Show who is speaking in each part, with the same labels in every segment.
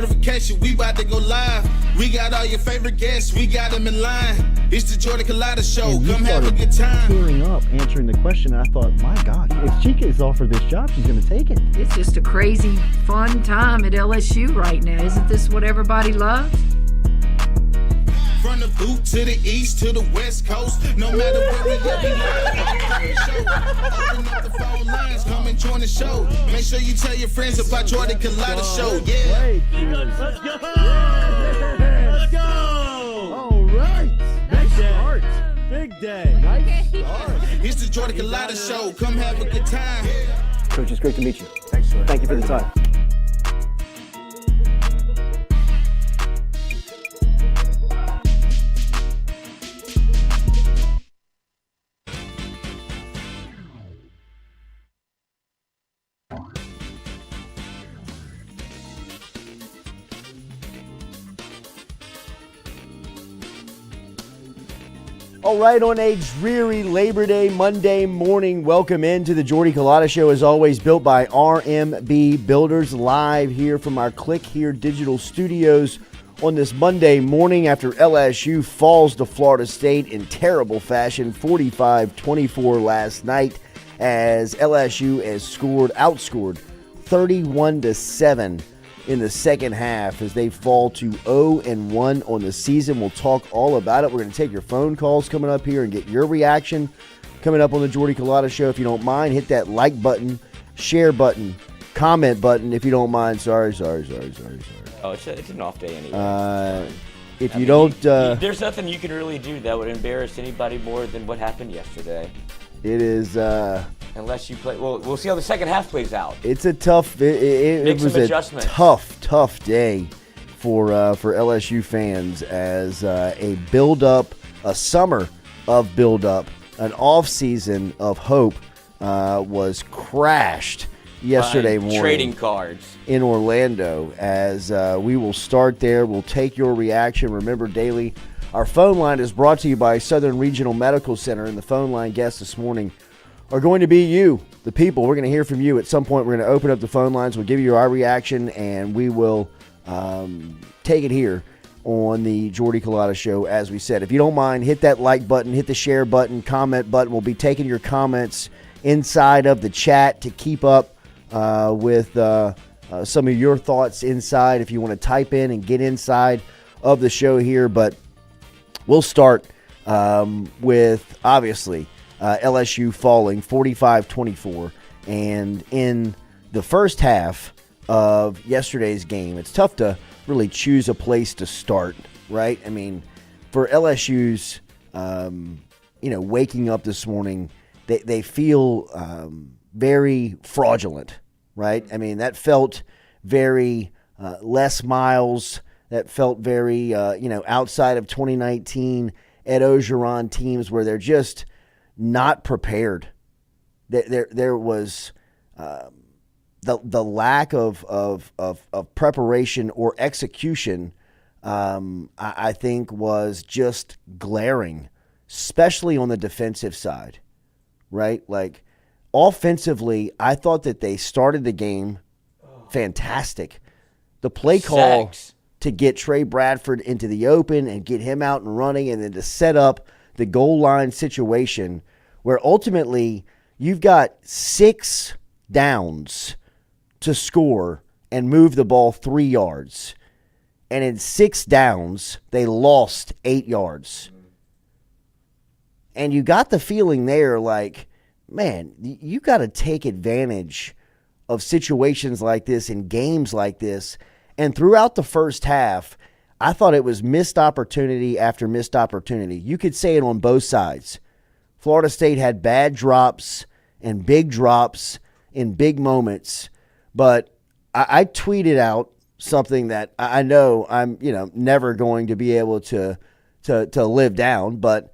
Speaker 1: We about to go live. We got all your favorite guests. We got them in line. It's the Jordy Culotta Show. Come have a good time.
Speaker 2: Tearing up, answering the question. I thought, my gosh, if she gets offered this job, she's going to take it.
Speaker 3: It's just a crazy, fun time at LSU right now. Isn't this what everybody loves?
Speaker 1: From the boot to the east to the west coast, no matter where we at, we live. Open up the phone lines, come and join the show. Make sure you tell your friends about Jordy Culotta Show. Yeah.
Speaker 4: Let's go! Let's go!
Speaker 2: All right.
Speaker 4: Big day.
Speaker 2: Start.
Speaker 4: Big day.
Speaker 2: Nice start.
Speaker 1: It's the Jordy Culotta Show. Come have a good time.
Speaker 2: Coach, it's great to meet you. Thanks, sir. Thank you for the time. All right, on a dreary Labor Day Monday morning, welcome into the Jordy Culotta Show, as always, built by RMB Builders, live here from our Click Here digital studios on this Monday morning after LSU falls to Florida State in terrible fashion, 45-24 last night, as LSU has outscored 31-7 in the second half as they fall to 0-1 on the season. We'll talk all about it. We're going to take your phone calls coming up here and get your reaction coming up on the Jordy Culotta Show. If you don't mind, hit that like button, share button, comment button if you don't mind. Sorry.
Speaker 5: Oh, it's an off day anyway. There's nothing you can really do that would embarrass anybody more than what happened yesterday.
Speaker 2: It is...
Speaker 5: Unless you play, well, we'll see how the second half plays out.
Speaker 2: It's a tough. It was a tough day for LSU fans as a build-up, a summer of build-up, an off-season of hope was crashed yesterday morning.
Speaker 5: Trading cards
Speaker 2: in Orlando. As we will start there, we'll take your reaction. Remember, daily, our phone line is brought to you by Southern Regional Medical Center, and the phone line guests this morning are going to be you, the people. We're going to hear from you at some point. We're going to open up the phone lines. We'll give you our reaction, and we will take it here on the Jordy Culotta Show. As we said, if you don't mind, hit that like button, hit the share button, comment button. We'll be taking your comments inside of the chat to keep up with some of your thoughts inside if you want to type in and get inside of the show here. But we'll start with, obviously, LSU falling 45-24, and in the first half of yesterday's game, it's tough to really choose a place to start, right? I mean, for LSU's, waking up this morning, they feel very fraudulent, right? I mean, that felt very Les Miles. That felt very, outside of 2019 Ed Ogeron teams where they're just not prepared. There was the lack of preparation or execution. I think was just glaring, especially on the defensive side, right? Like offensively, I thought that they started the game fantastic. The play call to get Trey Bradford into the open and get him out and running, and then to set up the goal line situation where ultimately you've got 6 downs to score and move the ball 3 yards. And in 6 downs, they lost 8 yards. And you got the feeling there like, man, you got to take advantage of situations like this and games like this. And throughout the first half, I thought it was missed opportunity after missed opportunity. You could say it on both sides. Florida State had bad drops and big drops in big moments. But I tweeted out something that I know I'm never going to be able to live down. But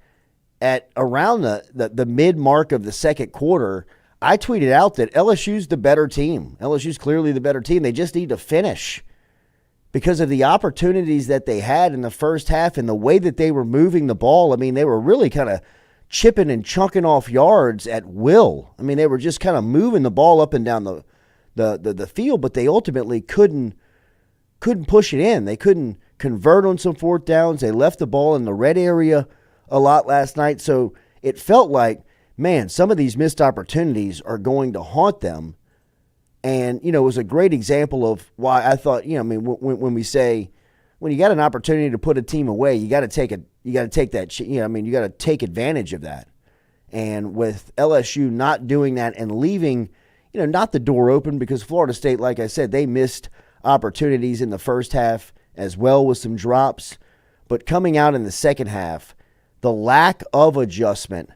Speaker 2: at around the mid-mark of the second quarter, I tweeted out that LSU's the better team. LSU's clearly the better team. They just need to finish. Because of the opportunities that they had in the first half and the way that they were moving the ball. I mean, they were really kind of chipping and chunking off yards at will. I mean, they were just kind of moving the ball up and down the field, but they ultimately couldn't couldn't push it in. They couldn't convert on some fourth downs. They left the ball in the red area a lot last night. So it felt like, man, some of these missed opportunities are going to haunt them. And, it was a great example of why I thought, when we say, when you got an opportunity to put a team away, you got to take it. You got to take that. You got to take advantage of that. And with LSU not doing that and leaving, not the door open, because Florida State, like I said, they missed opportunities in the first half as well with some drops. But coming out in the second half, the lack of adjustment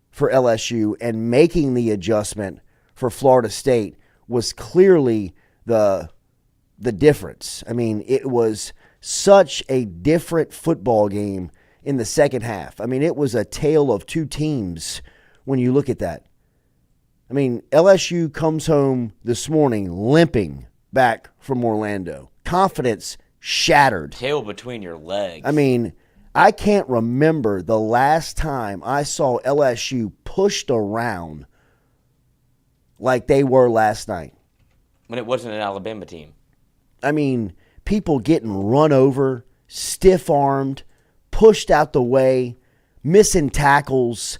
Speaker 2: for LSU and making the adjustment for Florida State was clearly the difference. I mean, it was such a different football game in the second half. I mean, it was a tale of two teams when you look at that. I mean, LSU comes home this morning limping back from Orlando. Confidence shattered.
Speaker 5: Tail between your legs.
Speaker 2: I mean, I can't remember the last time I saw LSU pushed around like they were last night.
Speaker 5: When it wasn't an Alabama team.
Speaker 2: I mean, people getting run over, stiff-armed, pushed out the way, missing tackles.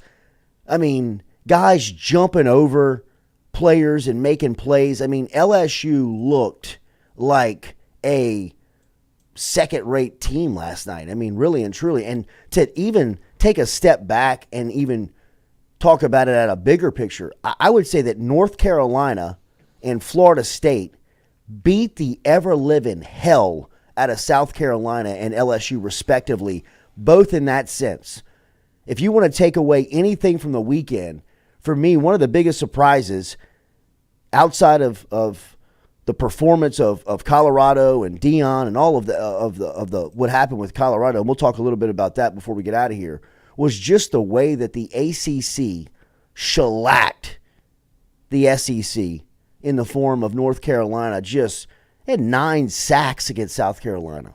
Speaker 2: I mean, guys jumping over players and making plays. I mean, LSU looked like a second-rate team last night. I mean, really and truly. And to even take a step back and even talk about it at a bigger picture, I would say that North Carolina and Florida State beat the ever-living hell out of South Carolina and LSU respectively, both in that sense. If you want to take away anything from the weekend, for me, one of the biggest surprises outside of the performance of Colorado and Dion and all of the what happened with Colorado, and we'll talk a little bit about that before we get out of here, was just the way that the ACC shellacked the SEC in the form of North Carolina. Just had 9 sacks against South Carolina.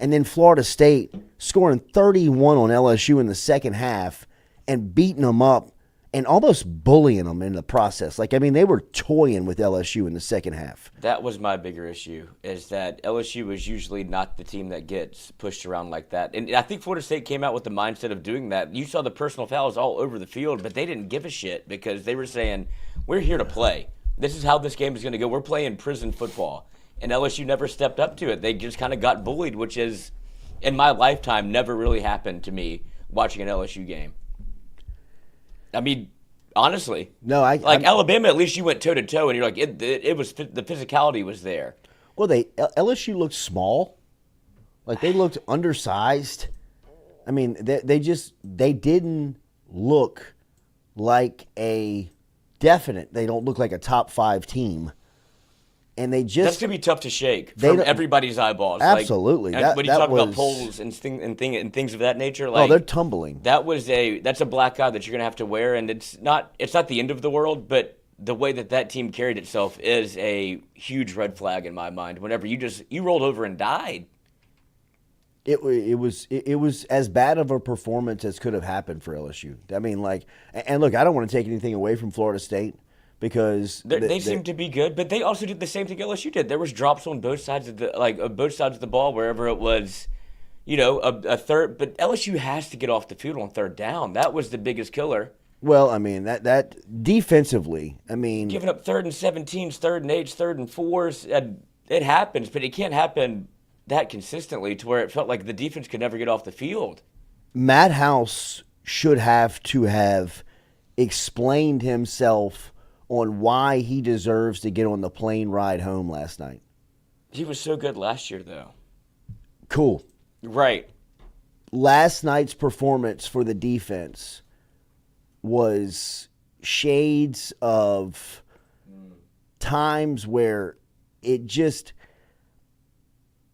Speaker 2: And then Florida State scoring 31 on LSU in the second half and beating them up and almost bullying them in the process. Like, I mean, they were toying with LSU in the second half.
Speaker 5: That was my bigger issue, is that LSU is usually not the team that gets pushed around like that. And I think Florida State came out with the mindset of doing that. You saw the personal fouls all over the field, but they didn't give a shit because they were saying, we're here to play. This is how this game is going to go. We're playing prison football. And LSU never stepped up to it. They just kind of got bullied, which is, in my lifetime, never really happened to me watching an LSU game. I mean, honestly.
Speaker 2: No,
Speaker 5: Alabama, at least you went toe-to-toe, and you're like, it was the physicality was there.
Speaker 2: Well, LSU looked small. Like, they looked undersized. I mean, they didn't look like they don't look like a top 5 team. And they just...
Speaker 5: That's going to be tough to shake from everybody's eyeballs.
Speaker 2: Absolutely.
Speaker 5: Like, when you talk about polls and things of that nature, like...
Speaker 2: Oh, they're tumbling.
Speaker 5: That's a black eye that you're going to have to wear, and it's not the end of the world, but the way that team carried itself is a huge red flag in my mind. Whenever you rolled over and died.
Speaker 2: It was as bad of a performance as could have happened for LSU. I mean, like, and look, I don't want to take anything away from Florida State because
Speaker 5: they seem to be good, but they also did the same thing LSU did. There was drops on both sides of the ball wherever it was, a third. But LSU has to get off the field on third down. That was the biggest killer.
Speaker 2: Well, I mean that defensively, I mean,
Speaker 5: giving up 3rd and 17s, 3rd and 8s, 3rd and 4s, it happens, but it can't happen that consistently to where it felt like the defense could never get off the field.
Speaker 2: Matt House should have to have explained himself on why he deserves to get on the plane ride home last night.
Speaker 5: He was so good last year, though.
Speaker 2: Cool.
Speaker 5: Right.
Speaker 2: Last night's performance for the defense was shades of times where it just...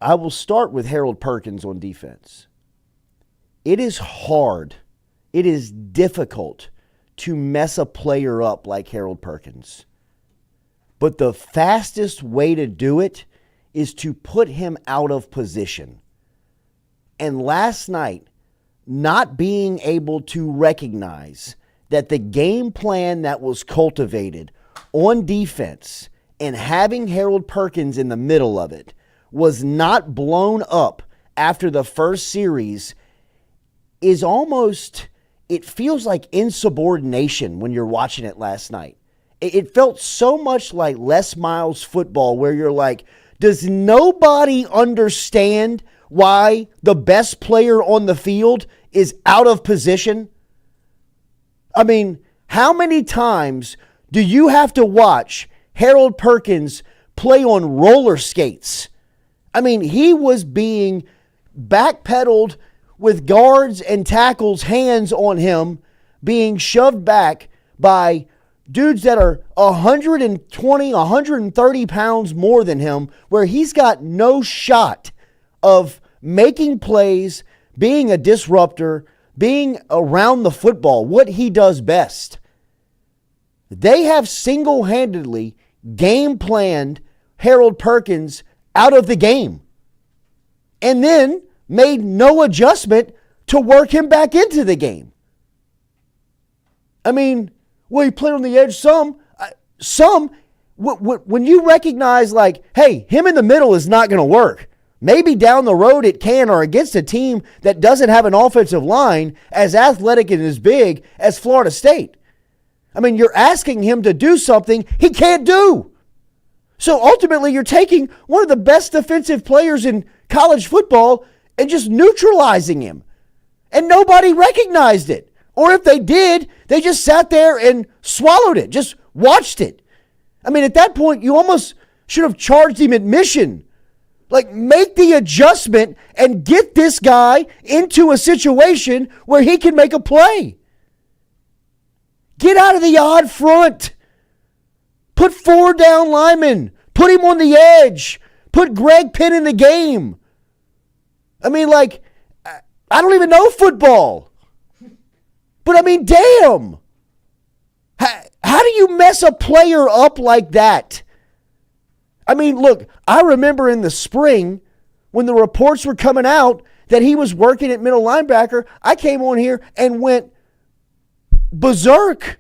Speaker 2: I will start with Harold Perkins on defense. It is hard. It is difficult to mess a player up like Harold Perkins. But the fastest way to do it is to put him out of position. And last night, not being able to recognize that the game plan that was cultivated on defense and having Harold Perkins in the middle of it was not blown up after the first series is almost, it feels like insubordination when you're watching it last night. It felt so much like Les Miles football where you're like, does nobody understand why the best player on the field is out of position? I mean, how many times do you have to watch Harold Perkins play on roller skates? I mean, he was being backpedaled with guards and tackles' hands on him, being shoved back by dudes that are 120, 130 pounds more than him, where he's got no shot of making plays, being a disruptor, being around the football, what he does best. They have single-handedly game planned Harold Perkins out of the game and then made no adjustment to work him back into the game. I mean, well, he played on the edge some. When you recognize, like, hey, him in the middle is not going to work. Maybe down the road it can, or against a team that doesn't have an offensive line as athletic and as big as Florida State. I mean, you're asking him to do something he can't do. So ultimately, you're taking one of the best defensive players in college football and just neutralizing him. And nobody recognized it. Or if they did, they just sat there and swallowed it, just watched it. I mean, at that point, you almost should have charged him admission. Like, make the adjustment and get this guy into a situation where he can make a play. Get out of the odd front. Put 4 down linemen. Put him on the edge. Put Greg Penn in the game. I mean, like, I don't even know football. But I mean, damn. How do you mess a player up like that? I mean, look, I remember in the spring when the reports were coming out that he was working at middle linebacker, I came on here and went berserk.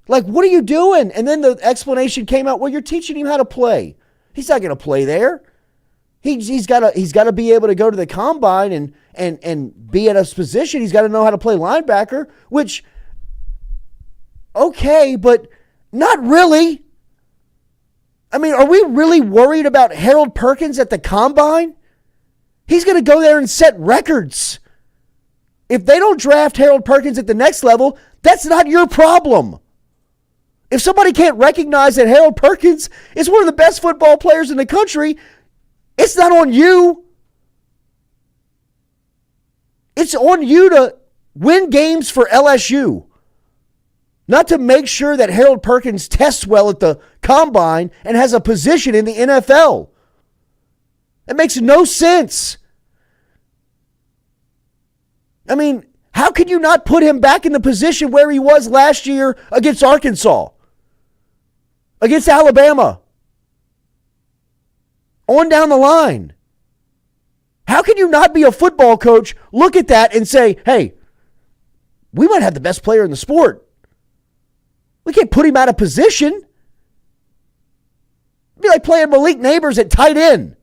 Speaker 2: Like, what are you doing? And then the explanation came out, well, you're teaching him how to play. He's not going to play there. He's got to be able to go to the combine and be at a position. He's got to know how to play linebacker, which, okay, but not really. I mean, are we really worried about Harold Perkins at the combine? He's going to go there and set records. If they don't draft Harold Perkins at the next level, that's not your problem. If somebody can't recognize that Harold Perkins is one of the best football players in the country, it's not on you. It's on you to win games for LSU. Not to make sure that Harold Perkins tests well at the combine and has a position in the NFL. It makes no sense. I mean, how could you not put him back in the position where he was last year against Arkansas? Against Alabama? On down the line. How can you not be a football coach, look at that and say, hey, we might have the best player in the sport. We can't put him out of position. It'd be like playing Malik Neighbors at tight end.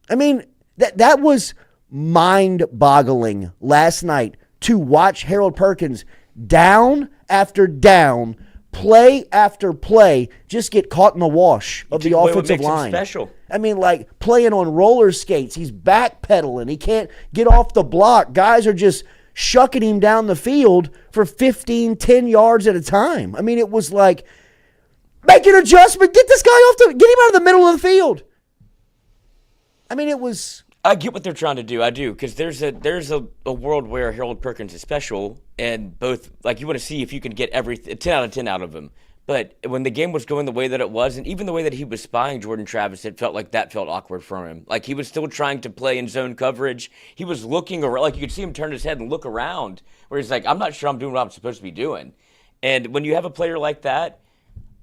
Speaker 2: I mean, that was mind-boggling last night to watch Harold Perkins down after down, play after play, just get caught in the wash of the offensive line.
Speaker 5: Special.
Speaker 2: I mean, like playing on roller skates. He's backpedaling. He can't get off the block. Guys are just shucking him down the field for 15, 10 yards at a time. I mean, it was like, make an adjustment. Get this guy get him out of the middle of the field. I mean, it was...
Speaker 5: I get what they're trying to do. I do, because there's a world where Harold Perkins is special, and both, like, you want to see if you can get 10 out of 10 out of him. But when the game was going the way that it was, and even the way that he was spying Jordan Travis, it felt like that felt awkward for him. Like, he was still trying to play in zone coverage. He was looking around, like, you could see him turn his head and look around, where he's like, I'm not sure I'm doing what I'm supposed to be doing. And when you have a player like that,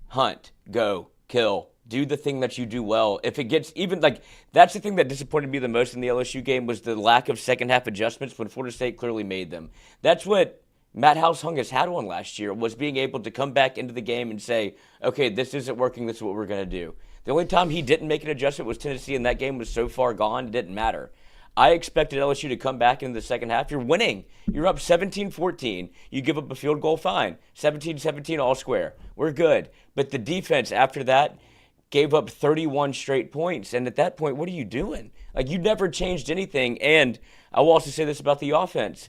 Speaker 5: hunt, go, kill, do the thing that you do well. If it gets even, like, that's the thing that disappointed me the most in the LSU game was the lack of second half adjustments when Florida State clearly made them. That's what Matt House hung his hat on last year, was being able to come back into the game and say, okay, this isn't working, this is what we're going to do. The only time he didn't make an adjustment was Tennessee, and that game was so far gone, it didn't matter. I expected LSU to come back in the second half. You're winning. You're up 17-14. You give up a field goal, fine. 17-17 all square. We're good. But the defense after that gave up 31 straight points. And at that point, what are you doing? Like, you never changed anything. And I will also say this about the offense.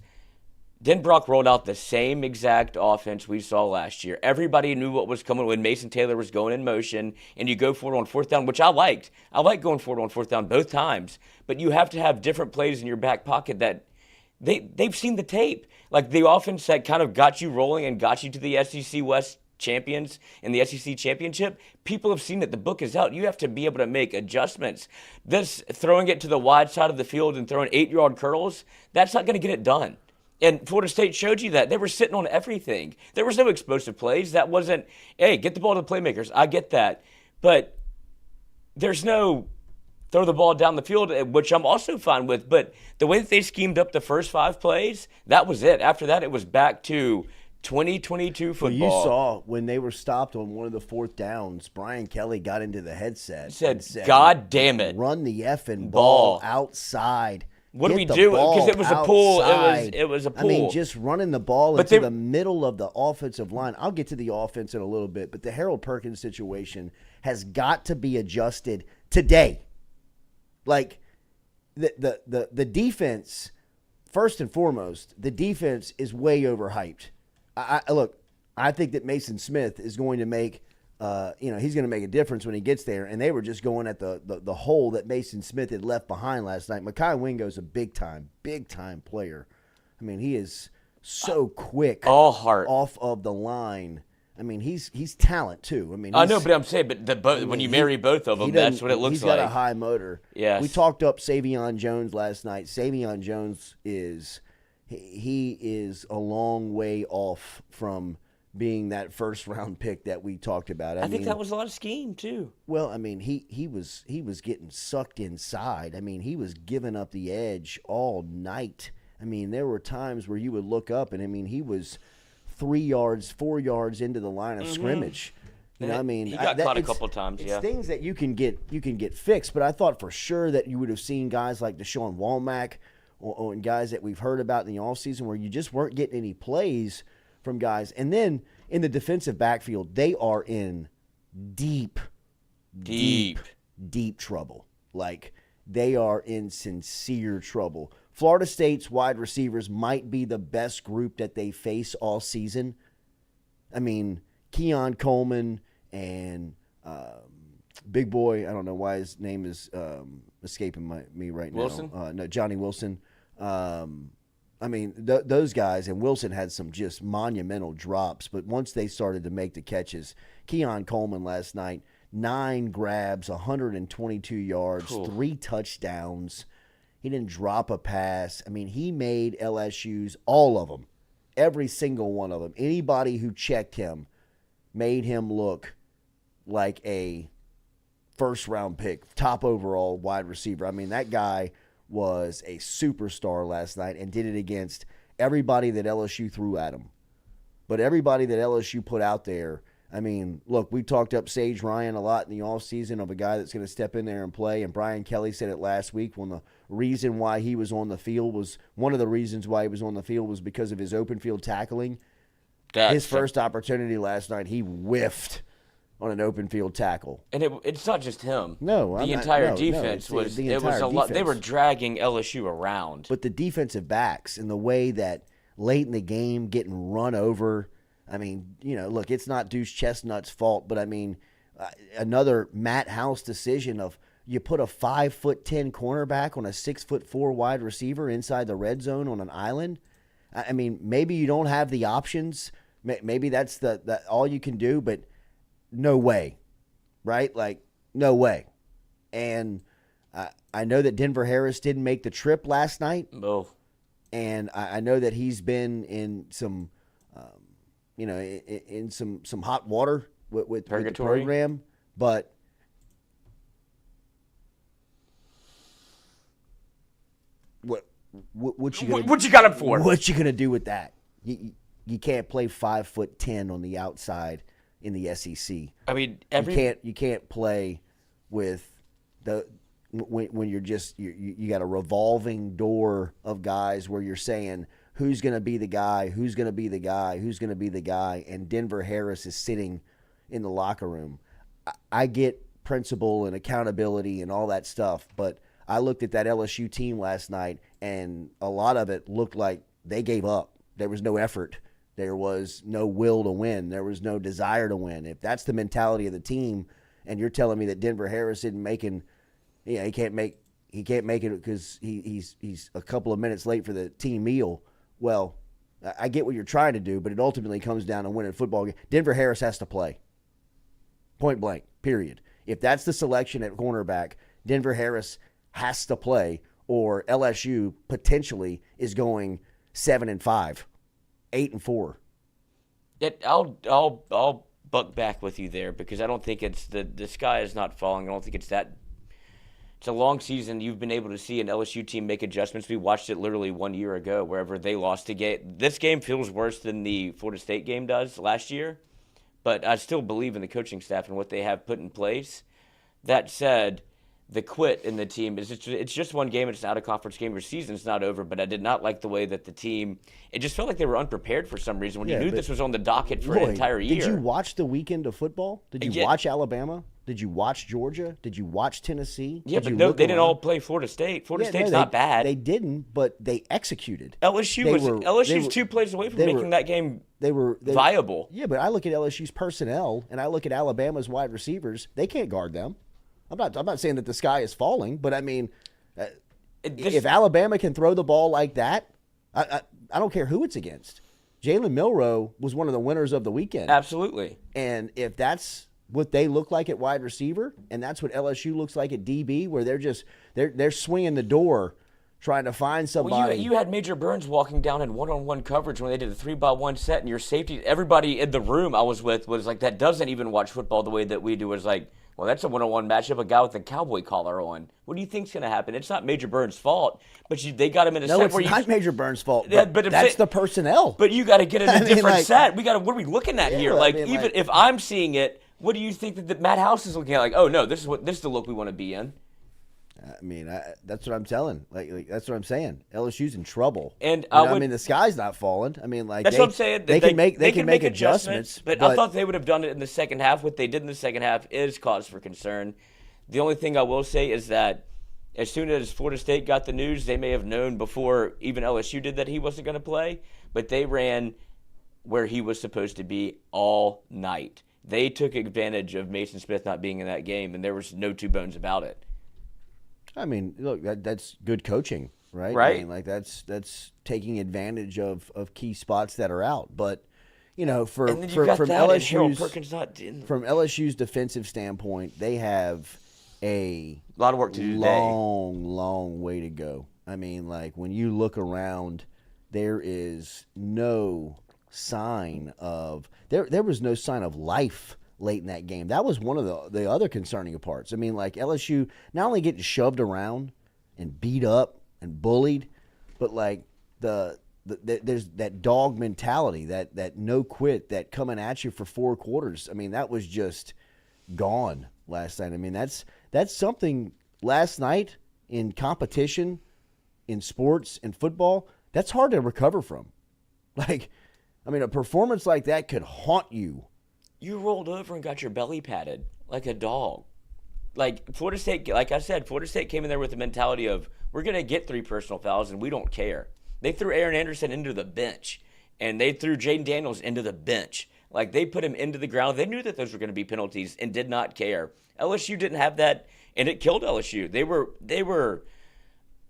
Speaker 5: Denbrock rolled out the same exact offense we saw last year. Everybody knew what was coming when Mason Taylor was going in motion, and you go for it on fourth down, which I liked. I like going for it on fourth down both times, but you have to have different plays in your back pocket that they've seen the tape. Like the offense that kind of got you rolling and got you to the SEC West champions in the SEC championship, people have seen it. The book is out. You have to be able to make adjustments. This throwing it to the wide side of the field and throwing 8-yard curls, that's not going to get it done. And Florida State showed you that. They were sitting on everything. There was no explosive plays. That wasn't, hey, get the ball to the playmakers. I get that. But there's no throw the ball down the field, which I'm also fine with. But the way that they schemed up the first 5 plays, that was it. After that, it was back to 2022 football.
Speaker 2: Well, you saw when they were stopped on one of the fourth downs, Brian Kelly got into the headset and
Speaker 5: said, God damn it.
Speaker 2: Run the effing ball outside.
Speaker 5: What do we do? Because it was a pull. It was a pull.
Speaker 2: I mean, just running the ball into the middle of the offensive line. I'll get to the offense in a little bit, but the Harold Perkins situation has got to be adjusted today. Like the defense, first and foremost, the defense is way overhyped. I think that Mason Smith is going to make he's going to make a difference when he gets there, and they were just going at the hole that Mason Smith had left behind last night. Mekhi Wingo's a big-time player. I mean, he is so quick off of the line. I mean, he's talent, too. I mean,
Speaker 5: I know, but I'm saying, when you marry both of them, that's what it looks like.
Speaker 2: He's got a high motor.
Speaker 5: Yes.
Speaker 2: We talked up Savion Jones last night. Savion Jones is a long way off from being that first-round pick that we talked about.
Speaker 5: I think that was a lot of scheme, too.
Speaker 2: Well, I mean, he was getting sucked inside. I mean, he was giving up the edge all night. I mean, there were times where you would look up, and, I mean, he was 3 yards, 4 yards into the line of scrimmage. You know, I mean,
Speaker 5: he got caught a couple times.
Speaker 2: It's things that you can get fixed. But I thought for sure that you would have seen guys like Deshaun Womack or guys that we've heard about in the offseason where you just weren't getting any plays from guys. And then in the defensive backfield, they are in deep trouble. Like, they are in sincere trouble. Florida State's wide receivers might be the best group that they face all season. I mean, Keon Coleman and big boy, I don't know why his name is escaping me right now.
Speaker 5: Wilson?
Speaker 2: No, Johnny Wilson. I mean, those guys, and Wilson had some just monumental drops, but once they started to make the catches, Keon Coleman last night, 9 grabs, 122 yards, 3 touchdowns. He didn't drop a pass. I mean, he made LSU's, all of them, every single one of them. Anybody who checked him made him look like a first-round pick, top overall wide receiver. I mean, that guy was a superstar last night and did it against everybody that LSU threw at him. But everybody that LSU put out there, I mean, look, we talked up Sage Ryan a lot in the offseason of a guy that's going to step in there and play, and Brian Kelly said it last week when the reason why he was on the field was, one of the reasons why he was on the field was because of his open field tackling. His first opportunity last night, he whiffed on an open field tackle.
Speaker 5: And it's not just him.
Speaker 2: No,
Speaker 5: the entire defense was a lot. They were dragging LSU around.
Speaker 2: But the defensive backs and the way that late in the game getting run over, I mean, you know, look, it's not Deuce Chestnut's fault, but I mean, another Matt House decision of you put a 5'10" cornerback on a 6'4" wide receiver inside the red zone on an island. I mean, maybe you don't have the options. Maybe that's the all you can do, but no way, right? Like, no way. And I know that Denver Harris didn't make the trip last night.
Speaker 5: Oh.
Speaker 2: And I know that he's been in some, in some hot water with the program. But what you got him for? What you gonna do with that? you can't play 5'10" on the outside in the SEC.
Speaker 5: I mean,
Speaker 2: you can't play with when you're just you got a revolving door of guys where you're saying who's going to be the guy, who's going to be the guy, who's going to be the guy, and Denver Harris is sitting in the locker room. I get principle and accountability and all that stuff, but I looked at that LSU team last night, and a lot of it looked like they gave up. There was no effort. There was no will to win. There was no desire to win. If that's the mentality of the team, and you're telling me that Denver Harris isn't making, he can't make it because he's a couple of minutes late for the team meal. Well, I get what you're trying to do, but it ultimately comes down to winning a football game. Denver Harris has to play. Point blank, period. If that's the selection at cornerback, Denver Harris has to play, or LSU potentially is going 7-5, 8-4.
Speaker 5: I'll buck back with you there because I don't think it's the sky is not falling. I don't think it's that. It's a long season. You've been able to see an LSU team make adjustments. We watched it literally 1 year ago, wherever they lost a game. This game feels worse than the Florida State game does last year, but I still believe in the coaching staff and what they have put in place. That said, the quit in the team is it's just one game. It's an out-of-conference game. Your season's not over, but I did not like the way that the team – it just felt like they were unprepared for some reason when you knew this was on the docket for an entire year.
Speaker 2: Did you watch the weekend of football? Did you watch Alabama? Did you watch Georgia? Did you watch Tennessee?
Speaker 5: Yeah, but no, they didn't all play Florida State. Florida State's not bad.
Speaker 2: They didn't, but they executed.
Speaker 5: LSU's 2 plays away from making that game viable.
Speaker 2: Yeah, but I look at LSU's personnel and I look at Alabama's wide receivers. They can't guard them. I'm not saying that the sky is falling, but I mean, if Alabama can throw the ball like that, I don't care who it's against. Jalen Milroe was one of the winners of the weekend.
Speaker 5: Absolutely.
Speaker 2: And if that's what they look like at wide receiver, and that's what LSU looks like at DB, where they're swinging the door trying to find somebody.
Speaker 5: Well, you had Major Burns walking down in one-on-one coverage when they did a 3-by-1 set, and your safety, everybody in the room I was with was like, that doesn't even watch football the way that we do. Was like, well, that's a one-on-one matchup, a guy with a cowboy collar on. What do you think's going to happen? It's not Major Burns' fault, but they got him in a set where
Speaker 2: it's not Major Burns' fault.
Speaker 5: But
Speaker 2: that's the personnel.
Speaker 5: But you got to get in a different set. What are we looking at here? Even if I'm seeing it, what do you think that Matt House is looking at? Like, oh no, this is the look we want to be in.
Speaker 2: I mean, that's what I'm telling. Like that's what I'm saying. LSU's in trouble,
Speaker 5: and
Speaker 2: I mean, the sky's not falling. I mean, like
Speaker 5: that's what I'm saying.
Speaker 2: They can make adjustments,
Speaker 5: but I thought they would have done it in the second half. What they did in the second half is cause for concern. The only thing I will say is that as soon as Florida State got the news, they may have known before even LSU did that he wasn't going to play, but they ran where he was supposed to be all night. They took advantage of Mason Smith not being in that game, and there was no two bones about it.
Speaker 2: I mean, look, that's good coaching, right?
Speaker 5: Right.
Speaker 2: I mean, like that's taking advantage of key spots that are out. But from LSU's defensive standpoint, they have a
Speaker 5: lot of work to do today.
Speaker 2: Long way to go. I mean, like when you look around, there is no sign of there was no sign of life late in that game. That was one of the other concerning parts. I mean, like LSU not only getting shoved around and beat up and bullied, but like there's that dog mentality, that no quit, that coming at you for 4 quarters. I mean, that was just gone last night. I mean, that's something last night in competition, in sports, in football, that's hard to recover from. Like, I mean, a performance like that could haunt you.
Speaker 5: You rolled over and got your belly patted like a dog. Like Florida State, like I said, Florida State came in there with the mentality of, we're going to get 3 personal fouls and we don't care. They threw Aaron Anderson into the bench, and they threw Jaden Daniels into the bench. Like, they put him into the ground. They knew that those were going to be penalties and did not care. LSU didn't have that, and it killed LSU. They were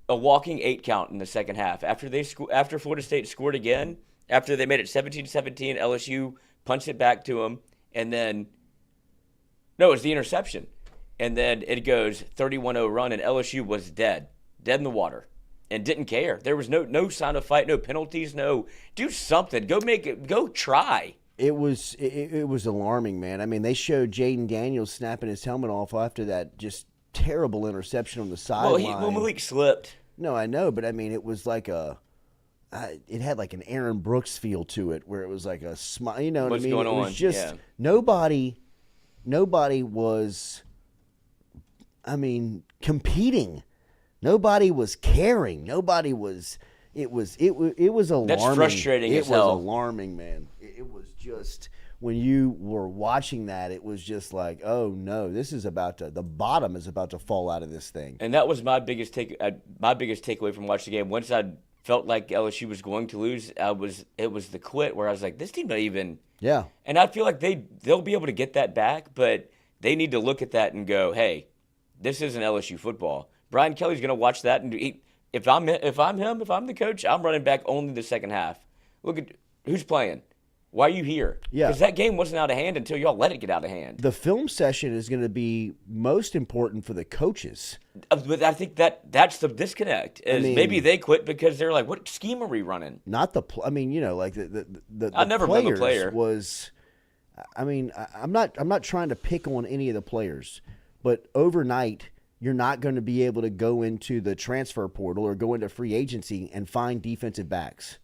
Speaker 5: a walking 8 count in the second half. After Florida State scored again, after they made it 17-17, LSU punched it back to them. And then, no, it was the interception. And then it goes 31-0 run, and LSU was dead in the water, and didn't care. There was no sign of fight, no penalties, do something. Go try.
Speaker 2: It was alarming, man. I mean, they showed Jaden Daniels snapping his helmet off after that just terrible interception on the sideline.
Speaker 5: Well, Malik slipped.
Speaker 2: No, I know, but I mean, it was like it had like an Aaron Brooks feel to it, where it was like a smile. You know what
Speaker 5: What's
Speaker 2: I mean?
Speaker 5: going
Speaker 2: It was
Speaker 5: on?
Speaker 2: just
Speaker 5: Yeah.
Speaker 2: nobody was. I mean, competing. Nobody was caring. Nobody was. It was alarming.
Speaker 5: That's frustrating
Speaker 2: It
Speaker 5: as
Speaker 2: was
Speaker 5: hell.
Speaker 2: alarming, man. It was just when you were watching that, it was just like, oh no, this is the bottom is about to fall out of this thing.
Speaker 5: And that was my biggest takeaway from watching the game. Once I felt like LSU was going to lose, it was the quit where I was like, this team not even.
Speaker 2: Yeah.
Speaker 5: And I feel like they'll be able to get that back, but they need to look at that and go, hey, this isn't LSU football. Brian Kelly's going to watch that, and if I'm the coach, I'm running back only the second half. Look at who's playing. Why are you here?
Speaker 2: Yeah.
Speaker 5: Because that game wasn't out of hand until y'all let it get out of hand.
Speaker 2: The film session is going to be most important for the coaches.
Speaker 5: But I think that's the disconnect. Is maybe they quit because they're like, what scheme are we running?
Speaker 2: Not the I mean, you know, like the
Speaker 5: I never blame a player.
Speaker 2: Was I mean, I'm not trying to pick on any of the players, but overnight you're not going to be able to go into the transfer portal or go into free agency and find defensive backs.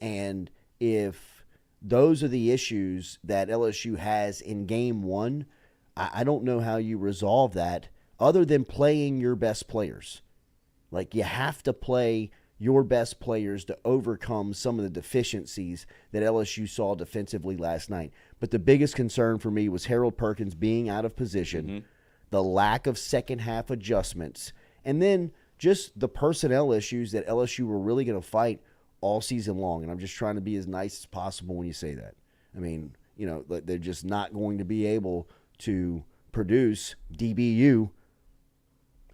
Speaker 2: And if those are the issues that LSU has in game one, I don't know how you resolve that other than playing your best players. Like, you have to play your best players to overcome some of the deficiencies that LSU saw defensively last night. But the biggest concern for me was Harold Perkins being out of position, the lack of second half adjustments, and then just the personnel issues that LSU were really going to fight all season long. And I'm just trying to be as nice as possible when you say that. I mean, you know, they're just not going to be able to produce DBU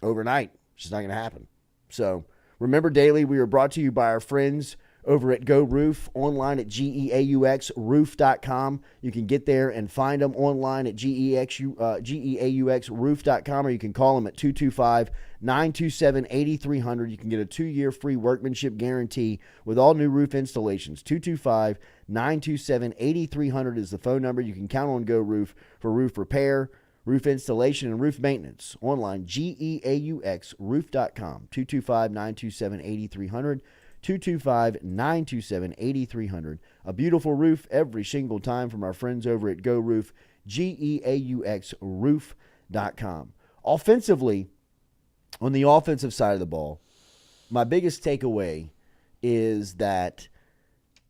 Speaker 2: overnight. It's just not going to happen. So remember, Daily, we are brought to you by our friends over at Go Roof, online at geauxroof.com. You can get there and find them online at geauxroof.com, or you can call them at 225-927-8300. You can get a 2-year free workmanship guarantee with all new roof installations. 225-927-8300 is the phone number. You can count on Go Roof for roof repair, roof installation, and roof maintenance. Online, geauxroof.com, 225-927-8300. 225-927-8300. A beautiful roof every single time from our friends over at Go Roof, geauxroof.com. Offensively, on the offensive side of the ball, my biggest takeaway is that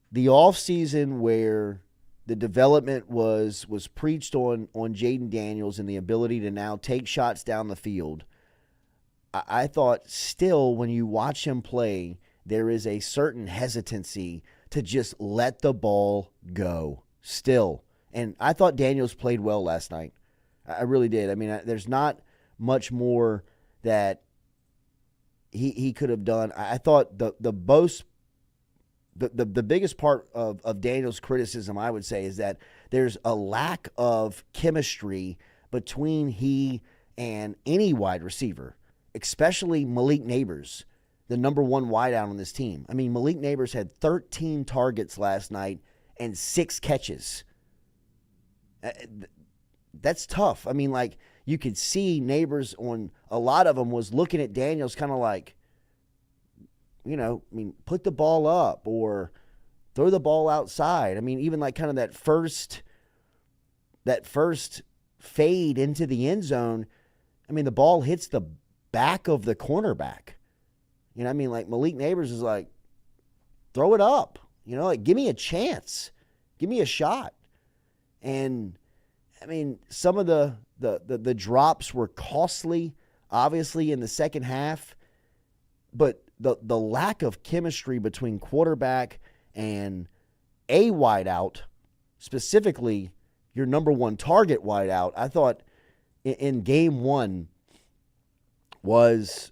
Speaker 2: the offseason where the development was preached on Jaden Daniels and the ability to now take shots down the field, I thought still when you watch him play, there is a certain hesitancy to just let the ball go still. And I thought Daniels played well last night. I really did. I mean, there's not much more that he could have done. I thought the biggest part of Daniels' criticism, I would say, is that there's a lack of chemistry between he and any wide receiver, especially Malik Neighbors, the number one wideout on this team. I mean, Malik Neighbors had 13 targets last night and 6 catches. That's tough. I mean, like, you could see Neighbors on a lot of them was looking at Daniels kind of like, you know, I mean, put the ball up or throw the ball outside. I mean, even like kind of that first fade into the end zone, I mean, the ball hits the back of the cornerback. You know what I mean? Like, Malik Neighbors is like, throw it up. You know, like, give me a chance. Give me a shot. And, I mean, some of the drops were costly, obviously, in the second half. But the lack of chemistry between quarterback and a wideout, specifically your number one target wideout, I thought in game one was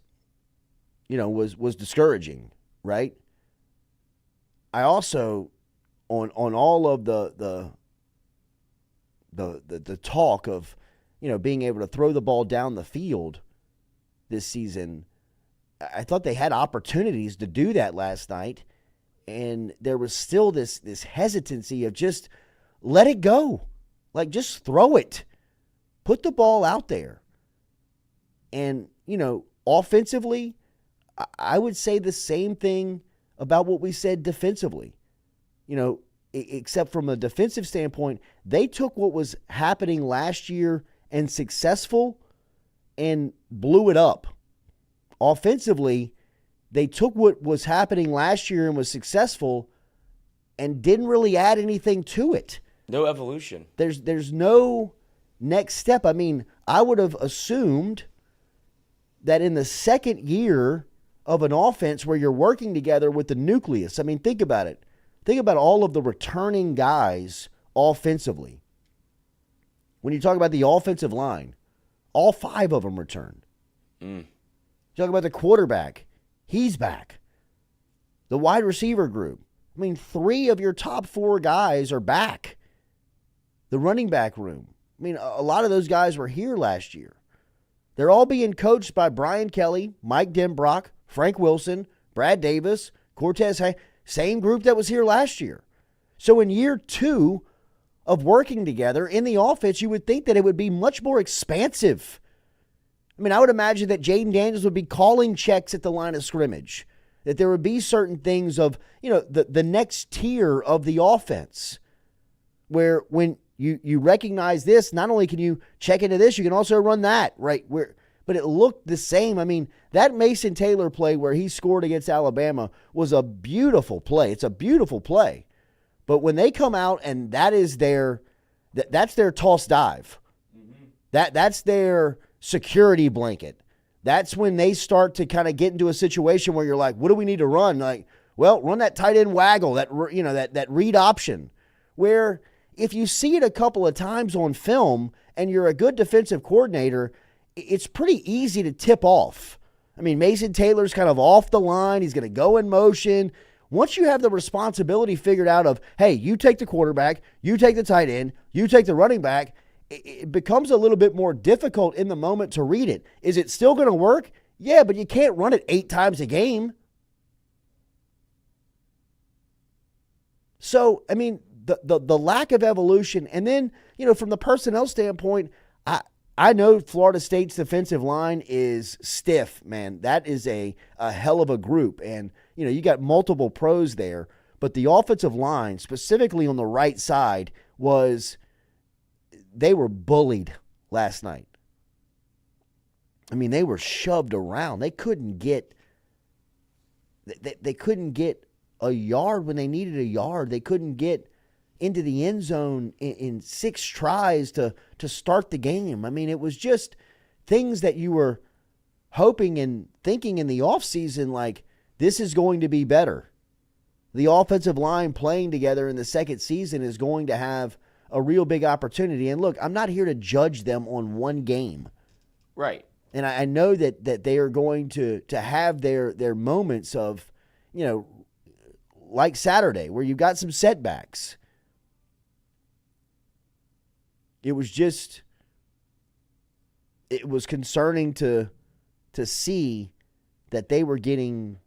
Speaker 2: discouraging, right? I also, on all of the talk of, you know, being able to throw the ball down the field this season, I thought they had opportunities to do that last night, and there was still this hesitancy of just let it go. Like, just throw it. Put the ball out there. And, you know, offensively, I would say the same thing about what we said defensively. You know, except from a defensive standpoint, they took what was happening last year and successful and blew it up. Offensively, they took what was happening last year and was successful and didn't really add anything to it.
Speaker 5: No evolution.
Speaker 2: There's no next step. I mean, I would have assumed that in the second year of an offense where you're working together with the nucleus, I mean, think about it. Think about all of the returning guys offensively. When you talk about the offensive line, all 5 of them returned. You talk about the quarterback, he's back. The wide receiver group, I mean, 3 of your top 4 guys are back. The running back room, I mean, a lot of those guys were here last year. They're all being coached by Brian Kelly, Mike Denbrock, Frank Wilson, Brad Davis, Cortez Hay, same group that was here last year. So in year 2 of working together in the offense, you would think that it would be much more expansive. I mean, I would imagine that Jaden Daniels would be calling checks at the line of scrimmage, that there would be certain things of, you know, the next tier of the offense where when you recognize this, not only can you check into this, you can also run that, right? But it looked the same. I mean, that Mason Taylor play where he scored against Alabama was a beautiful play. It's a beautiful play. But when they come out and that's their toss dive. That's their security blanket. That's when they start to kind of get into a situation where you're like, what do we need to run? Like, well, run that tight end waggle, that read option. Where if you see it a couple of times on film and you're a good defensive coordinator, it's pretty easy to tip off. I mean, Mason Taylor's kind of off the line. He's going to go in motion. Once you have the responsibility figured out of, hey, you take the quarterback, you take the tight end, you take the running back, it becomes a little bit more difficult in the moment to read it. Is it still going to work? Yeah, but you can't run it 8 times a game. So, I mean, the lack of evolution, and then, you know, from the personnel standpoint, I know Florida State's defensive line is stiff, man. That is a hell of a group. And, you know, you got multiple pros there. But the offensive line, specifically on the right side, they were bullied last night. I mean, they were shoved around. They couldn't get a yard when they needed a yard. They couldn't get into the end zone in 6 tries to start the game. I mean, it was just things that you were hoping and thinking in the offseason, like, this is going to be better. The offensive line playing together in the second season is going to have a real big opportunity. And look, I'm not here to judge them on one game.
Speaker 5: Right.
Speaker 2: And I know that they are going to have their moments of, you know, like Saturday, where you've got some setbacks. It was concerning to see that they were getting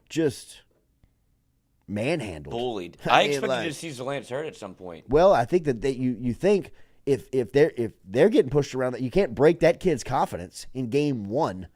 Speaker 2: just manhandled.
Speaker 5: Bullied. I expected to see Zalance hurt at some point.
Speaker 2: Well, I think that you think if they're getting pushed around, that you can't break that kid's confidence in game 1.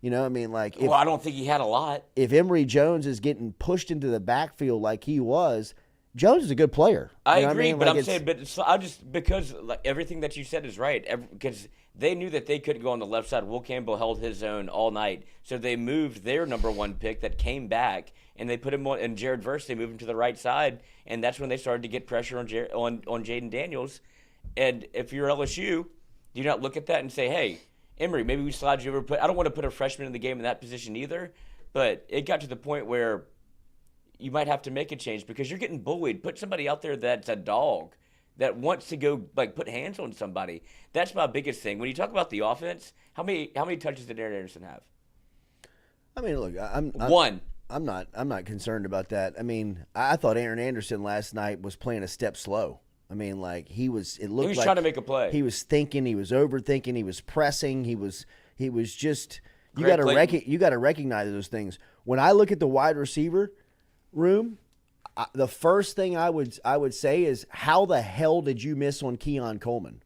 Speaker 2: You know, I mean, like,
Speaker 5: Well, I don't think he had a lot.
Speaker 2: If Emory Jones is getting pushed into the backfield like he was, Jones is a good player.
Speaker 5: I
Speaker 2: You know what
Speaker 5: agree,
Speaker 2: mean?
Speaker 5: but
Speaker 2: Like,
Speaker 5: I'm saying, because like everything that you said is right. Because they knew that they couldn't go on the left side. Will Campbell held his own all night, so they moved their number 1 pick that came back, and they put him on. And Jared Verse, they moved him to the right side, and that's when they started to get pressure on Jaden Daniels. And if you're LSU, do you not look at that and say, hey, Emory, maybe we slide you over. I don't want to put a freshman in the game in that position either, but it got to the point where you might have to make a change because you're getting bullied. Put somebody out there that's a dog, that wants to go like put hands on somebody. That's my biggest thing. When you talk about the offense, how many touches did Aaron Anderson have?
Speaker 2: I mean, look, I'm
Speaker 5: one.
Speaker 2: I'm not concerned about that. I mean, I thought Aaron Anderson last night was playing a step slow. I mean, like he was
Speaker 5: like trying to make a play.
Speaker 2: He was thinking, he was overthinking, he was pressing, he was just you
Speaker 5: Greg
Speaker 2: got to recognize those things. When I look at the wide receiver room, the first thing I would say is, how the hell did you miss on Keon Coleman?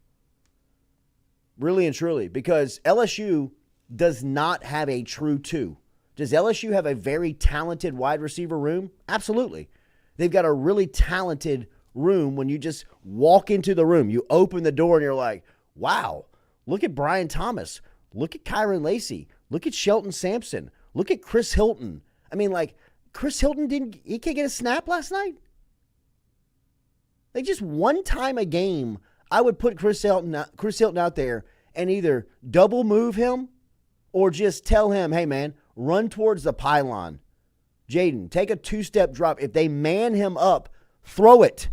Speaker 2: Really and truly, because LSU does not have a true 2. Does LSU have a very talented wide receiver room? Absolutely. They've got a really talented room. When you just walk into the room, you open the door and you're like, wow, look at Brian Thomas. Look at Kyron Lacey. Look at Shelton Sampson. Look at Chris Hilton. I mean, like, Chris Hilton he can't get a snap last night? Like, just one time a game, I would put Chris Hilton out there and either double move him or just tell him, hey, man, run towards the pylon. Jaden, take a two-step drop. If they man him up, throw it.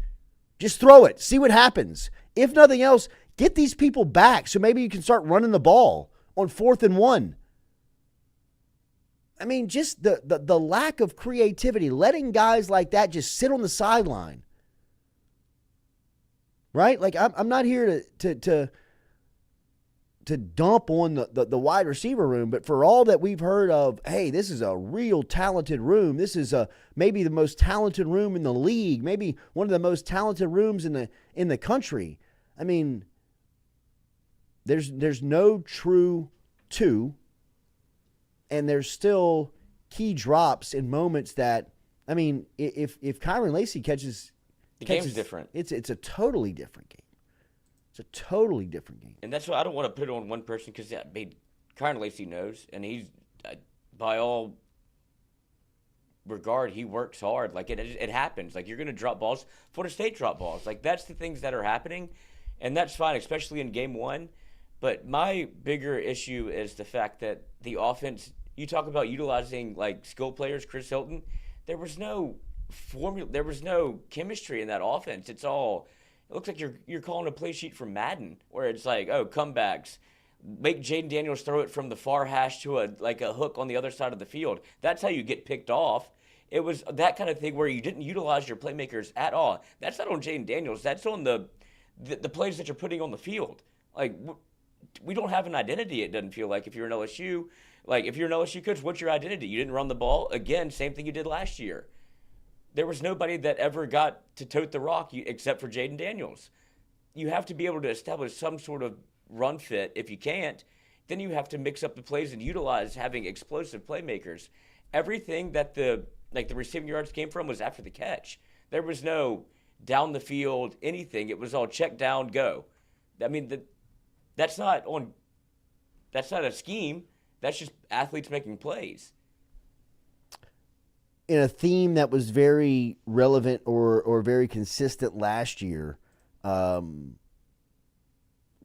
Speaker 2: Just throw it. See what happens. If nothing else, get these people back so maybe you can start running the ball on 4th and 1. I mean, just the lack of creativity, letting guys like that just sit on the sideline. Right? Like, I'm not here to dump on the wide receiver room, but for all that we've heard of, hey, this is a real talented room. This is maybe the most talented room in the league, maybe one of the most talented rooms in the country. I mean, there's no true two, and there's still key drops in moments that, I mean, if Kyron Lacey catches,
Speaker 5: the game's different.
Speaker 2: It's a totally different game. It's a totally different game.
Speaker 5: And that's why I don't want to put it on one person because Kyron Lacey knows, and he's, by all regard, he works hard. Like, it happens. Like, you're going to drop balls. Florida State drop balls. Like, that's the things that are happening, and that's fine, especially in game one. But my bigger issue is the fact that the offense, you talk about utilizing, like, skill players, Chris Hilton, there was no formula, there was no chemistry in that offense. It looks like you're calling a play sheet from Madden, where it's like, oh, comebacks, make Jaden Daniels throw it from the far hash to a hook on the other side of the field. That's how you get picked off. It was that kind of thing where you didn't utilize your playmakers at all. That's not on Jaden Daniels. That's on the plays that you're putting on the field. Like, we don't have an identity, it doesn't feel like, if you're an LSU. Like, if you're an LSU coach, what's your identity? You didn't run the ball. Again, same thing you did last year. There was nobody that ever got to tote the rock except for Jaden Daniels. You have to be able to establish some sort of run fit. If you can't, then you have to mix up the plays and utilize having explosive playmakers. Everything that the receiving yards came from was after the catch. There was no down the field anything. It was all check down, go. I mean, that's not a scheme. That's just athletes making plays.
Speaker 2: In a theme that was very relevant or very consistent last year, Jaden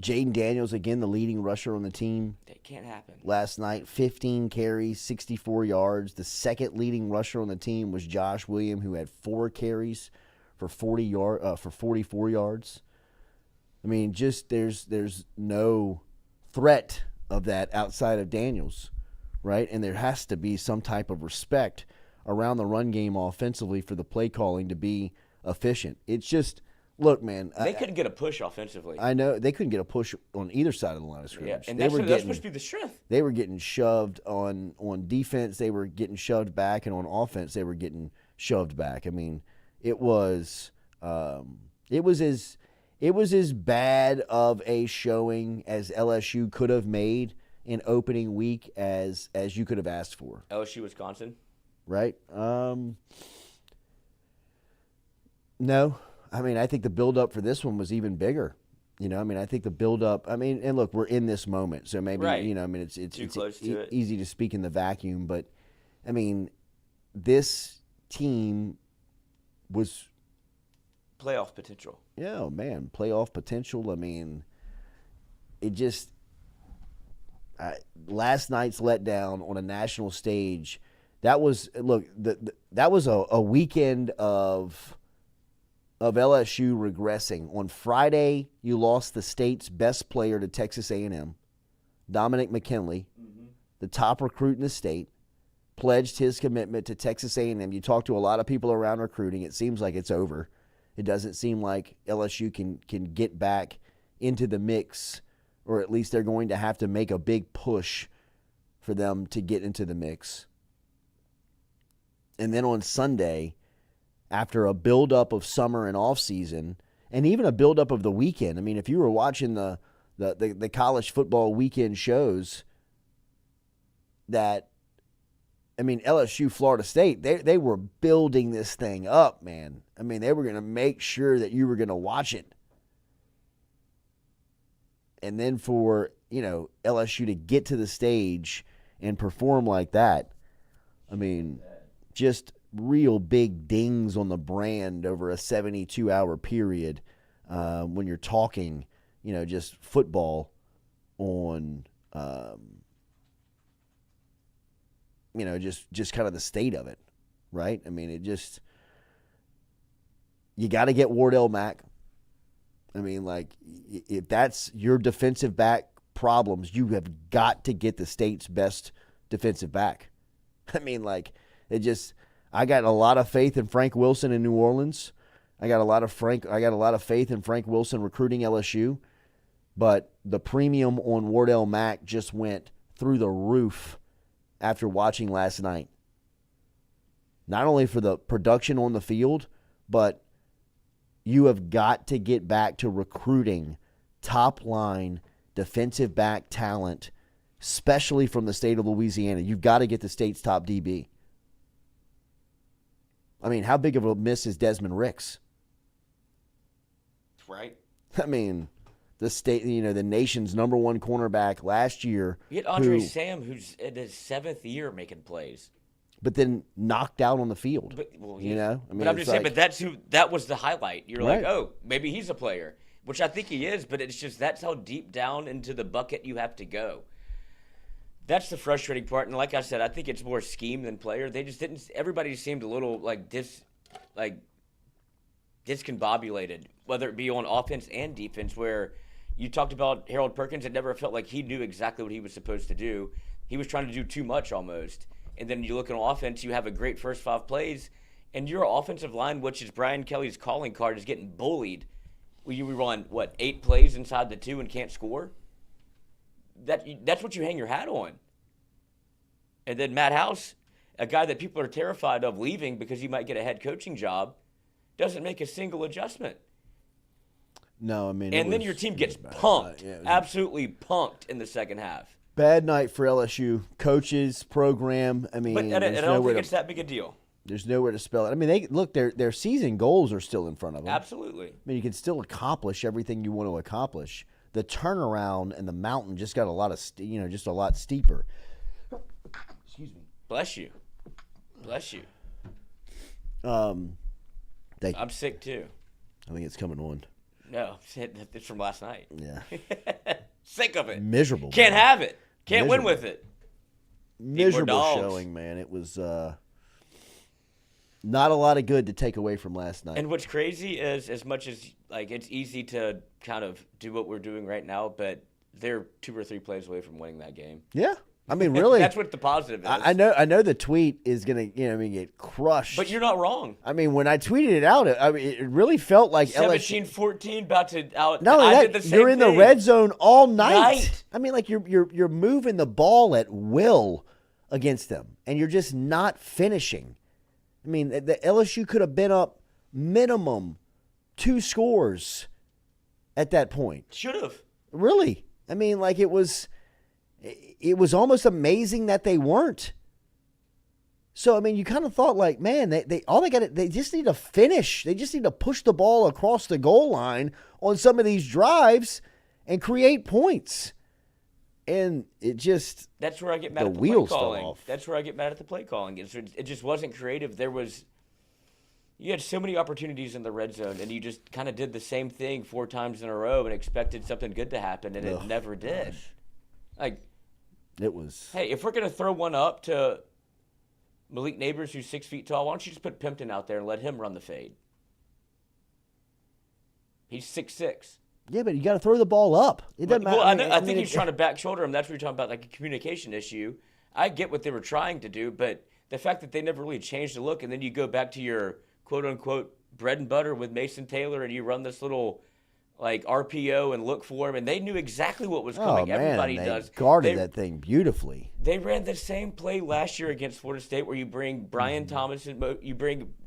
Speaker 2: Daniels, again, the leading rusher on the team.
Speaker 5: That can't happen.
Speaker 2: Last night, 15 carries, 64 yards. The second leading rusher on the team was Josh Williams, who had 4 carries for 44 yards. I mean, just there's no threat of that outside of Daniels, right? And there has to be some type of respect around the run game offensively for the play calling to be efficient. It's just, look, man.
Speaker 5: They couldn't get a push offensively.
Speaker 2: I know. They couldn't get a push on either side of the line of scrimmage.
Speaker 5: Yeah, and that's supposed to be the strength.
Speaker 2: They were getting shoved on defense. They were getting shoved back, and on offense, they were getting shoved back. I mean, it was as bad of a showing as LSU could have made in opening week as you could have asked for.
Speaker 5: LSU, Wisconsin.
Speaker 2: Right? No. I mean, I think the build-up for this one was even bigger. You know, I mean, I think the build-up, I mean, and look, we're in this moment, so maybe,
Speaker 5: right.
Speaker 2: You know, I mean, it's
Speaker 5: easy
Speaker 2: to speak in the vacuum, but, I mean, this team was
Speaker 5: playoff potential.
Speaker 2: Yeah, man, playoff potential. I mean, it just last night's letdown on a national stage. That was that was a weekend of LSU regressing. On Friday, you lost the state's best player to Texas A&M, Dominic McKinley, the top recruit in the state, pledged his commitment to Texas A&M. You talk to a lot of people around recruiting. It seems like it's over. It doesn't seem like LSU can get back into the mix, or at least they're going to have to make a big push for them to get into the mix. And then on Sunday, after a buildup of summer and off season, and even a buildup of the weekend. I mean, if you were watching the college football weekend shows, that I mean, LSU, Florida State, they were building this thing up, man. I mean, they were going to make sure that you were going to watch it. And then for, LSU to get to the stage and perform like that, I mean, just real big dings on the brand over a 72-hour period when you're talking, just football on, just kind of the state of it, right? I mean, you got to get Wardell Mack. I mean, like, if that's your defensive back problems, you have got to get the state's best defensive back. I mean, like, I got a lot of faith in Frank Wilson in New Orleans. I got a lot of faith in Frank Wilson recruiting LSU, but the premium on Wardell Mack just went through the roof after watching last night. Not only for the production on the field, but you have got to get back to recruiting top-line defensive back talent, especially from the state of Louisiana. You've got to get the state's top DB. I mean, how big of a miss is Desmond Ricks?
Speaker 5: Right.
Speaker 2: I mean, the state, the nation's number one cornerback last year.
Speaker 5: You had Andre Sam, who's in his 7th year making plays.
Speaker 2: But then knocked out on the field.
Speaker 5: But,
Speaker 2: I mean,
Speaker 5: but I'm just saying, but that was the highlight. You're
Speaker 2: right.
Speaker 5: Like, oh, maybe he's a player, which I think he is, but it's just that's how deep down into the bucket you have to go. That's the frustrating part. And like I said, I think it's more scheme than player. They just didn't – everybody seemed a little discombobulated, whether it be on offense and defense, where you talked about Harold Perkins. It never felt like he knew exactly what he was supposed to do. He was trying to do too much almost. And then you look at offense, you have a great first 5 plays, and your offensive line, which is Brian Kelly's calling card, is getting bullied. You run, 8 plays inside the 2 and can't score? That's what you hang your hat on. And then Matt House, a guy that people are terrified of leaving because he might get a head coaching job, doesn't make a single adjustment.
Speaker 2: No, I mean,
Speaker 5: and then your team gets pumped, absolutely pumped in the second half.
Speaker 2: Bad night for LSU coaches, program. I mean,
Speaker 5: but I don't think it's that big a deal.
Speaker 2: There's nowhere to spell it. I mean, their season goals are still in front of them.
Speaker 5: Absolutely.
Speaker 2: I mean, you can still accomplish everything you want to accomplish. The turnaround and the mountain just got a lot steeper. Excuse me.
Speaker 5: Bless you. Bless you.
Speaker 2: I'm
Speaker 5: sick too.
Speaker 2: I think it's coming on.
Speaker 5: No, it's from last night.
Speaker 2: Yeah.
Speaker 5: Sick of it.
Speaker 2: Miserable.
Speaker 5: Can't
Speaker 2: man.
Speaker 5: have it. Can't
Speaker 2: Miserable.
Speaker 5: win with it.
Speaker 2: Miserable showing, man. It was not a lot of good to take away from last night.
Speaker 5: And what's crazy is, as much as it's easy to kind of do what we're doing right now, but they're 2 or 3 plays away from winning that game.
Speaker 2: Yeah. I mean, really.
Speaker 5: That's what the positive is.
Speaker 2: I know the tweet is going to, get crushed.
Speaker 5: But you're not wrong.
Speaker 2: I mean, when I tweeted it out, it really felt like
Speaker 5: 17-14 about to out.
Speaker 2: No,
Speaker 5: I did the same
Speaker 2: you're in
Speaker 5: thing.
Speaker 2: the red zone all night.
Speaker 5: Right.
Speaker 2: I mean, like you're moving the ball at will against them, and you're just not finishing. I mean, the LSU could have been up minimum 2 scores at that point.
Speaker 5: Should have.
Speaker 2: Really. I mean, like it was almost amazing that they weren't. So, I mean, you kind of thought like, man, they just need to finish. They just need to push the ball across the goal line on some of these drives and create points. And it just
Speaker 5: that's where I get mad at the
Speaker 2: wheels
Speaker 5: play calling.
Speaker 2: fell off.
Speaker 5: That's where I get mad at the play calling. It just wasn't creative. You had so many opportunities in the red zone, and you just kind of did the same thing 4 times in a row and expected something good to happen, and it never did.
Speaker 2: It was.
Speaker 5: Hey, if we're gonna throw one up to Malik Neighbors, who's 6 feet tall, why don't you just put Pimpton out there and let him run the fade? He's 6'6".
Speaker 2: Yeah, but you got to throw the ball up. It doesn't matter.
Speaker 5: Well, I think he's trying to back shoulder him. That's what you're talking about, like a communication issue. I get what they were trying to do, but the fact that they never really changed the look, and then you go back to your quote-unquote bread and butter with Mason Taylor, and you run this little RPO and look for him, and they knew exactly what was coming.
Speaker 2: Oh, man,
Speaker 5: Everybody
Speaker 2: they
Speaker 5: does.
Speaker 2: guarded that thing beautifully.
Speaker 5: They ran the same play last year against Florida State, where you bring Brian Thomas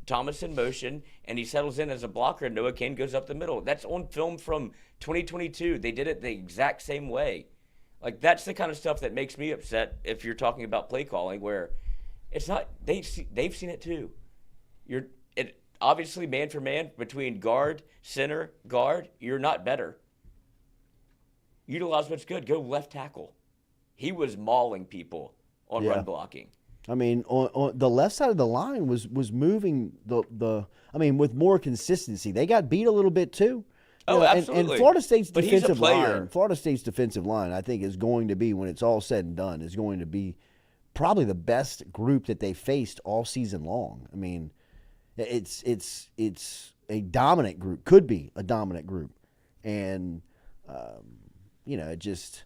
Speaker 5: Thomas in motion, and he settles in as a blocker, and Noah Kane goes up the middle. That's on film from 2022. They did it the exact same way. That's the kind of stuff that makes me upset if you're talking about play calling, where It's not. They've seen it too. Obviously man for man between guard, center, guard. You're not better. Utilize what's good. Go left tackle. He was mauling people on run blocking.
Speaker 2: I mean, on the left side of the line was moving with more consistency. They got beat a little bit too.
Speaker 5: Absolutely.
Speaker 2: And Florida State's
Speaker 5: But he's a
Speaker 2: defensive
Speaker 5: player.
Speaker 2: line. Florida State's defensive line, I think, is going to be, when it's all said and done, is going to be probably the best group that they faced all season long. I mean, it's a dominant group. Could be a dominant group, and it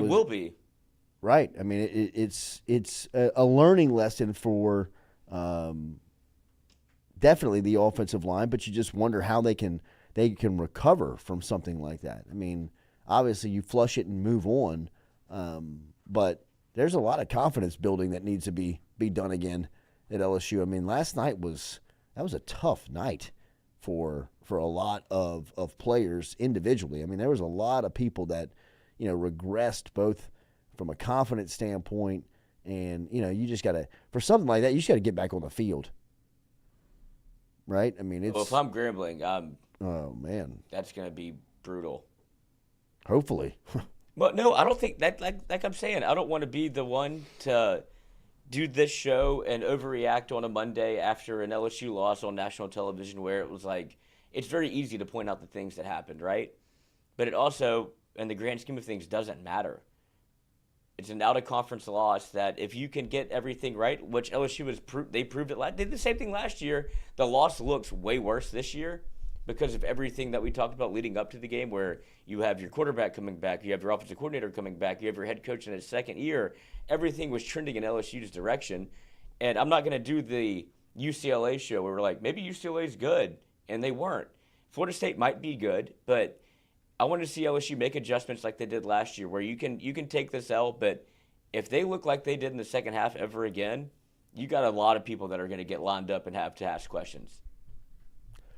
Speaker 5: will be.
Speaker 2: Right. I mean, it's a learning lesson for definitely the offensive line, but you just wonder how they can recover from something like that. I mean, obviously you flush it and move on, but there's a lot of confidence building that needs to be done again at LSU. I mean, last night was a tough night for a lot of players individually. I mean, there was a lot of people that regressed both from a confidence standpoint, and you just gotta, for something like that, you just gotta get back on the field, right? I mean,
Speaker 5: Well, if I'm Grambling,
Speaker 2: oh man,
Speaker 5: that's gonna be brutal.
Speaker 2: Hopefully.
Speaker 5: But no, I don't think that. Like I'm saying, I don't want to be the one to do this show and overreact on a Monday after an LSU loss on national television, where it was like, it's very easy to point out the things that happened, right? But it also, in the grand scheme of things, doesn't matter. It's an out-of-conference loss that if you can get everything right, which LSU they proved it. They did the same thing last year. The loss looks way worse this year because of everything that we talked about leading up to the game, where you have your quarterback coming back, you have your offensive coordinator coming back, you have your head coach in his second year. Everything was trending in LSU's direction. And I'm not going to do the UCLA show where we're like, maybe UCLA's good, and they weren't. Florida State might be good, but I want to see LSU make adjustments like they did last year, where you can take this L, but if they look like they did in the second half ever again, you got a lot of people that are going to get lined up and have to ask questions.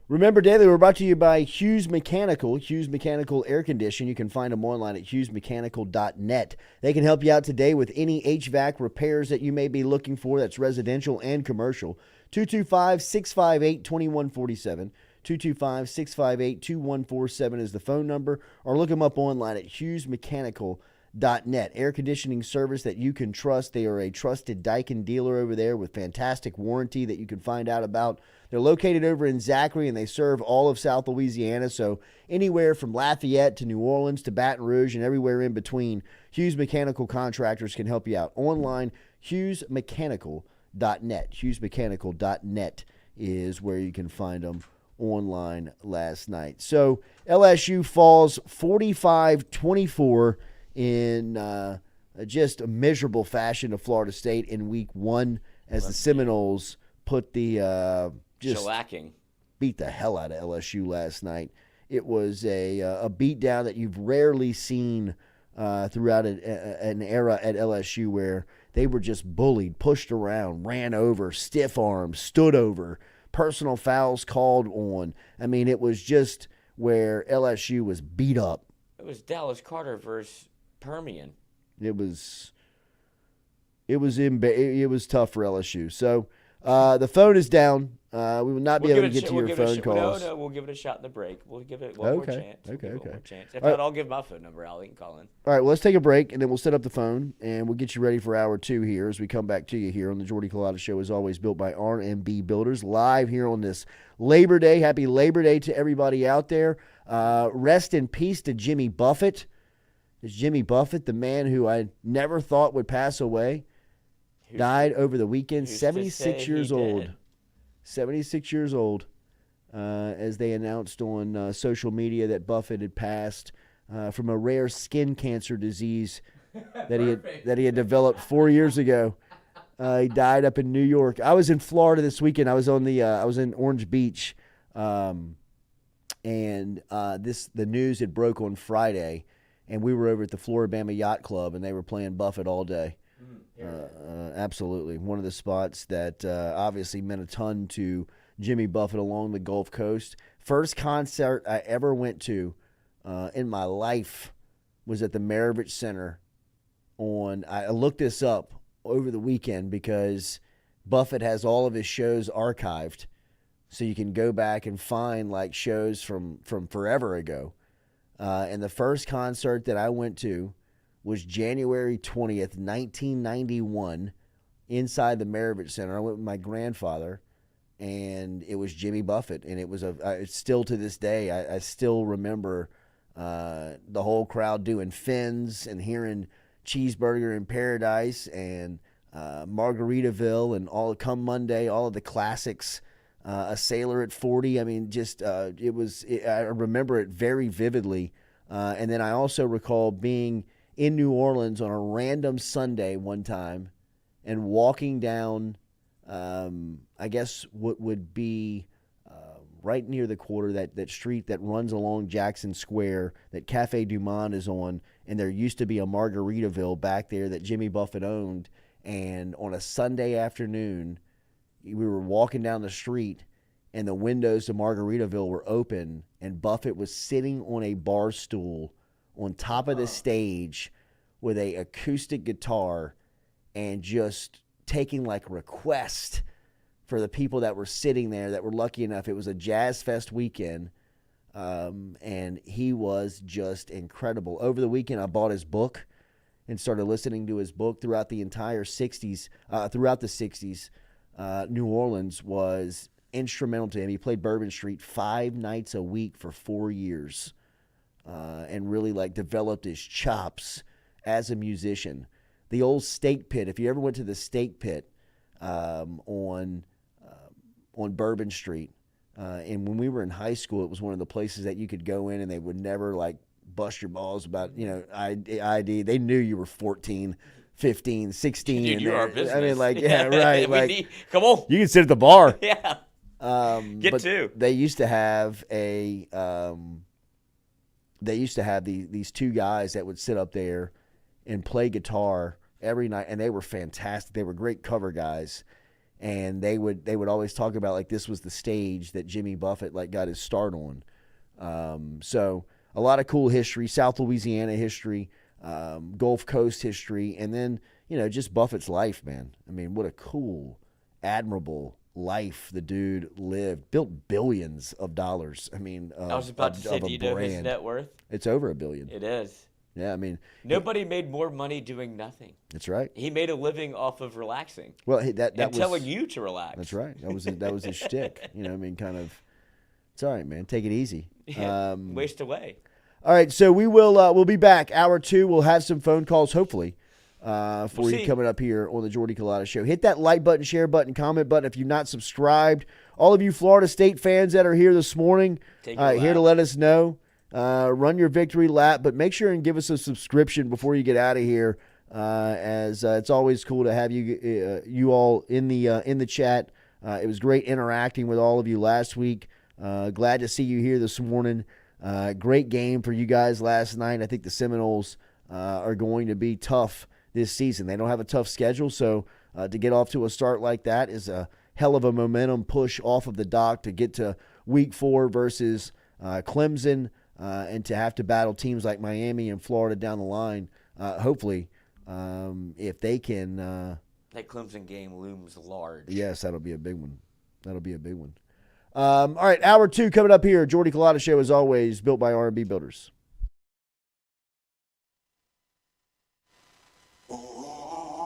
Speaker 2: Remember, Daily, we're brought to you by Hughes Mechanical. Hughes Mechanical Air Condition. You can find them online at hughesmechanical.net. They can help you out today with any HVAC repairs that you may be looking for. That's residential and commercial. 225-658-2147. 225-658-2147 is the phone number, or look them up online at hughesmechanical.net. Air conditioning service that you can trust. They are a trusted Daikin dealer over there with fantastic warranty that you can find out about. They're located over in Zachary, and they serve all of South Louisiana, so anywhere from Lafayette to New Orleans to Baton Rouge and everywhere in between, Hughes Mechanical Contractors can help you out. Online, hughesmechanical.net. hughesmechanical.net is where you can find them online last night. So LSU falls 45-24 in just a miserable fashion to Florida State in week one as the Seminoles put the
Speaker 5: Shellacking.
Speaker 2: beat the hell out of LSU last night. It was a beatdown that you've rarely seen throughout an era at LSU, where they were just bullied, pushed around, ran over, stiff arms, stood over, personal fouls called on. I mean, it was just where LSU was beat up.
Speaker 5: It was Dallas Carter versus Permian.
Speaker 2: It was tough for LSU. So the phone is down. We will not be able to get to your phone calls.
Speaker 5: No, we'll give it a shot in the break. We'll give it one more chance.
Speaker 2: Okay.
Speaker 5: One more chance. If not, I'll give my phone number out. You can call in.
Speaker 2: All right, well, let's take a break, and then we'll set up the phone, and we'll get you ready for hour two here as we come back to you here on the Jordy Culotta Show, as always, built by R&B Builders, live here on this Labor Day. Happy Labor Day to everybody out there. Rest in peace to Jimmy Buffett. It's Jimmy Buffett, the man who I never thought would pass away, died over the weekend, 76 years old. 76 years old, as they announced on social media that Buffett had passed from a rare skin cancer disease that he had developed 4 years ago. He died up in New York. I was in Florida this weekend. I was in Orange Beach, and the news had broke on Friday, and we were over at the Floribama Yacht Club, and they were playing Buffett all day. Absolutely. One of the spots that obviously meant a ton to Jimmy Buffett along the Gulf Coast. First concert I ever went to in my life was at the Maravich Center I looked this up over the weekend because Buffett has all of his shows archived, so you can go back and find like shows from forever ago. And the first concert that I went to was January 20th, 1991, inside the Maravich Center. I went with my grandfather, and it was Jimmy Buffett. And it was still to this day, I still remember the whole crowd doing fins and hearing Cheeseburger in Paradise and Margaritaville and all Come Monday, all of the classics. A Sailor at 40. I mean, just I remember it very vividly. And then I also recall being in New Orleans on a random Sunday one time and walking down, I guess what would be right near the quarter, that street that runs along Jackson Square that Cafe Du Monde is on, and there used to be a Margaritaville back there that Jimmy Buffett owned. And on a Sunday afternoon, we were walking down the street, and the windows to Margaritaville were open, and Buffett was sitting on a bar stool on top of the stage with a acoustic guitar and just taking like requests for the people that were sitting there that were lucky enough. It was a Jazz Fest weekend, and he was just incredible. Over the weekend, I bought his book and started listening to his book throughout the entire 60s, throughout the 60s. New Orleans was instrumental to him. He played Bourbon Street 5 nights a week for 4 years, and really like developed his chops as a musician. The old Steak Pit, if you ever went to the Steak Pit on Bourbon Street, and when we were in high school, it was one of the places that you could go in and they would never like bust your balls about, ID. They knew you were 14, 15, 16.
Speaker 5: Dude, you're our business.
Speaker 2: I mean, like, yeah, right.
Speaker 5: Come on.
Speaker 2: You can sit at the bar.
Speaker 5: Yeah. Get two.
Speaker 2: They used to have these two guys that would sit up there and play guitar every night, and they were fantastic. They were great cover guys, and they would always talk about like this was the stage that Jimmy Buffett like got his start on. So a lot of cool history, South Louisiana history, Gulf Coast history, and then just Buffett's life, man. I mean, what a cool, admirable life the dude lived. Built billions of dollars. I mean,
Speaker 5: I was about to say, do you know his net worth?
Speaker 2: It's over $1 billion.
Speaker 5: It is.
Speaker 2: Yeah, I mean,
Speaker 5: nobody made more money doing nothing.
Speaker 2: That's right.
Speaker 5: He made a living off of relaxing.
Speaker 2: Well, that
Speaker 5: and
Speaker 2: was
Speaker 5: telling you to relax.
Speaker 2: That's right. That was his shtick. I mean, kind of. It's all right, man. Take it easy.
Speaker 5: Yeah, waste away.
Speaker 2: All right, so we'll be back. Hour 2, we'll have some phone calls, hopefully, for you coming up here on the Jordy Culotta Show. Hit that like button, share button, comment button if you've not subscribed. All of you Florida State fans that are here this morning, here to let us know. Run your victory lap, but make sure and give us a subscription before you get out of here, as it's always cool to have you all in the chat. It was great interacting with all of you last week. Glad to see you here this morning. Great game for you guys last night. I think the Seminoles are going to be tough this season. They don't have a tough schedule, so to get off to a start like that is a hell of a momentum push off of the dock to get to Week 4 versus Clemson, and to have to battle teams like Miami and Florida down the line. Hopefully, if they can.
Speaker 5: That Clemson game looms large.
Speaker 2: Yes, that'll be a big one. All right, hour 2 coming up here. Jordy Culotta Show, as always, built by R&B Builders.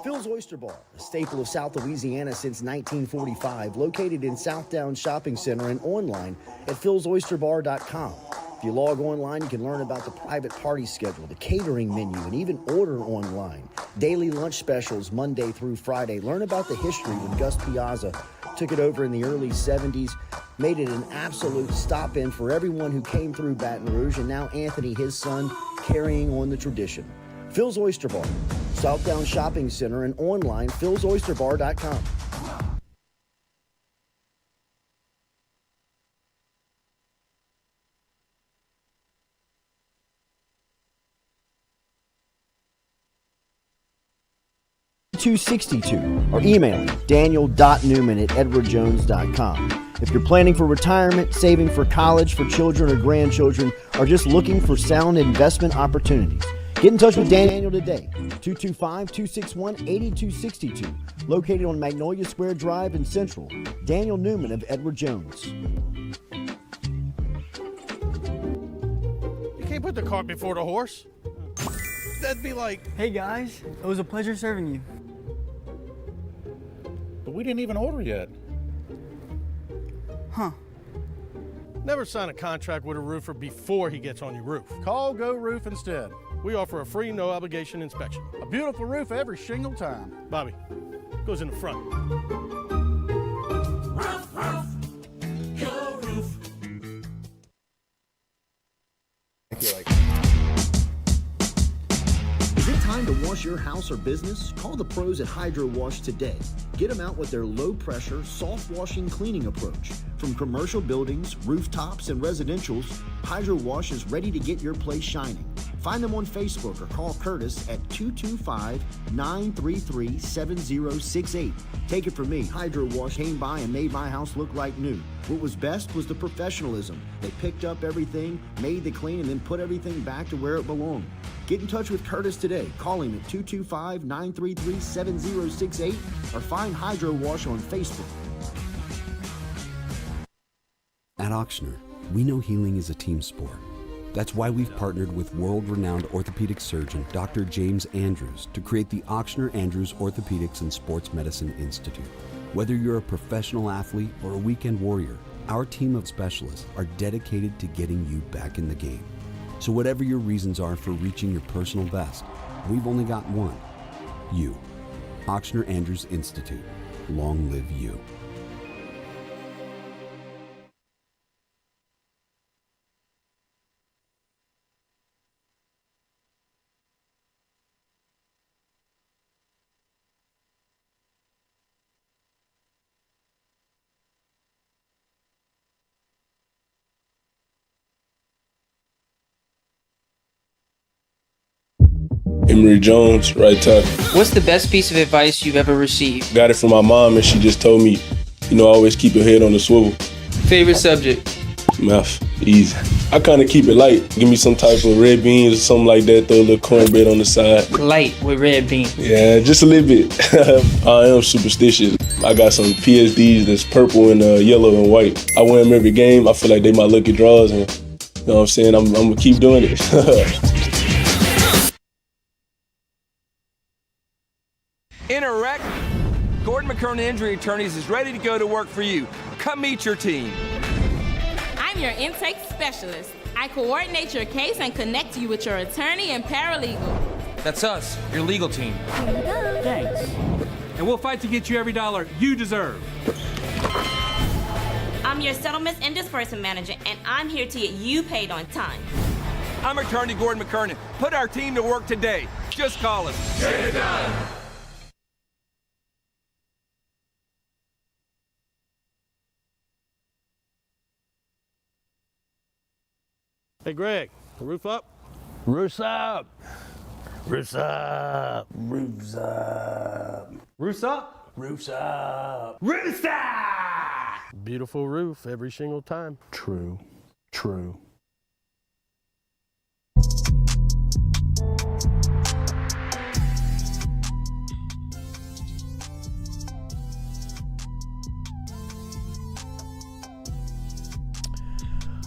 Speaker 2: Phil's Oyster Bar, a staple of South Louisiana since 1945, located in Southdown Shopping Center and online at philsoysterbar.com. If you log online, you can learn about the private party schedule, the catering menu, and even order online. Daily lunch specials Monday through Friday. Learn about the history when Gus Piazza took it over in the early 70s, made it an absolute stop-in for everyone who came through Baton Rouge, and now Anthony, his son, carrying on the tradition. Phil's Oyster Bar, Southdown Shopping Center, and online, philsoysterbar.com. or email daniel.newman@edwardjones.com. If you're planning for retirement, saving for college for children or grandchildren, or just looking for sound investment opportunities, get in touch with Daniel. Daniel today, 225-261-8262. Located on Magnolia Square Drive in Central. Daniel Newman of Edward Jones.
Speaker 6: You can't put the cart before the horse. That'd be like,
Speaker 7: Hey guys, it was a pleasure serving you.
Speaker 8: But we didn't even order yet.
Speaker 7: Huh.
Speaker 6: never sign a contract with a roofer before he gets on your roof.
Speaker 8: Call Go Roof instead.
Speaker 6: We offer a free, no obligation inspection.
Speaker 8: A beautiful roof every shingle time.
Speaker 6: Bobby, goes in the front.
Speaker 2: Is it time to wash your house or business? Call the pros at Hydro Wash today. Get them out with their low-pressure, soft-washing cleaning approach. From commercial buildings, rooftops, and residentials, Hydro Wash is ready to get your place shining. Find them on Facebook or call Curtis at 225-933-7068. Take it from me, Hydro Wash came by and made my house look like new. What was best was the professionalism. They picked up everything, made the clean, and then put everything back to where it belonged. Get in touch with Curtis today. Call him at 225-933-7068 or find Hydro Wash on Facebook.
Speaker 9: At Auctioner, we know healing is a team sport. That's why we've partnered with world-renowned orthopedic surgeon Dr. James Andrews to create the Auctioner Andrews Orthopedics and Sports Medicine Institute. Whether you're a professional athlete or a weekend warrior, our team of specialists are dedicated to getting you back in the game. So whatever your reasons are for reaching your personal best, we've only got one: you. Auctioner Andrews Institute. Long live you.
Speaker 10: Emory Jones, right tackle.
Speaker 11: What's the best piece of advice you've ever received?
Speaker 10: Got it from my mom, and she just told me, always keep your head on the swivel.
Speaker 11: Favorite subject?
Speaker 10: Math, easy. I kind of keep it light. Give me some type of red beans or something like that, throw a little cornbread on the side.
Speaker 11: Light with red beans.
Speaker 10: Yeah, just a little bit. I am superstitious. I got some PSDs that's purple and yellow and white. I wear them every game. I feel like they my lucky draws, and you know what I'm saying? I'm going to keep doing it.
Speaker 12: In a wreck, Gordon McKernan Injury Attorneys is ready to go to work for you. Come meet your team.
Speaker 13: I'm your intake specialist. I coordinate your case and connect you with your attorney and paralegal.
Speaker 12: That's us, your legal team.
Speaker 4: Thanks. And we'll fight to get you every dollar you deserve.
Speaker 13: I'm your settlements and disbursement manager, and I'm here to get you paid on time.
Speaker 12: I'm attorney Gordon McKernan. Put our team to work today. Just call us. Get it done.
Speaker 6: Hey, Greg, the roof up?
Speaker 8: Roof's up. Roof's up. Roof's up.
Speaker 4: Roof's up.
Speaker 8: Roof's up.
Speaker 4: Roof's up.
Speaker 6: Beautiful roof every single time.
Speaker 8: True. True.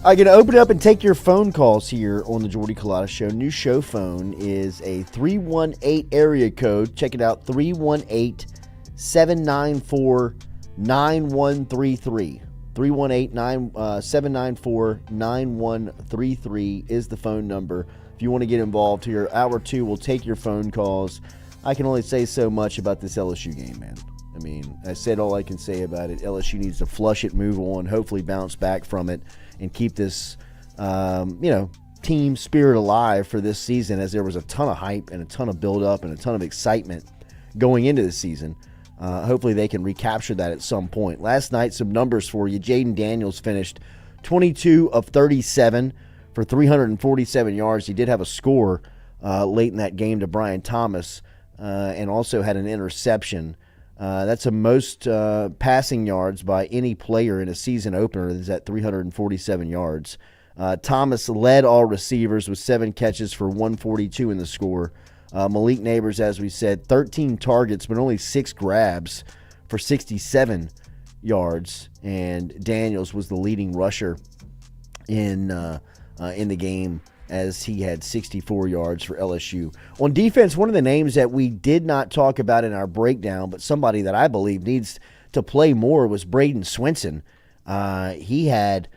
Speaker 2: I'm going to open it up and take your phone calls here on the Jordy Culotta Show. New show phone is a 318 area code. Check it out, 318-794-9133. 318-794-9133 is the phone number. If you want to get involved here, hour two, we'll take your phone calls. I can only say so much about this LSU game, man. I mean, I said all I can say about it. LSU needs to flush it, move on, hopefully bounce back from it, and keep this, team spirit alive for this season, as there was a ton of hype and a ton of build-up and a ton of excitement going into the season. Hopefully they can recapture that at some point. Last night, some numbers for you. Jaden Daniels finished 22 of 37 for 347 yards. He did have a score late in that game to Brian Thomas and also had an interception. That's the most passing yards by any player in a season opener, is at 347 yards. Thomas led all receivers with 7 catches for 142 in the score. Malik Neighbors, as we said, 13 targets, but only 6 grabs for 67 yards. And Daniels was the leading rusher in the game, as he had 64 yards for LSU. On defense, one of the names that we did not talk about in our breakdown, but somebody that I believe needs to play more, was Braden Swinson. He had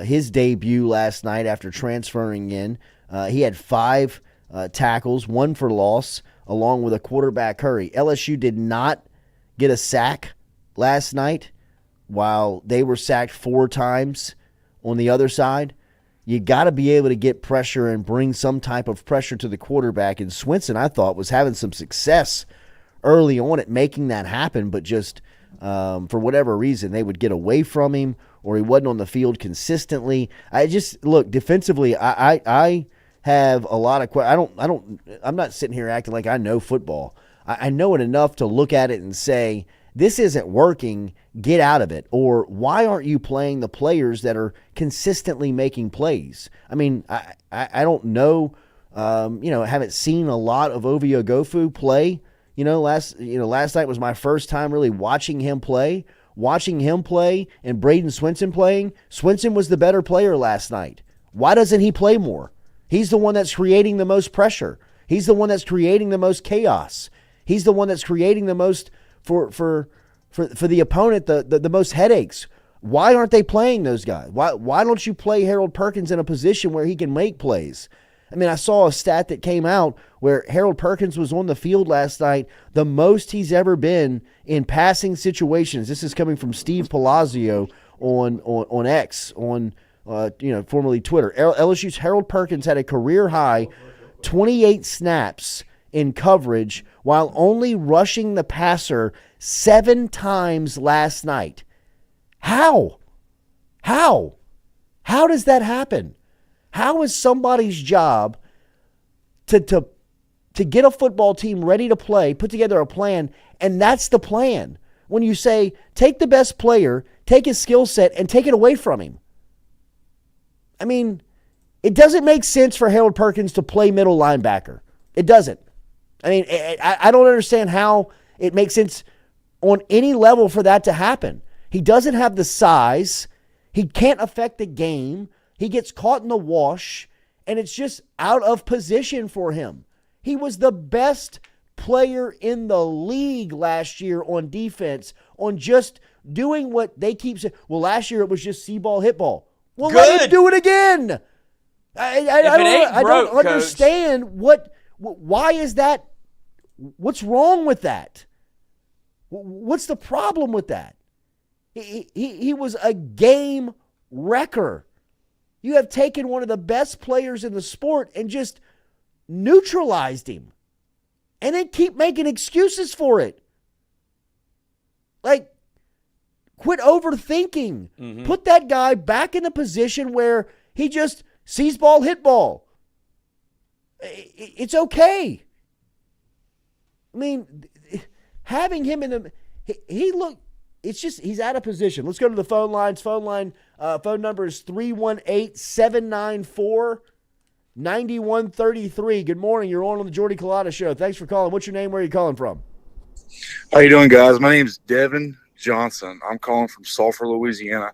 Speaker 2: his debut last night after transferring in. He had 5 tackles, 1 for loss, along with a quarterback hurry. LSU did not get a sack last night, while they were sacked 4 times on the other side. You got to be able to get pressure and bring some type of pressure to the quarterback. And Swinson, I thought, was having some success early on at making that happen, but just for whatever reason, they would get away from him, or he wasn't on the field consistently. Look, defensively, I have a lot of I'm not sitting here acting like I know football. I know it enough to look at it and say, this isn't working, get out of it. Or why aren't you playing the players that are consistently making plays? I mean, I don't know. Haven't seen a lot of Ovie Oghoufo play. Last night was my first time really watching him play. Watching him play and Braden Swinson playing, Swinson was the better player last night. Why doesn't he play more? He's the one that's creating the most pressure. He's the one that's creating the most chaos. He's the one that's creating the most for the opponent, the most headaches. Why aren't they playing those guys? Why don't you play Harold Perkins in a position where he can make plays? I mean, I saw a stat that came out where Harold Perkins was on the field last night the most he's ever been in passing situations. This is coming from Steve Palazzo on X, formerly Twitter. LSU's Harold Perkins had a career high 28 snaps in coverage while only rushing the passer 7 times last night. How? How does that happen? How is somebody's job to get a football team ready to play, put together a plan, and that's the plan? When you say, take the best player, take his skill set, and take it away from him. I mean, it doesn't make sense for Harold Perkins to play middle linebacker. It doesn't. I mean, I don't understand how it makes sense on any level for that to happen. He doesn't have the size. He can't affect the game. He gets caught in the wash, and it's just out of position for him. He was the best player in the league last year on defense, on just doing what they keep saying. Well, last year it was just see ball, hit ball. Well, let him do it again. I don't understand why is that? What's wrong with that? What's the problem with that? He was a game wrecker. You have taken one of the best players in the sport and just neutralized him. And then keep making excuses for it. Like, quit overthinking. Mm-hmm. Put that guy back in a position where he just sees ball, hit ball. It's okay. I mean, having him in the... He looked... It's just, he's out of position. Let's go to the phone lines. Phone number is 318-794-9133. Good morning. You're on the Jordy Culotta Show. Thanks for calling. What's your name? Where are you calling from?
Speaker 14: How you doing, guys? My name's Devin Johnson. I'm calling from Sulphur, Louisiana.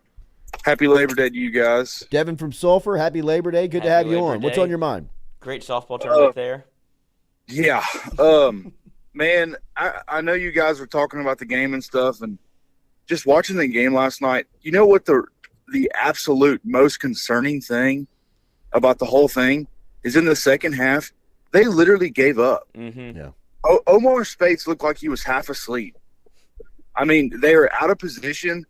Speaker 14: Happy Labor Day to you guys.
Speaker 2: Devin from Sulphur. Happy Labor Day. Good to have you on. What's on your mind?
Speaker 5: Great softball tournament there.
Speaker 14: Yeah. Man, I know you guys were talking about the game and stuff, and just watching the game last night, you know what the absolute most concerning thing about the whole thing is? In the second half, they literally gave up.
Speaker 5: Mm-hmm.
Speaker 2: Yeah.
Speaker 14: Omar Speights looked like he was half asleep. I mean, they were out of position.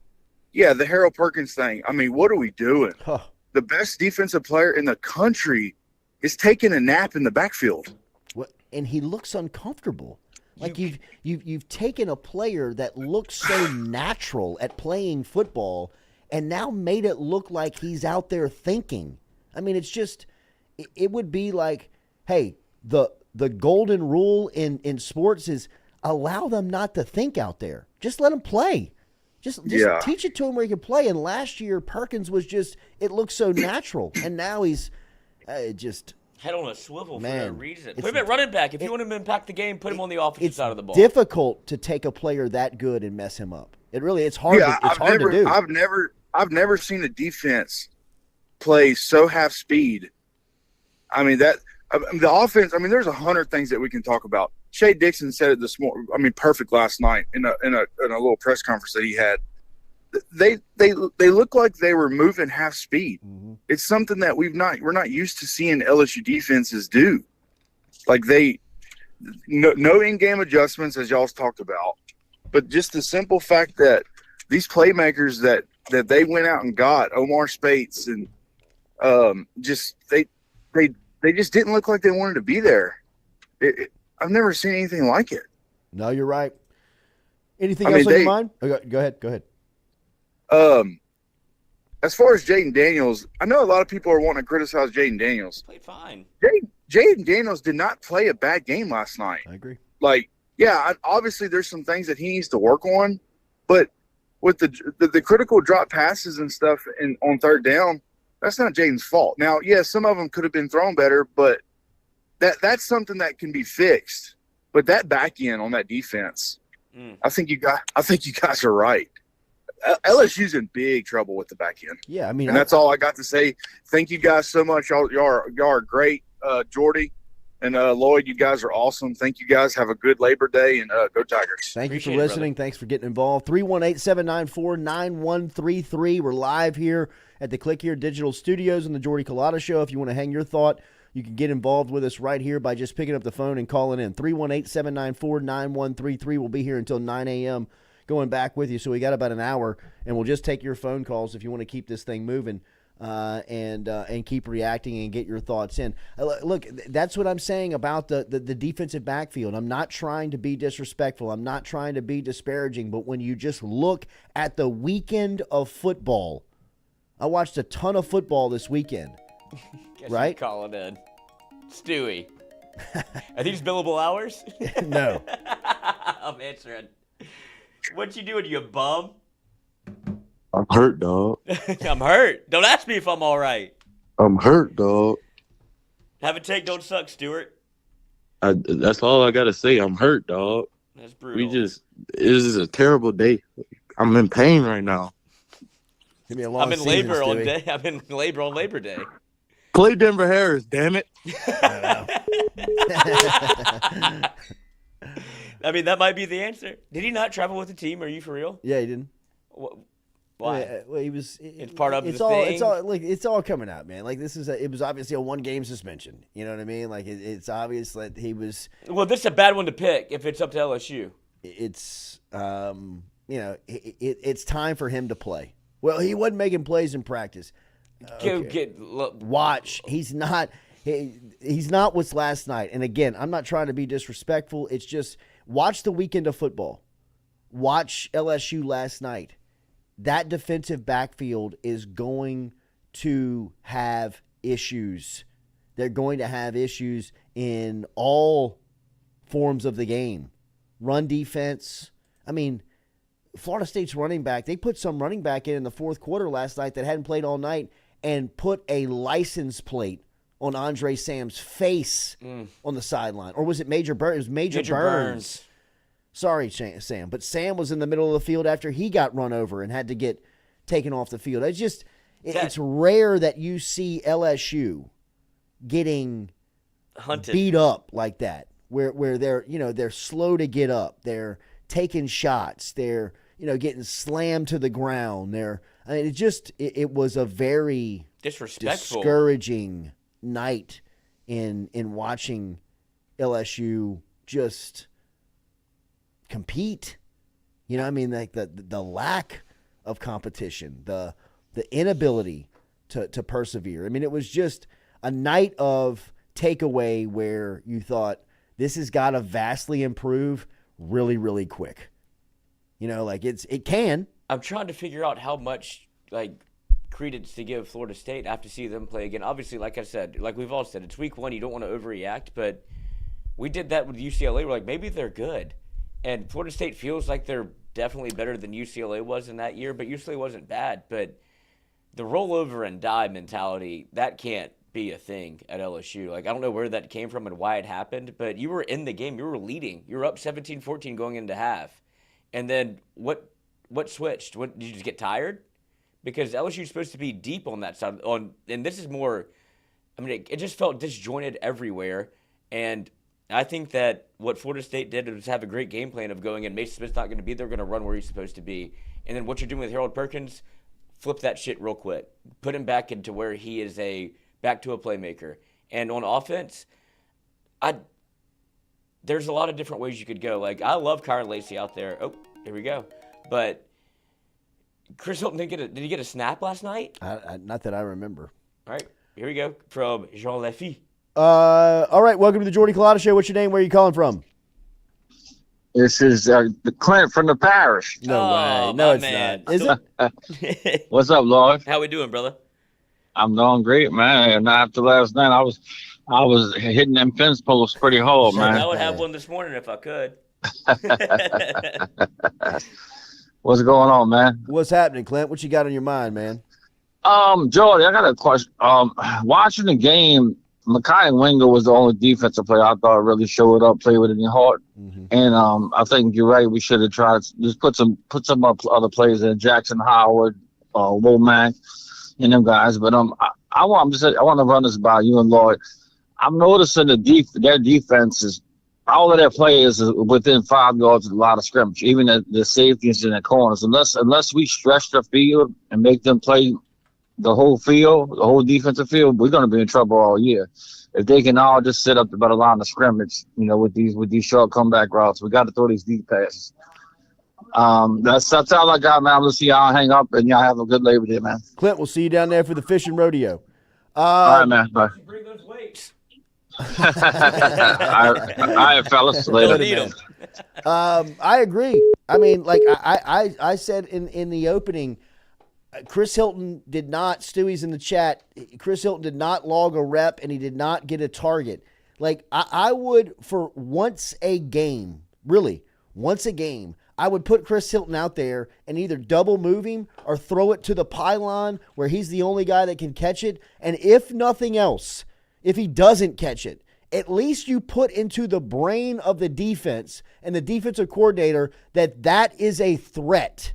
Speaker 14: Yeah, the Harold Perkins thing. I mean, what are we doing?
Speaker 2: Huh.
Speaker 14: The best defensive player in the country is taking a nap in the backfield.
Speaker 2: And he looks uncomfortable. Like you've taken a player that looks so natural at playing football and now made it look like he's out there thinking. I mean, it's just, it would be like, hey, the golden rule in sports is allow them not to think out there. Just let them play. Just teach it to him where he can play. And last year, Perkins was just, it looked so natural. And now he's
Speaker 5: Head on a swivel for
Speaker 2: Man,
Speaker 5: no reason.
Speaker 2: it's
Speaker 5: Put him at running back. If you want him to impact the game, put him on the offensive side of the ball.
Speaker 2: It's difficult to take a player that good and mess him up. It's hard.
Speaker 14: Yeah,
Speaker 2: It's hard to do.
Speaker 14: I've never seen a defense play so half speed. I mean the offense. I mean, there's 100 things that we can talk about. Shea Dixon said it this morning. I mean, perfect last night in a little press conference that he had. They look like they were moving half speed. Mm-hmm. It's something that we're not used to seeing LSU defenses do. Like no in-game adjustments, as y'all's talked about, but just the simple fact that these playmakers that they went out and got, Omar Spates, and they just didn't look like they wanted to be there. I've never seen anything like it.
Speaker 2: No, you're right. Anything else on your mind? Go ahead.
Speaker 14: As far as Jaden Daniels, I know a lot of people are wanting to criticize Jaden Daniels.
Speaker 5: Played fine.
Speaker 14: Jaden Daniels did not play a bad game last night.
Speaker 2: I agree.
Speaker 14: Obviously there's some things that he needs to work on, but with the critical drop passes and stuff on third down, that's not Jaden's fault. Now, some of them could have been thrown better, but that's something that can be fixed. But that back end on that defense, I think you guys are right. LSU's in big trouble with the back end.
Speaker 2: Yeah, I mean,
Speaker 14: and that's all I got to say. Thank you guys so much. Y'all are great. Jordy and Lloyd, you guys are awesome. Thank you guys. Have a good Labor Day, and go Tigers.
Speaker 2: Thank you for listening. Thanks for getting involved. 318-794-9133. We're live here at the Click Here Digital Studios in the Jordy Culotta Show. If you want to hang your thought, you can get involved with us right here by just picking up the phone and calling in. 318-794-9133. We'll be here until 9 a.m. going back with you. So we got about an hour, and we'll just take your phone calls if you want to keep this thing moving and keep reacting and get your thoughts in. Look, that's what I'm saying about the defensive backfield. I'm not trying to be disrespectful. I'm not trying to be disparaging, but when you just look at the weekend of football, I watched a ton of football this weekend. Right?
Speaker 5: Calling in. Stewie. Are these billable hours?
Speaker 2: No.
Speaker 5: I'm answering. What you doing, you bum?
Speaker 15: I'm hurt, dog.
Speaker 5: I'm hurt. Don't ask me if I'm all right.
Speaker 15: I'm hurt, dog.
Speaker 5: Have a take, don't suck, Stuart.
Speaker 15: That's all I got to say. I'm hurt, dog.
Speaker 5: That's brutal.
Speaker 15: This is a terrible day. I'm in pain right now.
Speaker 2: Give me a long
Speaker 5: I'm in labor on day. I'm in labor on Labor Day.
Speaker 15: Play Denver Harris, damn it.
Speaker 5: I mean, that might be the answer. Did he not travel with the team? Are you for real?
Speaker 2: Yeah, he didn't.
Speaker 5: Why?
Speaker 2: Well, he was.
Speaker 5: It's part of
Speaker 2: it's
Speaker 5: the
Speaker 2: all,
Speaker 5: thing.
Speaker 2: It's all coming out, man. Like it was obviously a 1-game suspension. You know what I mean? Like it's obvious that he was.
Speaker 5: Well, this is a bad one to pick if it's up to LSU.
Speaker 2: It's it's time for him to play. Well, he wasn't making plays in practice. Watch. He's not what's last night. And again, I'm not trying to be disrespectful. It's just watch the weekend of football. Watch LSU last night. That defensive backfield is going to have issues. They're going to have issues in all forms of the game. Run defense. I mean, Florida State's running back, they put some running back in the fourth quarter last night that hadn't played all night and put a license plate on Andre Sam's face on the sideline. Or was it Major Burns? It was Major Burns. Sorry, Sam. But Sam was in the middle of the field after he got run over and had to get taken off the field. It's rare that you see LSU getting
Speaker 5: hunted,
Speaker 2: beat up like that, where they're slow to get up. They're taking shots. They're getting slammed to the ground. It was a very
Speaker 5: disrespectful,
Speaker 2: discouraging night in watching LSU just compete. Like the lack of competition, the inability to persevere. I mean, it was just a night of takeaway where you thought this has got to vastly improve really, really quick. It can.
Speaker 5: I'm trying to figure out how much credence to give Florida State after see them play again. Obviously, like I said, like we've all said, it's week 1. You don't want to overreact, but we did that with UCLA. We're like, maybe they're good. And Florida State feels like they're definitely better than UCLA was in that year, but UCLA wasn't bad. But the roll over and die mentality, that can't be a thing at LSU. Like, I don't know where that came from and why it happened, but you were in the game. You were leading. You were up 17-14 going into half. And then what switched? What, did you just get tired? Because LSU is supposed to be deep on that side. And this is more, I mean, it just felt disjointed everywhere. And I think that what Florida State did was have a great game plan of going in. Mason Smith's not going to be there, going to run where he's supposed to be. And then what you're doing with Harold Perkins, flip that shit real quick. Put him back into where he is back to a playmaker. And on offense, there's a lot of different ways you could go. Like, I love Kyron Lacey out there. Oh, here we go. But Chris Hilton did he get a snap last night?
Speaker 2: Not that I remember.
Speaker 5: All right, here we go from Jean Lefy.
Speaker 2: All right, welcome to the Jordy Culotta Show. What's your name? Where are you calling from?
Speaker 16: This is the Clint from the parish.
Speaker 2: No way. No, it's not. Is it?
Speaker 16: What's up, Lord?
Speaker 5: How we doing, brother?
Speaker 16: I'm doing great, man. And after last night, I was hitting them fence posts pretty hard, man.
Speaker 5: I would have one this morning if I could.
Speaker 16: What's going on, man?
Speaker 2: What's happening, Clint? What you got on your mind, man?
Speaker 16: Jordy, I got a question. Watching the game, Mekhi Winger was the only defensive player I thought really showed up, played with it in your heart. Mm-hmm. And I think you're right. We should have tried to just put some other players in, Jackson Howard, Womack, and them guys. But I want to run this by you and Lloyd. I'm noticing their defense is all of their players is within 5 yards of a lot of scrimmage, even the safeties in the corners. Unless we stretch the field and make them play the whole field, the whole defensive field, we're going to be in trouble all year. If they can all just sit up about a line of scrimmage, with these short comeback routes, we got to throw these deep passes. That's all I got, man. Let's see y'all hang up and y'all have a good Labor Day, man.
Speaker 2: Clint, we'll see you down there for the fishing rodeo.
Speaker 16: All right, man. Bye.
Speaker 5: Bring those weights.
Speaker 16: All right, fellas. Later.
Speaker 2: I agree. I mean, like I said in the opening, Chris Hilton did not, Stewie's in the chat, Chris Hilton did not log a rep and he did not get a target. Like, I would, for once a game, I would put Chris Hilton out there and either double move him or throw it to the pylon where he's the only guy that can catch it. And if nothing else, if he doesn't catch it, at least you put into the brain of the defense and the defensive coordinator that is a threat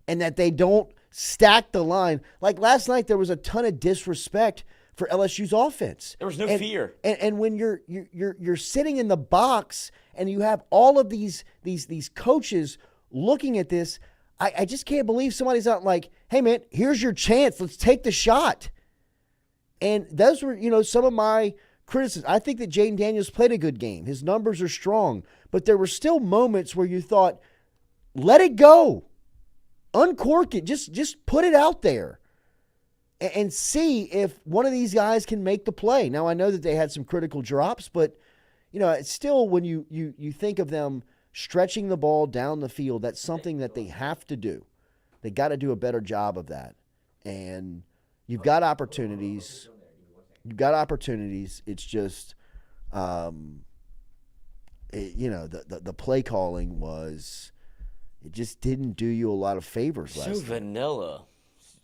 Speaker 2: and that they don't stack the line. Like last night, there was a ton of disrespect for LSU's offense.
Speaker 5: There was no fear.
Speaker 2: And when you're sitting in the box and you have all of these coaches looking at this, I just can't believe somebody's not like, hey man, here's your chance. Let's take the shot. And those were, some of my criticisms. I think that Jaden Daniels played a good game. His numbers are strong, but there were still moments where you thought, let it go. Uncork it. Just put it out there and see if one of these guys can make the play. Now, I know that they had some critical drops, but, it's still when you think of them stretching the ball down the field, that's something that they have to do. They got to do a better job of that. And you've got opportunities. It's just, the play calling was, it just didn't do you a lot of favors last night.
Speaker 5: So vanilla.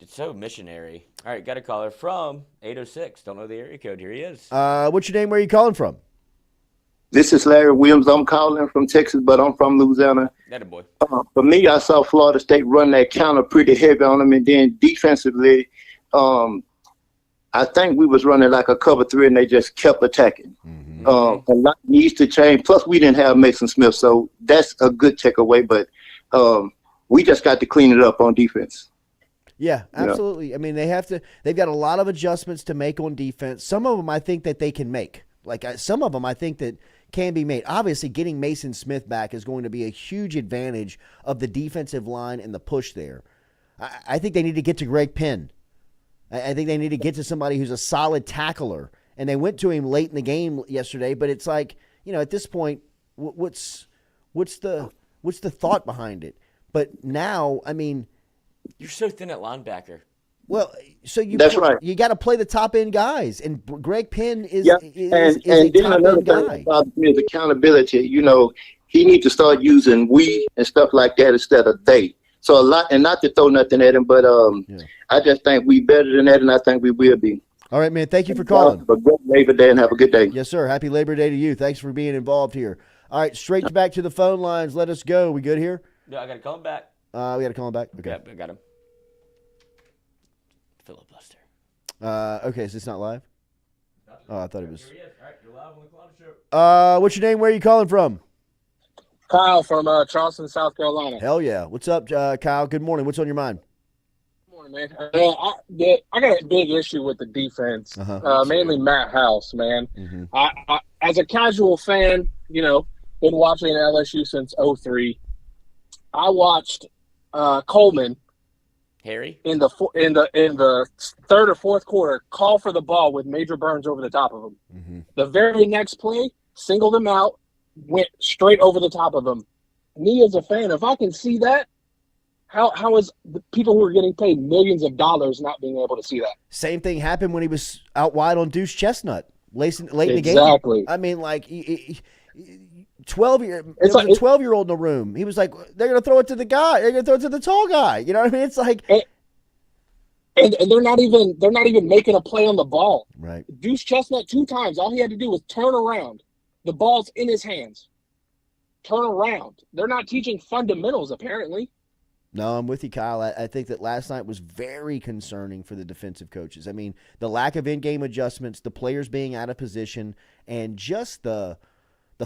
Speaker 5: It's so missionary. All right, got a caller from 806. Don't know the area code. Here he is.
Speaker 2: What's your name? Where are you calling from?
Speaker 17: This is Larry Williams. I'm calling from Texas, but I'm from Louisiana.
Speaker 5: That a boy.
Speaker 17: For me, I saw Florida State run that counter pretty heavy on them, and then defensively, I think we was running like a cover 3, and they just kept attacking. Mm-hmm. A lot needs to change. Plus, we didn't have Mason Smith, so that's a good takeaway. But we just got to clean it up on defense.
Speaker 2: Yeah, absolutely. I mean, they've got a lot of adjustments to make on defense. Some of them I think that they can make. Some of them I think that can be made. Obviously, getting Mason Smith back is going to be a huge advantage of the defensive line and the push there. I think they need to get to Greg Penn. I think they need to get to somebody who's a solid tackler. And they went to him late in the game yesterday, but it's like, at this point, what's the thought behind it? But now, I mean,
Speaker 5: you're so thin at linebacker.
Speaker 2: Well, so
Speaker 17: that's right.
Speaker 2: You got to play the top end guys, and Greg Penn is
Speaker 17: a
Speaker 2: top end guy.
Speaker 17: About me is accountability. He needs to start using we and stuff like that instead of they. So a lot, and not to throw nothing at him, but I just think we better than that, and I think we will be.
Speaker 2: All right, man. Thank you for calling.
Speaker 17: Have a good Labor Day and have a good day.
Speaker 2: Yes, sir. Happy Labor Day to you. Thanks for being involved here. All right, straight back to the phone lines. Let us go. We good here?
Speaker 5: No, I got to call him back.
Speaker 2: We got to call him back? Okay.
Speaker 5: Yep, I got him. Filibuster.
Speaker 2: Okay, so it's not live? Oh, I thought it was.
Speaker 5: Here he is. All right, you're live on the Culotta Show.
Speaker 2: What's your name? Where are you calling from?
Speaker 18: Kyle from Charleston, South Carolina.
Speaker 2: Hell yeah. What's up, Kyle? Good morning. What's on your mind?
Speaker 18: Good morning, man. I got a big issue with the defense, mainly Matt House, man.
Speaker 2: Mm-hmm.
Speaker 18: I, as a casual fan, been watching LSU since '03. I watched Coleman
Speaker 5: Harry
Speaker 18: in the third or fourth quarter call for the ball with Major Burns over the top of him.
Speaker 2: Mm-hmm.
Speaker 18: The very next play, singled him out, went straight over the top of him. Me as a fan, if I can see that, how is the people who are getting paid millions of dollars not being able to see that?
Speaker 2: Same thing happened when he was out wide on Deuce Chestnut late in the game.
Speaker 18: Exactly.
Speaker 2: I mean, like 12-year-old in the room. He was like, they're going to throw it to the guy. They're going to throw it to the tall guy. You know what I mean? It's like,
Speaker 18: and they're not even making a play on the ball.
Speaker 2: Right.
Speaker 18: Deuce Chestnut 2 times. All he had to do was turn around. The ball's in his hands. Turn around. They're not teaching fundamentals, apparently.
Speaker 2: No, I'm with you, Kyle. I think that last night was very concerning for the defensive coaches. I mean, the lack of in-game adjustments, the players being out of position, and just the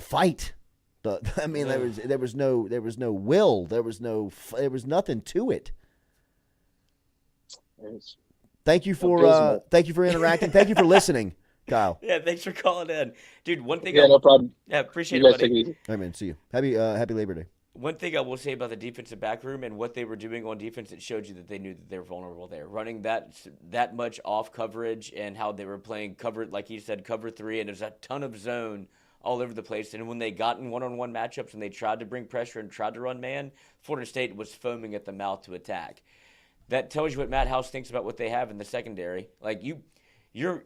Speaker 2: fight. There was no will. There was nothing to it. Thank you for interacting. Thank you for listening, Kyle.
Speaker 5: Yeah, thanks for calling in, dude. One thing.
Speaker 18: No problem.
Speaker 5: Yeah, appreciate
Speaker 18: you
Speaker 5: it,
Speaker 18: guys take
Speaker 5: buddy.
Speaker 18: it easy.
Speaker 2: All right, man. See you. Happy Labor Day.
Speaker 5: One thing I will say about the defensive back room and what they were doing on defense, it showed you that they knew that they were vulnerable there. Running that much off coverage and how they were playing cover, like you said, cover 3, and there's a ton of zone all over the place. And when they got in one-on-one matchups and they tried to bring pressure and tried to run man, Florida State was foaming at the mouth to attack. That tells you what Matt House thinks about what they have in the secondary. Like your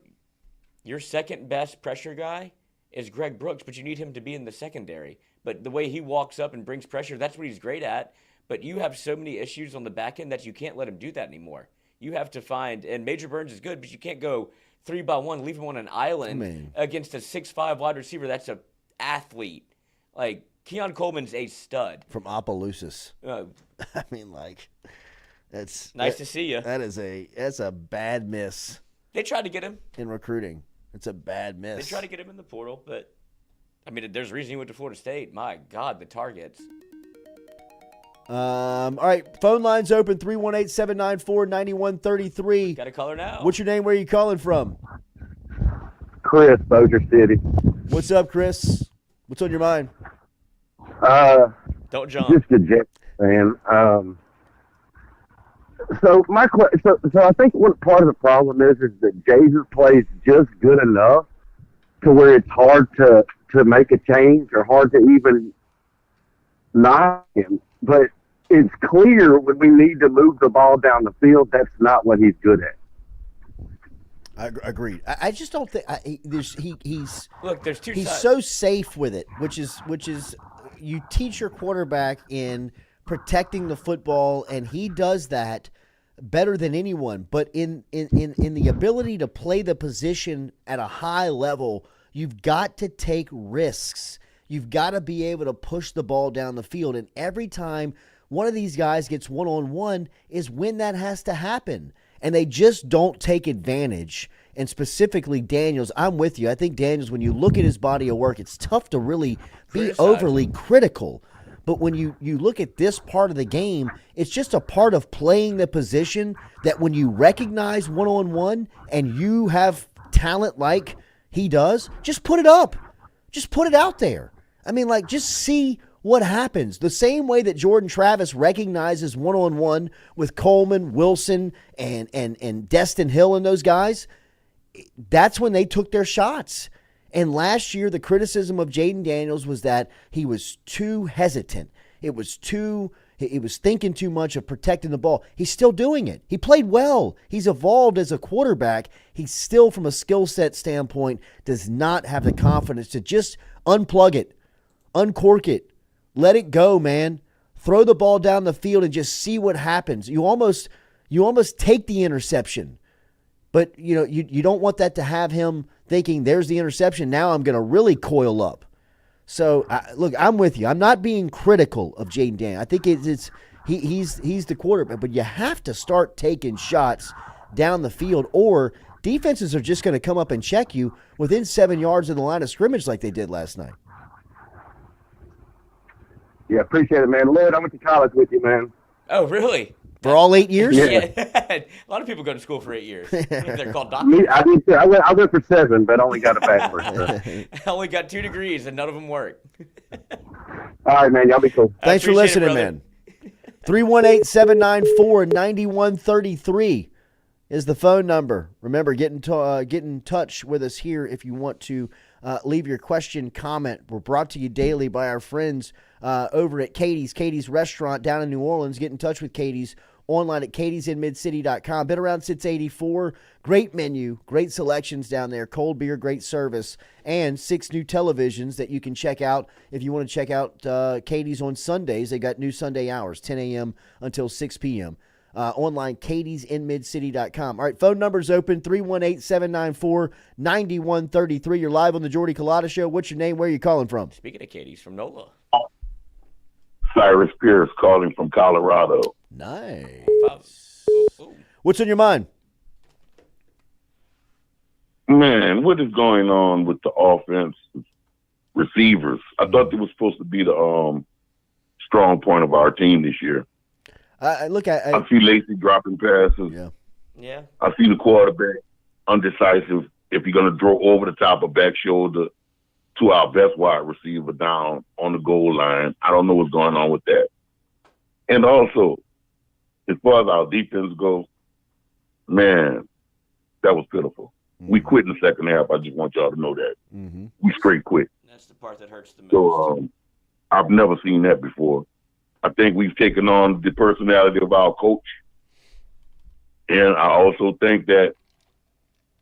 Speaker 5: second best pressure guy is Greg Brooks, but you need him to be in the secondary. But the way he walks up and brings pressure, that's what he's great at. But you have so many issues on the back end that you can't let him do that anymore. You have to find, and Major Burns is good, but you can't go 3-by-1, leave him on an island against a 6'5" wide receiver. That's an athlete. Like, Keon Coleman's a stud.
Speaker 2: From Opelousas. I mean, like, that's
Speaker 5: nice to see you.
Speaker 2: That's a bad miss.
Speaker 5: They tried to get him
Speaker 2: in recruiting. It's a bad miss.
Speaker 5: They tried to get him in the portal, but I mean, there's a reason he went to Florida State. My God, the targets.
Speaker 2: All right, phone lines open, 318-794-9133.
Speaker 5: Got a caller now.
Speaker 2: What's your name? Where are you calling from?
Speaker 15: Chris, Bossier City.
Speaker 2: What's up, Chris? What's on your mind?
Speaker 5: Don't jump.
Speaker 15: Just a Jets fan. So my so I think what part of the problem is that Jesus plays just good enough to where it's hard to make a change or hard to even knock him. But it's clear when we need to move the ball down the field, that's not what he's good at.
Speaker 2: Agreed. I just don't think he's
Speaker 5: look. There's two.
Speaker 2: He's
Speaker 5: sides.
Speaker 2: so safe with it, which is you teach your quarterback in protecting the football, and he does that better than anyone. But in the ability to play the position at a high level, you've got to take risks. You've got to be able to push the ball down the field. And every time one of these guys gets one-on-one is when that has to happen. And they just don't take advantage. And specifically Daniels, I'm with you. I think Daniels, when you look at his body of work, it's tough to really be overly critical. But when you look at this part of the game, it's just a part of playing the position that when you recognize one-on-one and you have talent like he does, just put it up. Just put it out there. I mean, like, just see what happens. The same way that Jordan Travis recognizes one-on-one with Coleman, Wilson, and Destin Hill and those guys, that's when they took their shots. And last year, the criticism of Jaden Daniels was that he was too hesitant. He was thinking too much of protecting the ball. He's still doing it. He played well. He's evolved as a quarterback. He still, from a skill set standpoint, does not have the confidence to just unplug it, uncork it, let it go, man. Throw the ball down the field and just see what happens. You almost take the interception. But, you don't want that to have him thinking there's the interception. Now I'm going to really coil up. So, look, I'm with you. I'm not being critical of Jaden Daniels. I think he's the quarterback. But you have to start taking shots down the field, or defenses are just going to come up and check you within 7 yards of the line of scrimmage like they did last night.
Speaker 15: Yeah, appreciate it, man. Lloyd, I went to college with you, man.
Speaker 5: Oh, really?
Speaker 2: For all 8 years?
Speaker 5: Yeah. A lot of people go to school for 8 years. They're called doctors.
Speaker 15: I did too. I went for 7, but only got a bachelor's.
Speaker 5: I only got 2 degrees, and none of them work.
Speaker 15: All right, man. Y'all be cool.
Speaker 2: Thanks for listening, man. 318-794-9133 is the phone number. Remember, get in touch with us here if you want to leave your question, comment. We're brought to you daily by our friends over at Katie's Restaurant down in New Orleans. Get in touch with Katie's online at katiesinmidcity.com. Been around since 84. Great menu, great selections down there, cold beer, great service, and 6 new televisions that you can check out if you want to check out Katie's on Sundays. They got new Sunday hours, 10 a.m. until 6 p.m. Online, katiesinmidcity.com. All right, phone number's open, 318-794-9133. You're live on the Jordy Culotta Show. What's your name? Where are you calling from?
Speaker 5: Speaking of Katie's, from NOLA.
Speaker 19: Cyrus Pierce calling from Colorado.
Speaker 2: Nice. What's on your mind?
Speaker 19: Man, what is going on with the offense receivers? I thought it was supposed to be the strong point of our team this year.
Speaker 2: I
Speaker 19: see Lacey dropping passes.
Speaker 5: Yeah.
Speaker 19: I see the quarterback undecisive if you're going to throw over the top of back shoulder to our best wide receiver down on the goal line. I don't know what's going on with that. And also, as far as our defense goes, man, that was pitiful. We quit in the second half. I just want y'all to know that. We straight quit.
Speaker 5: That's the part that hurts the most.
Speaker 19: So I've never seen that before. I think we've taken on the personality of our coach. And I also think that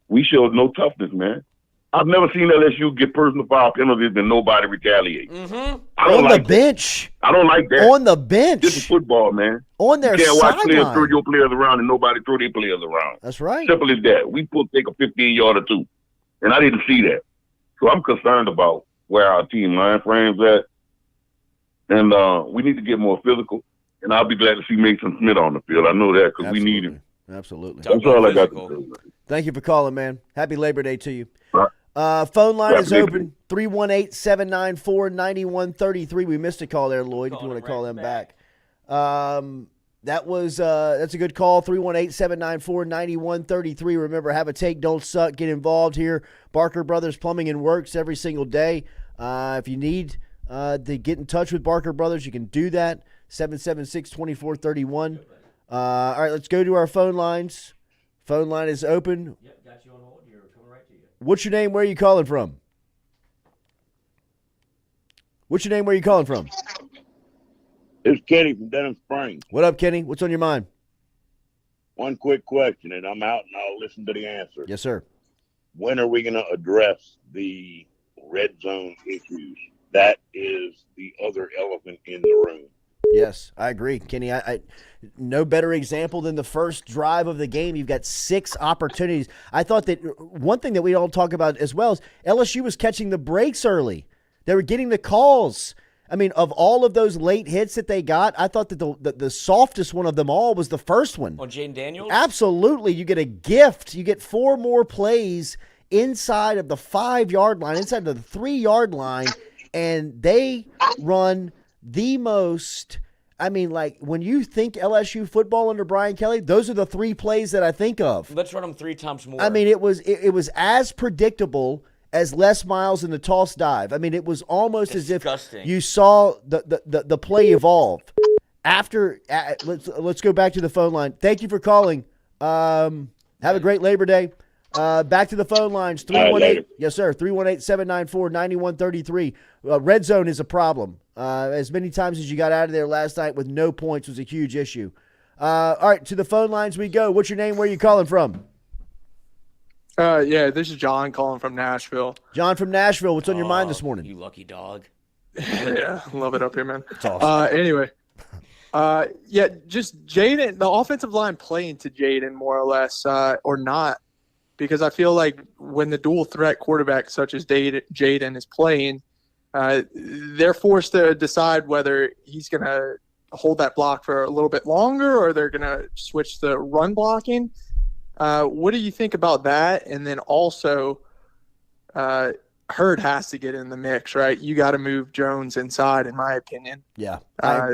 Speaker 19: we showed no toughness, man. I've never seen LSU get personal foul penalties and nobody retaliate.
Speaker 2: On the bench.
Speaker 19: I don't like that.
Speaker 2: On the bench.
Speaker 19: This is football, man.
Speaker 2: On their
Speaker 19: you can't watch players
Speaker 2: sideline.
Speaker 19: throw your players around and nobody throw their players around.
Speaker 2: That's right.
Speaker 19: Simple as that. We put take a 15-yard or two. And I didn't see that. So I'm concerned about where our team line frame's at. And we need to get more physical. And I'll be glad to see Mason Smith on the field. I know that because we need him.
Speaker 2: Absolutely.
Speaker 19: That's all I got to say.
Speaker 2: Thank you for calling, man. Happy Labor Day to you.
Speaker 19: Right.
Speaker 2: Phone line is
Speaker 19: Happy
Speaker 2: open, 318-794-9133. We missed a call there, Lloyd, if you want to call them back. That's a good call, 318-794-9133. Remember, have a take, don't suck, get involved here. Barker Brothers Plumbing and Works every single day. If you need to get in touch with Barker Brothers, you can do that, 776-2431. All right, let's go to our phone lines. Phone line is open.
Speaker 5: Yep, got you on hold. You're coming right to you.
Speaker 2: What's your name? Where are you calling from? What's your name? Where are you calling from?
Speaker 20: It's Kenny from Denham Springs.
Speaker 2: What up, Kenny? What's on your mind?
Speaker 20: One quick question, and I'm out and I'll listen to the answer.
Speaker 2: Yes, sir.
Speaker 20: When are we going to address the red zone issues? That is the other elephant in the room.
Speaker 2: Yes, I agree, Kenny. I no better example than the first drive of the game. You've got 6 opportunities. I thought that one thing that we don't talk about as well is LSU was catching the breaks early. They were getting the calls. I mean, of all of those late hits that they got, I thought that the softest one of them all was the first one.
Speaker 5: On Jaden Daniels?
Speaker 2: Absolutely. You get a gift. You get 4 more plays inside of the 5-yard line, inside of the 3-yard line, and they run the most. I mean, like, when you think LSU football under Brian Kelly, those are the 3 plays that I think of.
Speaker 5: Let's run them 3 times more.
Speaker 2: I mean, it was as predictable as Les Miles in the toss dive. I mean, it was almost as if you saw the play evolve. After, let's go back to the phone line. Thank you for calling. Have a great Labor Day. Back to the phone lines. 318. Yes, sir. 318-794-9133. Red zone is a problem. As many times as you got out of there last night with no points was a huge issue. All right, to the phone lines we go. What's your name? Where are you calling from?
Speaker 21: Yeah, this is John calling from Nashville.
Speaker 2: John from Nashville. What's on your mind this morning?
Speaker 5: You lucky dog.
Speaker 21: Yeah, love it up here, man.
Speaker 2: It's awesome.
Speaker 21: Anyway, yeah, just Jaden, the offensive line playing to Jaden more or less, or not. because I feel like when the dual threat quarterback such as Jaden is playing, they're forced to decide whether he's going to hold that block for a little bit longer or they're going to switch to run blocking. What do you think about that? And then also, Hurd has to get in the mix, right? You got to move Jones inside, in my opinion.
Speaker 2: Yeah.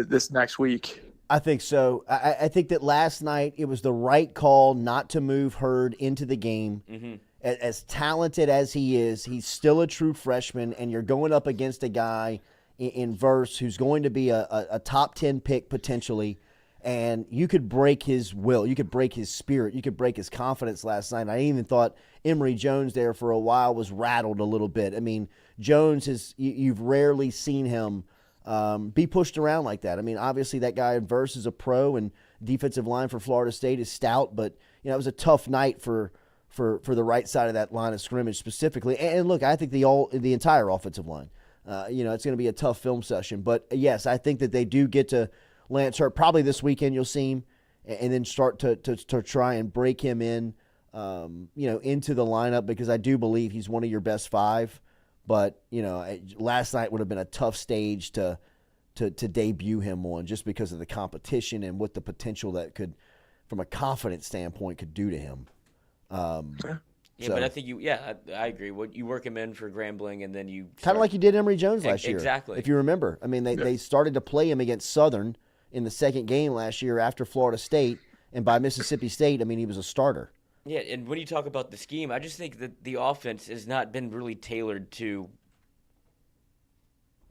Speaker 21: This next week.
Speaker 2: I think so. I think that last night it was the right call not to move Hurd into the game.
Speaker 5: Mm-hmm.
Speaker 2: As talented as he is, he's still a true freshman, and you're going up against a guy in Verse who's going to be a top 10 pick potentially, and you could break his will. You could break his spirit. You could break his confidence last night. I even thought Emory Jones there for a while was rattled a little bit. I mean, Jones you've rarely seen him be pushed around like that. I mean, obviously that guy in Verse is a pro, and defensive line for Florida State is stout, but it was a tough night for the right side of that line of scrimmage specifically. And look, I think the entire offensive line. It's going to be a tough film session. But, yes, I think that they do get to Lance Hurd. Probably this weekend you'll see him and then start to try and break him in, into the lineup, because I do believe he's one of your best five. But, last night would have been a tough stage to debut him on, just because of the competition and what the potential that could, from a confidence standpoint, could do to him.
Speaker 5: But I think I agree. You work him in for Grambling, and then you
Speaker 2: kind of like you did Emory Jones last year.
Speaker 5: Exactly.
Speaker 2: If you remember, I mean, they started to play him against Southern in the second game last year after Florida State, and by Mississippi State, I mean, he was a starter.
Speaker 5: Yeah, and when you talk about the scheme, I just think that the offense has not been really tailored to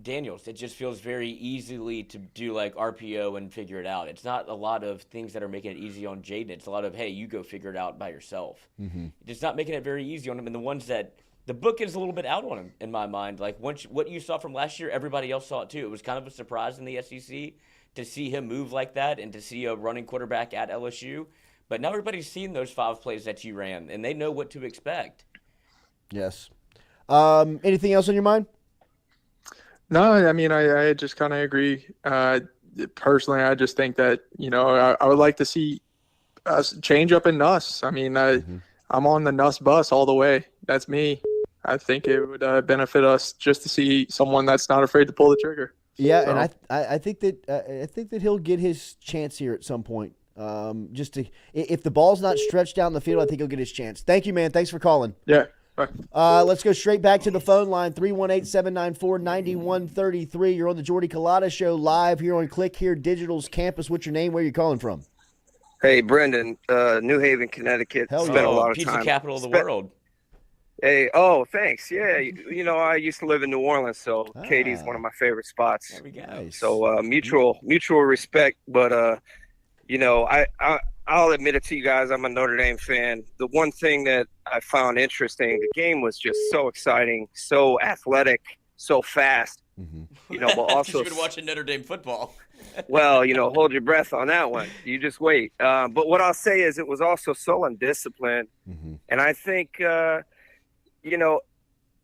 Speaker 5: Daniels. It just feels very easily to do like RPO and figure it out. It's not a lot of things that are making it easy on Jaden. It's a lot of, hey, you go figure it out by yourself.
Speaker 2: Mm-hmm.
Speaker 5: It's not making it very easy on him. And the ones that the book is a little bit out on him, in my mind. Like what you saw from last year, everybody else saw it too. It was kind of a surprise in the SEC to see him move like that and to see a running quarterback at LSU. But now everybody's seen those 5 plays that you ran, and they know what to expect.
Speaker 2: Yes. Anything else on your mind?
Speaker 21: No, I mean, I just kind of agree. Personally, I just think that, I would like to see us change up in Nuss. I mean, I'm on the Nuss bus all the way. That's me. I think it would benefit us just to see someone that's not afraid to pull the trigger.
Speaker 2: Yeah, so. And I think that he'll get his chance here at some point. If the ball's not stretched down the field, I think he'll get his chance. Thank you, man. Thanks for calling.
Speaker 21: Yeah.
Speaker 2: Let's go straight back to the phone line, 318-794-9133. You're on the Jordy Culotta Show live here on Click Here Digital's campus. What's your name? Where are you calling from?
Speaker 3: Hey, Brendan, New Haven, Connecticut.
Speaker 2: Spent
Speaker 3: a lot of
Speaker 5: pizza
Speaker 3: time.
Speaker 5: Capital of the world.
Speaker 3: Hey, thanks. Yeah, I used to live in New Orleans, so Katie's one of my favorite spots.
Speaker 5: There we go.
Speaker 2: Nice.
Speaker 3: So mutual respect, but I'll admit it to you guys, I'm a Notre Dame fan. The one thing that I found interesting, the game was just so exciting, so athletic, so fast.
Speaker 2: Mm-hmm.
Speaker 3: But also
Speaker 5: you've been watching Notre Dame football.
Speaker 3: well, hold your breath on that one. You just wait. But what I'll say is it was also so undisciplined.
Speaker 2: Mm-hmm.
Speaker 3: And I think,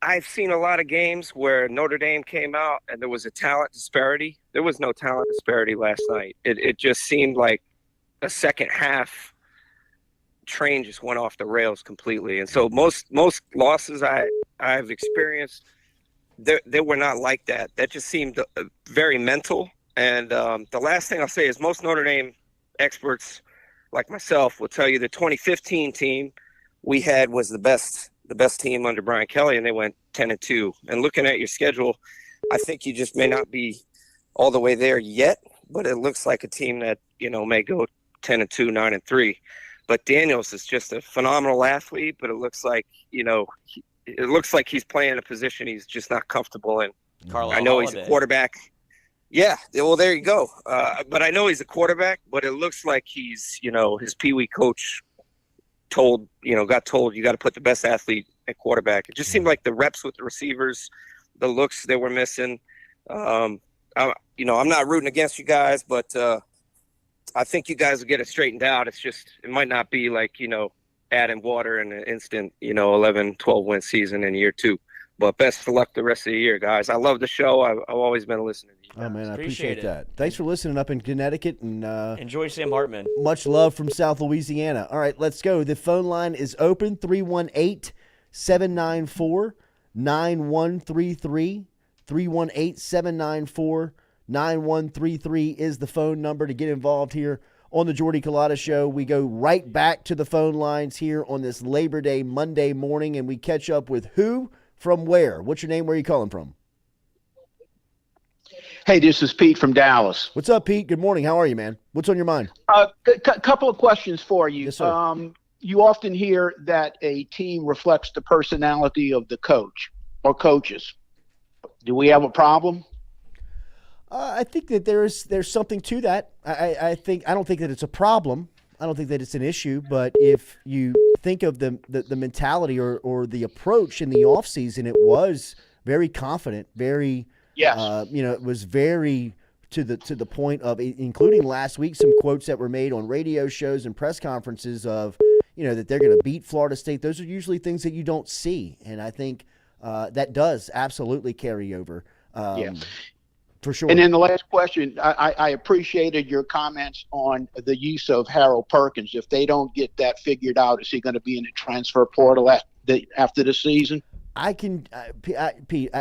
Speaker 3: I've seen a lot of games where Notre Dame came out and there was a talent disparity. There was no talent disparity last night. It just seemed like a second half train just went off the rails completely. And so most losses I've experienced, they were not like that. That just seemed very mental. And the last thing I'll say is most Notre Dame experts like myself will tell you the 2015 team we had was the best team under Brian Kelly, and they went 10-2. And looking at your schedule, I think you just may not be all the way there yet, but it looks like a team that, may go 10-2, 9-3. But Daniels is just a phenomenal athlete, but it looks like, he's playing a position he's just not comfortable in.
Speaker 5: Carlisle
Speaker 3: I know
Speaker 5: Holiday.
Speaker 3: He's a quarterback. Yeah, well, there you go. But I know he's a quarterback, but it looks like he's, his Pee-wee coach got told you got to put the best athlete at quarterback. It just seemed like the reps with the receivers, the looks they were missing. I'm not rooting against you guys, but I think you guys will get it straightened out. It's just, it might not be like, adding water in an instant, 11, 12 win season in year 2. But best of luck the rest of the year, guys. I love the show. I've always been listening to you guys.
Speaker 2: Oh, man, I
Speaker 5: Appreciate
Speaker 2: appreciate
Speaker 5: it.
Speaker 2: that. Thanks for listening up in Connecticut. And
Speaker 5: Enjoy Sam Hartman.
Speaker 2: much love from South Louisiana. All right, let's go. The phone line is open, 318-794-9133. 318-794-9133 is the phone number to get involved here on the Jordy Culotta Show. We go right back to the phone lines here on this Labor Day Monday morning, and we catch up with who from where. What's your name? Where are you calling from?
Speaker 1: Hey, this is Pete from Dallas.
Speaker 2: What's up, Pete? Good morning. How are you, man? What's on your mind?
Speaker 1: Couple of questions for you.
Speaker 2: Yes, sir.
Speaker 1: You often hear that a team reflects the personality of the coach or coaches. Do we have a problem?
Speaker 2: I think that there's something to that. I don't think that it's a problem. I don't think that it's an issue. But if you think of the mentality or the approach in the offseason, it was very confident, very it was very to the point of, including last week, some quotes that were made on radio shows and press conferences of that they're going to beat Florida State. Those are usually things that you don't see, and I think that does absolutely carry over. For sure.
Speaker 1: And then the last question, I appreciated your comments on the use of Harold Perkins. If they don't get that figured out, is he going to be in the transfer portal after the season?
Speaker 2: Pete,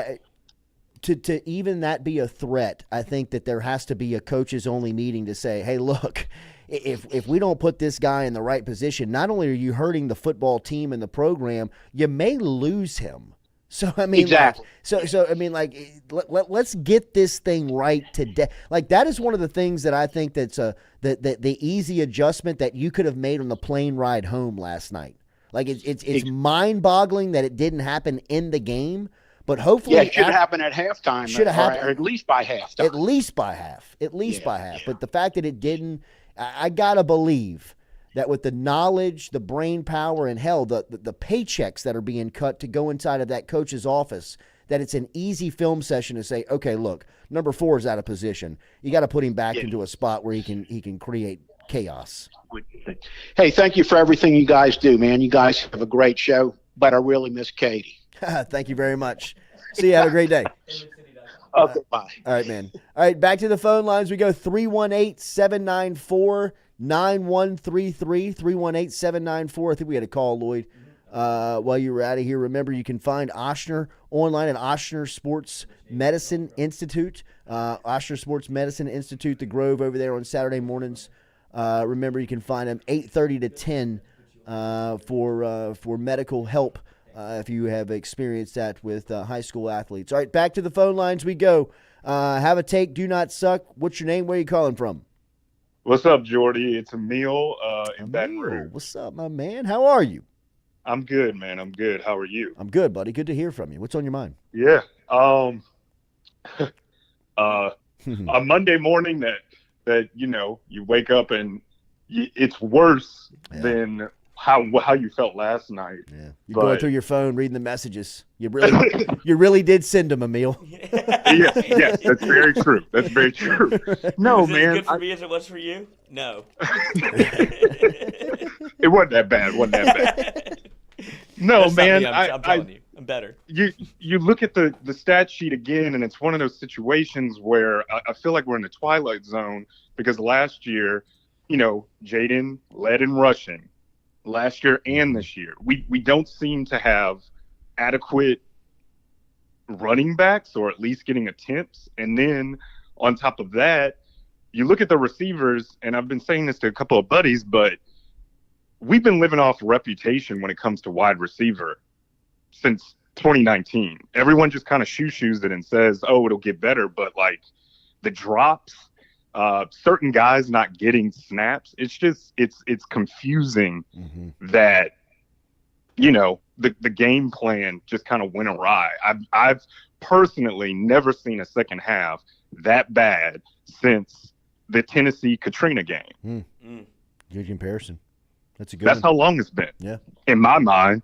Speaker 2: to even that be a threat, I think that there has to be a coaches only meeting to say, hey, look, if we don't put this guy in the right position, not only are you hurting the football team and the program, you may lose him. So I mean,
Speaker 1: exactly.
Speaker 2: Let's get this thing right today. Like, that is one of the things that I think that's the easy adjustment that you could have made on the plane ride home last night. Like, it's mind-boggling that it didn't happen in the game, but hopefully
Speaker 1: it should happen at halftime.
Speaker 2: Should have happened,
Speaker 1: or at least by halftime.
Speaker 2: At least by half. But the fact that it didn't, I gotta believe that with the knowledge, the brain power, and hell, the paychecks that are being cut to go inside of that coach's office, that it's an easy film session to say, okay, look, number 4 is out of position. You got to put him back into a spot where he can create chaos.
Speaker 1: Hey, thank you for everything you guys do, man. You guys have a great show, but I really miss Katie.
Speaker 2: Thank you very much. See you. Have a great day.
Speaker 1: Okay, bye.
Speaker 2: All right, man. All right, back to the phone lines. We go 318-794-9133, 318-794. I think we had a call, Lloyd, while you were out of here. Remember, you can find Oshner online at Oshner Sports Medicine Institute. Oshner Sports Medicine Institute, the Grove over there on Saturday mornings. Remember, you can find them 8:30 to 10 for medical help if you have experienced that with high school athletes. All right, back to the phone lines we go. Have a take, do not suck. What's your name? Where are you calling from?
Speaker 22: What's up, Jordy? It's Emil in Baton Rouge.
Speaker 2: What's up, my man? How are you?
Speaker 22: I'm good, man. I'm good. How are you?
Speaker 2: I'm good, buddy. Good to hear from you. What's on your mind?
Speaker 22: Yeah. A Monday morning that you wake up and it's worse than how you felt last night.
Speaker 2: Yeah. You're going through your phone, reading the messages. You really did send them, Emil.
Speaker 22: Yes, that's very true. That's very true. No,
Speaker 5: was it
Speaker 22: man.
Speaker 5: as good for me as it was for you? No.
Speaker 22: It wasn't that bad. No,
Speaker 5: That's not
Speaker 22: man.
Speaker 5: me. I'm telling you, I'm better.
Speaker 22: You look at the stat sheet again, and it's one of those situations where I feel like we're in the twilight zone because last year, Jaden led in rushing. Last year and this year, we don't seem to have adequate running backs, or at least getting attempts. And then on top of that, you look at the receivers, and I've been saying this to a couple of buddies, but we've been living off reputation when it comes to wide receiver since 2019. Everyone just kind of shoo-shoos it and says, oh, it'll get better. But like the drops, certain guys not getting snaps, it's confusing that, the game plan just kind of went awry. I've personally never seen a second half that bad since the Tennessee Katrina game.
Speaker 2: Good comparison. That's a good
Speaker 22: That's
Speaker 2: one.
Speaker 22: how long it's been.
Speaker 2: Yeah.
Speaker 22: In my mind.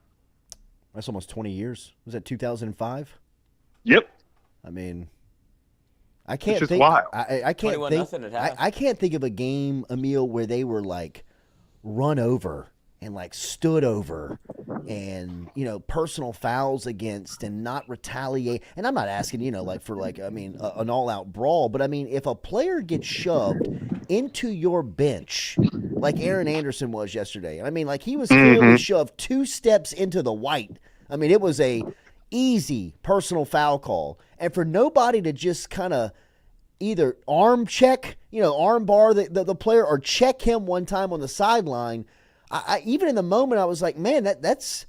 Speaker 2: That's almost 20 years. Was that 2005?
Speaker 22: Yep.
Speaker 2: I mean, I can't
Speaker 22: just
Speaker 2: think.
Speaker 22: wild.
Speaker 2: I can't think. I can't think of a game, Emil, where they were like run over and like stood over and personal fouls against and not retaliate. And I'm not asking an all-out brawl, but I mean, if a player gets shoved into your bench like Aaron Anderson was yesterday, I mean, like he was clearly shoved 2 steps into the white. I mean, it was a easy personal foul call, and for nobody to just kind of either arm check, arm bar the player, or check him one time on the sideline. I even in the moment I was like, man, that's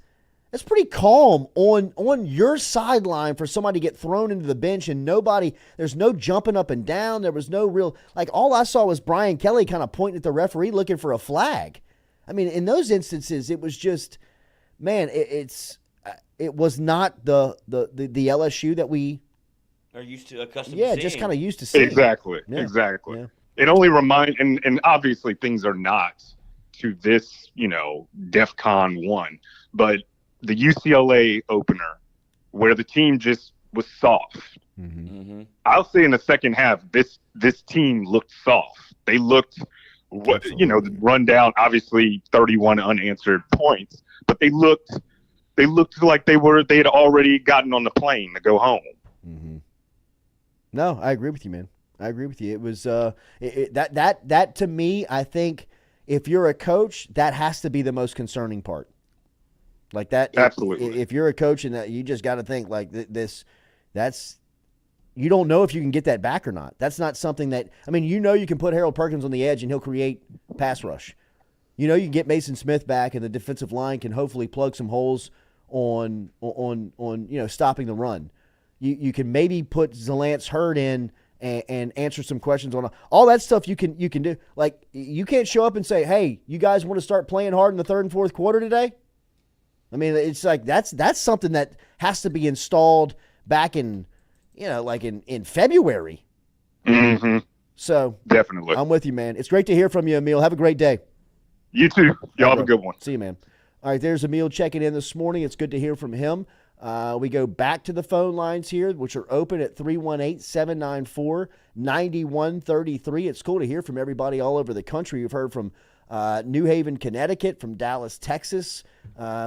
Speaker 2: pretty calm on your sideline for somebody to get thrown into the bench, and there's no jumping up and down. There was no real, all I saw was Brian Kelly kind of pointing at the referee looking for a flag. I mean, in those instances, it was just, man, it was not the LSU that we
Speaker 5: are used to, accustomed
Speaker 2: to seeing. Just kind of used to seeing.
Speaker 22: Exactly.
Speaker 2: Yeah.
Speaker 22: It only and obviously things are not to this, DEFCON 1, but the UCLA opener where the team just was soft. I'll say in the second half, this team looked soft. They looked, run down, obviously 31 unanswered points, but they looked like they had already gotten on the plane to go home.
Speaker 2: No, I agree with you, man. I agree with you. It was that to me, I think if you're a coach, that has to be the most concerning part. Like that,
Speaker 22: absolutely.
Speaker 2: If you're a coach and that, you just got to think like this. That's, you don't know if you can get that back or not. That's not something that, I mean, you can put Harold Perkins on the edge and he'll create pass rush. You can get Mason Smith back and the defensive line can hopefully plug some holes on stopping the run. You can maybe put Zalance Hurd in and answer some questions on all that stuff. You can do. Like, you can't show up and say, hey, you guys want to start playing hard in the third and fourth quarter today? I mean, it's like that's something that has to be installed back in in February. So
Speaker 22: definitely,
Speaker 2: I'm with you, man. It's great to hear from you, Emil. Have a great day.
Speaker 22: You too. Y'all have a good one.
Speaker 2: See you, man. All right, there's Emil checking in this morning. It's good to hear from him. We go back to the phone lines here, which are open at 318-794-9133. It's cool to hear from everybody all over the country. We've heard from New Haven, Connecticut, from Dallas, Texas.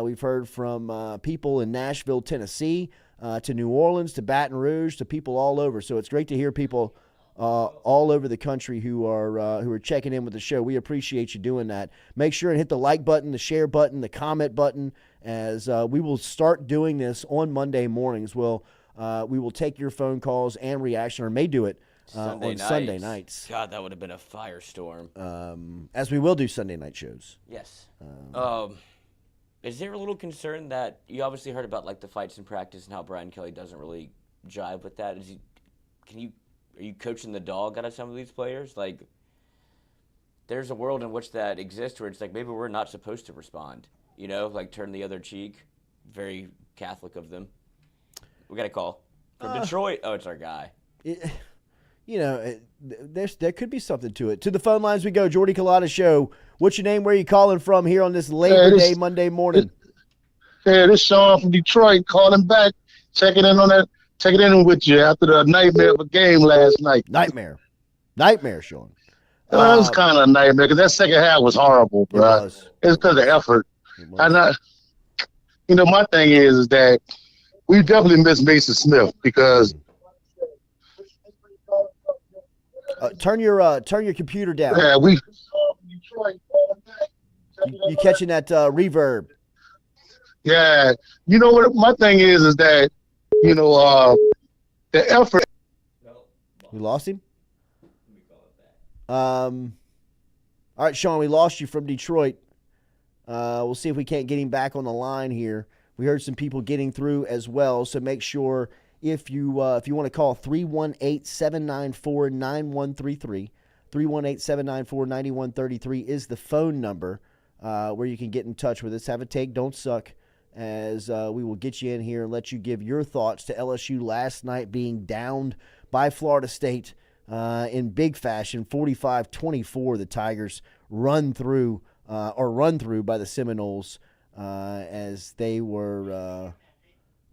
Speaker 2: We've heard from people in Nashville, Tennessee, to New Orleans, to Baton Rouge, to people all over. So it's great to hear people all over the country who are checking in with the show. We appreciate you doing that. Make sure and hit the like button, the share button, the comment button, as we will start doing this on Monday mornings. We will take your phone calls and reaction, or may do it on Sunday nights.
Speaker 5: God, that would have been a firestorm.
Speaker 2: As we will do Sunday night shows.
Speaker 5: Yes. Is there a little concern that you obviously heard about the fights in practice and how Brian Kelly doesn't really jive with that? Are you coaching the dog out of some of these players? There's a world in which that exists where it's maybe we're not supposed to respond. Turn the other cheek. Very Catholic of them. We got a call from Detroit. Oh, it's our guy.
Speaker 2: There could be something to it. To the phone lines we go. Jordy Culotta Show. What's your name? Where are you calling from here on this Labor Day Monday morning?
Speaker 7: This is Sean from Detroit calling back, checking in with you after the nightmare of a game last night.
Speaker 2: Nightmare, Sean.
Speaker 7: It was kind of a nightmare because that second half was horrible, bro. It's because of effort. My thing is that we definitely miss Mason Smith because.
Speaker 2: Turn your computer down.
Speaker 7: Yeah,
Speaker 2: you catching that reverb?
Speaker 7: Yeah, you know what? My thing is that the effort.
Speaker 2: We lost him. All right, Sean, we lost you from Detroit. We'll see if we can't get him back on the line here. We heard some people getting through as well, so make sure. If you want to call 318-794-9133, 318-794-9133 is the phone number where you can get in touch with us. Have a take, don't suck, as we will get you in here and let you give your thoughts to LSU last night being downed by Florida State in big fashion, 45-24. The Tigers run through by the Seminoles as they were.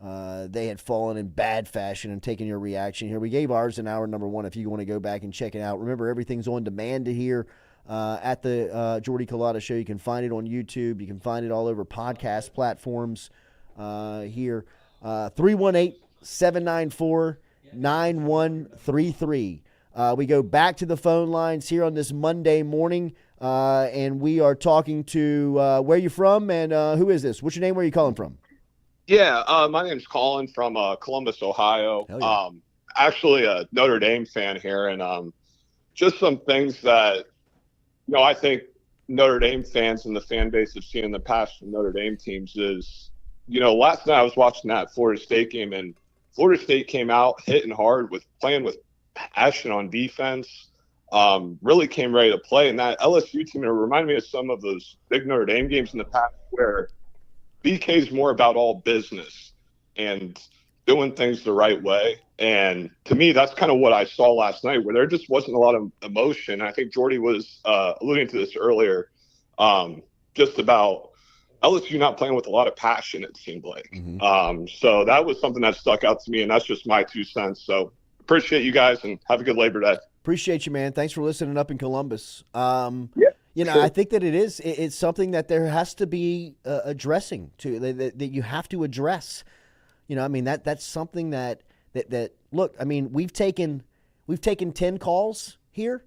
Speaker 2: They had fallen in bad fashion and taken your reaction here. We gave ours in hour number 1 if you want to go back and check it out. Remember, everything's on demand here at the Jordy Culotta Show. You can find it on YouTube. You can find it all over podcast platforms here. 318-794-9133. We go back to the phone lines here on this Monday morning, and we are talking to where you from and who is this? What's your name? Where are you calling from?
Speaker 9: Yeah, my name's Colin from Columbus, Ohio.
Speaker 2: Yeah.
Speaker 9: Actually a Notre Dame fan here, and just some things that, I think Notre Dame fans and the fan base have seen in the past from Notre Dame teams is, last night I was watching that Florida State game, and Florida State came out hitting hard playing with passion on defense, really came ready to play. And that LSU team, it reminded me of some of those big Notre Dame games in the past where BK is more about all business and doing things the right way. And to me, that's kind of what I saw last night, where there just wasn't a lot of emotion. I think Jordy was alluding to this earlier, just about LSU not playing with a lot of passion, it seemed like. So that was something that stuck out to me, and that's just my 2 cents. So appreciate you guys, and have a good Labor Day.
Speaker 2: Appreciate you, man. Thanks for listening up in Columbus.
Speaker 9: Yeah.
Speaker 2: I think that it's something that there has to be addressing to, that you have to address. That's something that look, we've taken 10 calls here.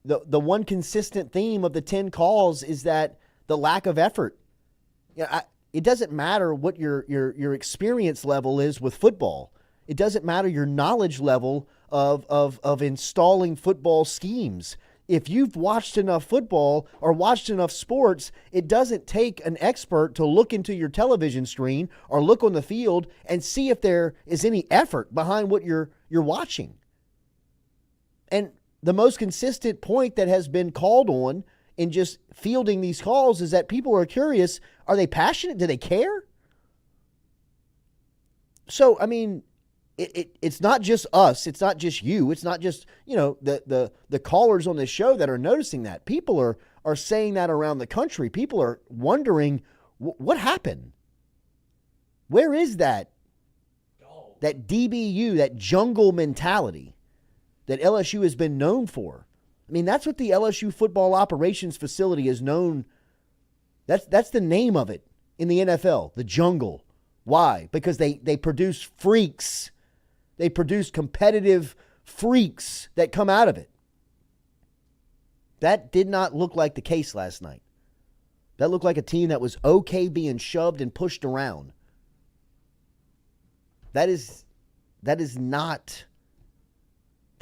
Speaker 2: The one consistent theme of the 10 calls is that the lack of effort. It doesn't matter what your experience level is with football. It doesn't matter your knowledge level of installing football schemes. If you've watched enough football or watched enough sports, it doesn't take an expert to look into your television screen or look on the field and see if there is any effort behind what you're watching. And the most consistent point that has been called on in just fielding these calls is that people are curious. Are they passionate? Do they care? So, it's not just us. It's not just you. It's not just, the callers on this show that are noticing that. People are saying that around the country. People are wondering, what happened? Where is that DBU, that jungle mentality that LSU has been known for? That's what the LSU football operations facility is known. That's the name of it in the NFL, the jungle. Why? Because they produce freaks. They produce competitive freaks that come out of it. That did not look like the case last night. That looked like a team that was okay being shoved and pushed around. That's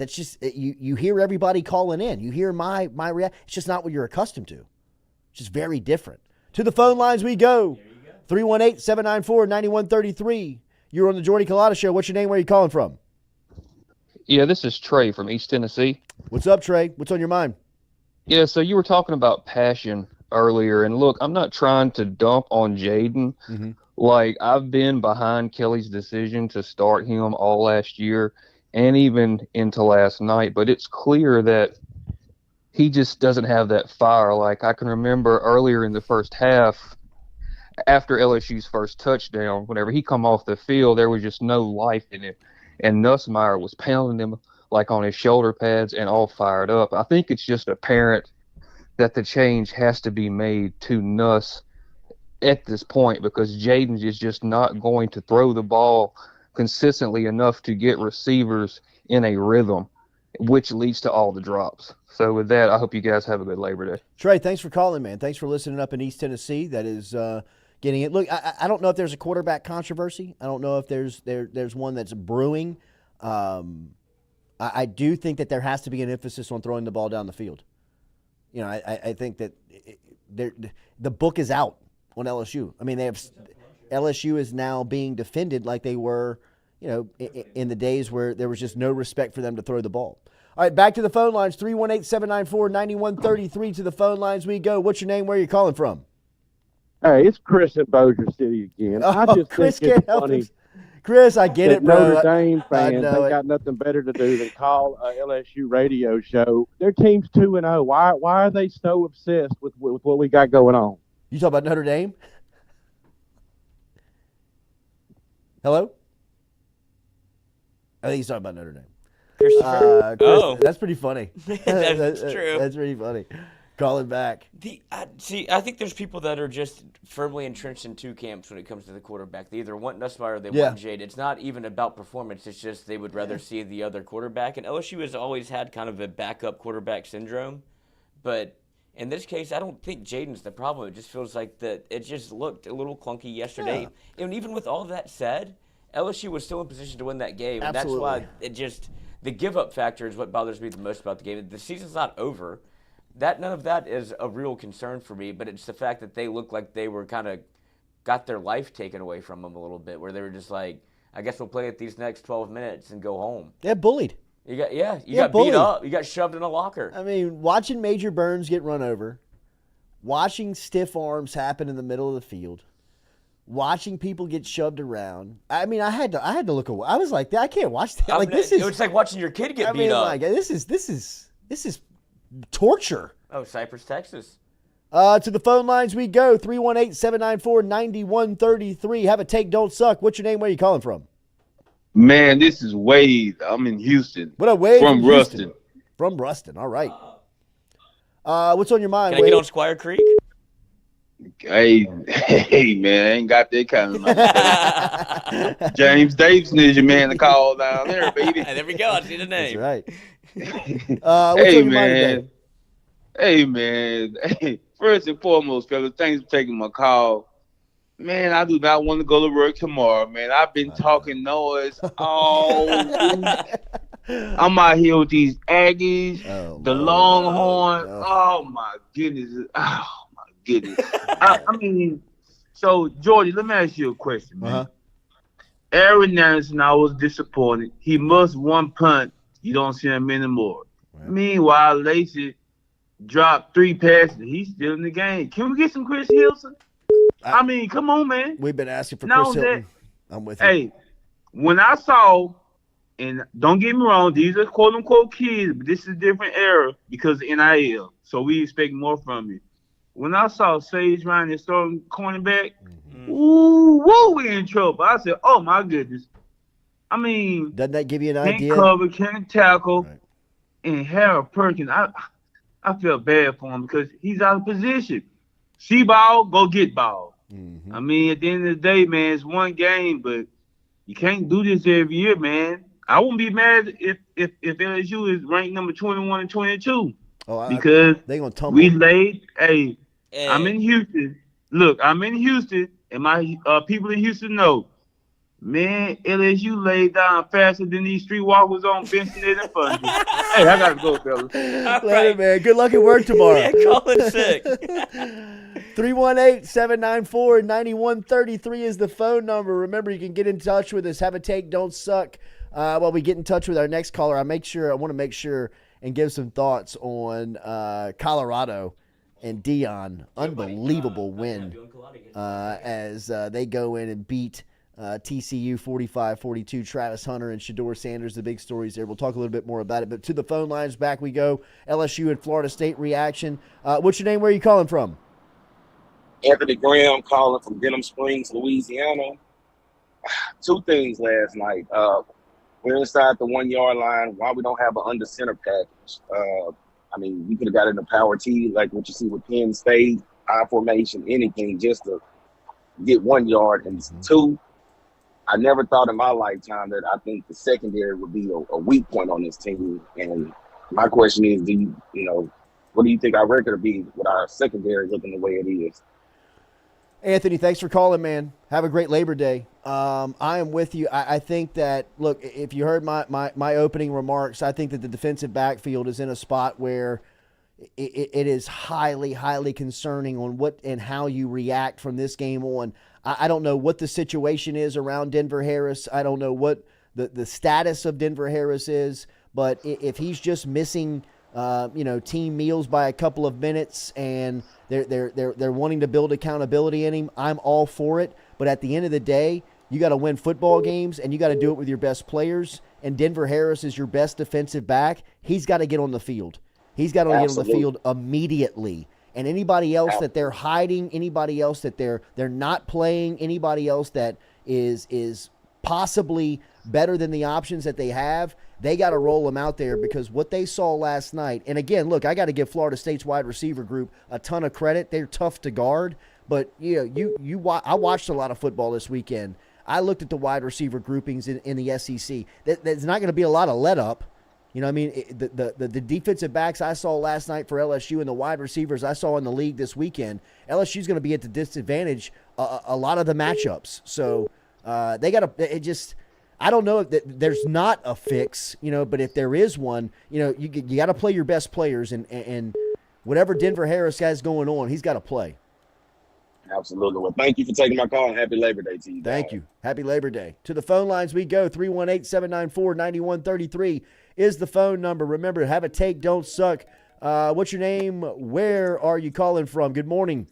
Speaker 2: just, you hear everybody calling in. You hear my reaction. It's just not what you're accustomed to. It's just very different. To the phone lines we go. 318-794-9133. You're on the Jordy Culotta Show. What's your name? Where are you calling from?
Speaker 11: Yeah, this is Trey from East Tennessee.
Speaker 2: What's up, Trey? What's on your mind?
Speaker 11: Yeah, so you were talking about passion earlier, and look, I'm not trying to dump on Jaden. Like, I've been behind Kelly's decision to start him all last year and even into last night, but it's clear that he just doesn't have that fire. Like, I can remember earlier in the first half, after LSU's first touchdown, whenever he come off the field, there was just no life in it. And Nussmeier was pounding him like on his shoulder pads and all fired up. I think it's just apparent that the change has to be made to Nuss at this point, because Jaden is just not going to throw the ball consistently enough to get receivers in a rhythm, which leads to all the drops. So with that, I hope you guys have a good Labor Day.
Speaker 2: Trey, thanks for calling, man. Thanks for listening up in East Tennessee. That is getting it. Look, I don't know if there's a quarterback controversy. I don't know if there's one that's brewing. I do think that there has to be an emphasis on throwing the ball down the field. I think that the book is out on LSU. LSU is now being defended like they were, in the days where there was just no respect for them to throw the ball. All right, back to the phone lines, 318-794-9133. To the phone lines we go. What's your name? Where are you calling from?
Speaker 23: Hey, it's Chris in Bossier City again. I just
Speaker 2: Chris
Speaker 23: think it's
Speaker 2: can't
Speaker 23: funny.
Speaker 2: help Chris, I get it, bro.
Speaker 23: Notre Dame fans ain't
Speaker 2: know it.
Speaker 23: got nothing better to do than call a LSU radio show. Their team's 2-0. Why are they so obsessed with what we got going on?
Speaker 2: You talking about Notre Dame? Hello? I think he's talking about Notre Dame.
Speaker 5: Christopher.
Speaker 2: That's pretty funny.
Speaker 5: That's true.
Speaker 2: That's pretty funny. Calling back.
Speaker 5: I think there's people that are just firmly entrenched in two camps when it comes to the quarterback. They either want Nussmeier or they want Jade. It's not even about performance. It's just they would rather see the other quarterback. And LSU has always had kind of a backup quarterback syndrome. But in this case, I don't think Jaden's the problem. It just feels like that it just looked a little clunky yesterday. Yeah. And even with all that said, LSU was still in position to win that game. And
Speaker 2: Absolutely.
Speaker 5: that's why the give-up factor is what bothers me the most about the game. The season's not over. None of that is a real concern for me, but it's the fact that they look like they were kind of got their life taken away from them a little bit, where they were just like, I guess we'll play it these next 12 minutes and go home.
Speaker 2: Yeah, bullied.
Speaker 5: You got beat up. You got shoved in a locker.
Speaker 2: I mean, watching Major Burns get run over, watching stiff arms happen in the middle of the field, watching people get shoved around. I mean, I had to look away. I was like, I can't watch that.
Speaker 5: It's like watching your kid get beat up.
Speaker 2: Like, this is torture.
Speaker 5: Oh, Cypress, Texas.
Speaker 2: To the phone lines we go. 318-794-9133. Have a take, don't suck. What's your name? Where are you calling from?
Speaker 16: Man, this is Wade. I'm in Houston.
Speaker 2: What up, Wade?
Speaker 16: From Ruston.
Speaker 2: From Ruston. All right. What's on your mind,
Speaker 5: Can
Speaker 2: Wade?
Speaker 5: I get on Squire Creek?
Speaker 16: Hey, man, I ain't got that kind of money. James Davidson is your man to call down there, baby.
Speaker 5: There we go. I see the name.
Speaker 2: That's right. What's on your mind today?
Speaker 16: Hey, man. Hey, first and foremost, fellas, thanks for taking my call. Man, I do not want to go to work tomorrow, man. I've been talking noise all week. I'm out here with these Aggies, the Longhorn. Oh, my goodness. Oh, my goodness. I mean, so, Jordy, let me ask you a question, man. Aaron Anderson, I was disappointed. He must one punt. You don't see him anymore. Right. Meanwhile, Lacey dropped 3 passes. He's still in the game. Can we get some Chris Hilton? I mean, come on, man.
Speaker 2: We've been asking for Chris Hilton. I'm with you.
Speaker 16: Hey, when I saw, and don't get me wrong, these are quote-unquote kids, but this is a different era because of NIL, so we expect more from you. When I saw Sage Ryan and starting cornerback, we in trouble. I said, oh, my goodness. I mean,
Speaker 2: doesn't that give you an
Speaker 16: Can't
Speaker 2: idea?
Speaker 16: cover, can't tackle, and Harold Perkins. I feel bad for him because he's out of position. See ball, go get ball. I mean, at the end of the day, man, it's one game, but you can't do this every year, man. I wouldn't be mad if LSU is ranked number 21 and 22 because
Speaker 2: they gonna tumble.
Speaker 16: We laid. Hey, I'm in Houston. Look, I'm in Houston, and my people in Houston know. Man, LSU laid down faster than these streetwalkers on Benson and Fundy. Hey, I gotta go, fellas.
Speaker 2: Later, man. Good luck at work tomorrow.
Speaker 5: Yeah, call in sick.
Speaker 2: 318-794-9133 is the phone number. Remember, you can get in touch with us. Have a take, don't suck. While we get in touch with our next caller, I want to make sure and give some thoughts on Colorado and Dion. Unbelievable win as they go in and beat TCU 45-42. Travis Hunter and Shedeur Sanders, the big stories there. We'll talk a little bit more about it. But to the phone lines, back we go. LSU and Florida State reaction. What's your name? Where are you calling from?
Speaker 10: Anthony Graham calling from Denham Springs, Louisiana. 2 things last night. We're inside the 1 yard line. Why we don't have an under center package? I mean, we could have got in the power T like what you see with Penn State, high formation, anything just to get 1 yard. And 2, I never thought in my lifetime that I think the secondary would be a weak point on this team. And my question is, what do you think our record will be with our secondary looking the way it is?
Speaker 2: Anthony, thanks for calling, man. Have a great Labor Day. I am with you. I think that, look, if you heard my opening remarks, I think that the defensive backfield is in a spot where it is highly, highly concerning on what and how you react from this game on. I don't know what the situation is around Denver Harris. I don't know what the status of Denver Harris is, but if he's just missing team meals by a couple of minutes and they're wanting to build accountability in him, I'm all for it. But at the end of the day, you got to win football games and you got to do it with your best players. And Denver Harris is your best defensive back. He's got to get on the field. He's got to get on the field immediately. And anybody else that they're hiding, anybody else that they're not playing, anybody else that is possibly better than the options that they have, they got to roll them out there, because what they saw last night, and again, look, I got to give Florida State's wide receiver group a ton of credit. They're tough to guard, but I watched a lot of football this weekend. I looked at the wide receiver groupings in the SEC. There's not going to be a lot of let up. You know what I mean? The defensive backs I saw last night for LSU and the wide receivers I saw in the league this weekend, LSU's going to be at the disadvantage a lot of the matchups. So they got to – I don't know if there's not a fix, but if there is one, you got to play your best players, and whatever Denver Harris has going on, he's got to play.
Speaker 10: Absolutely. Well, thank you for taking my call, and happy Labor Day to you.
Speaker 2: Thank you. Happy Labor Day. To the phone lines we go. 318-794-9133 is the phone number. Remember, have a take, don't suck. What's your name? Where are you calling from? Good morning.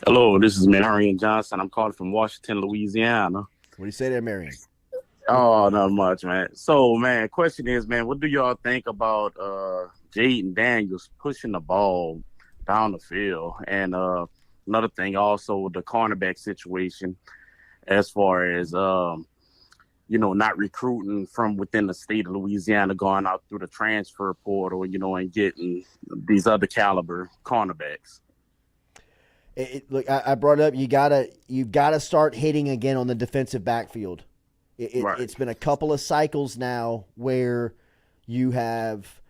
Speaker 4: Hello, this is Marion Johnson. I'm calling from Washington, Louisiana.
Speaker 2: What do you say there, Marion?
Speaker 4: Oh, not much, man. So, man, question is, man, what do y'all think about Jaden Daniels pushing the ball down the field? And another thing also, the cornerback situation, as far as, not recruiting from within the state of Louisiana, going out through the transfer portal, and getting these other caliber cornerbacks.
Speaker 2: Look, I brought it up. You've gotta start hitting again on the defensive backfield.
Speaker 4: Right.
Speaker 2: It's been a couple of cycles now where you have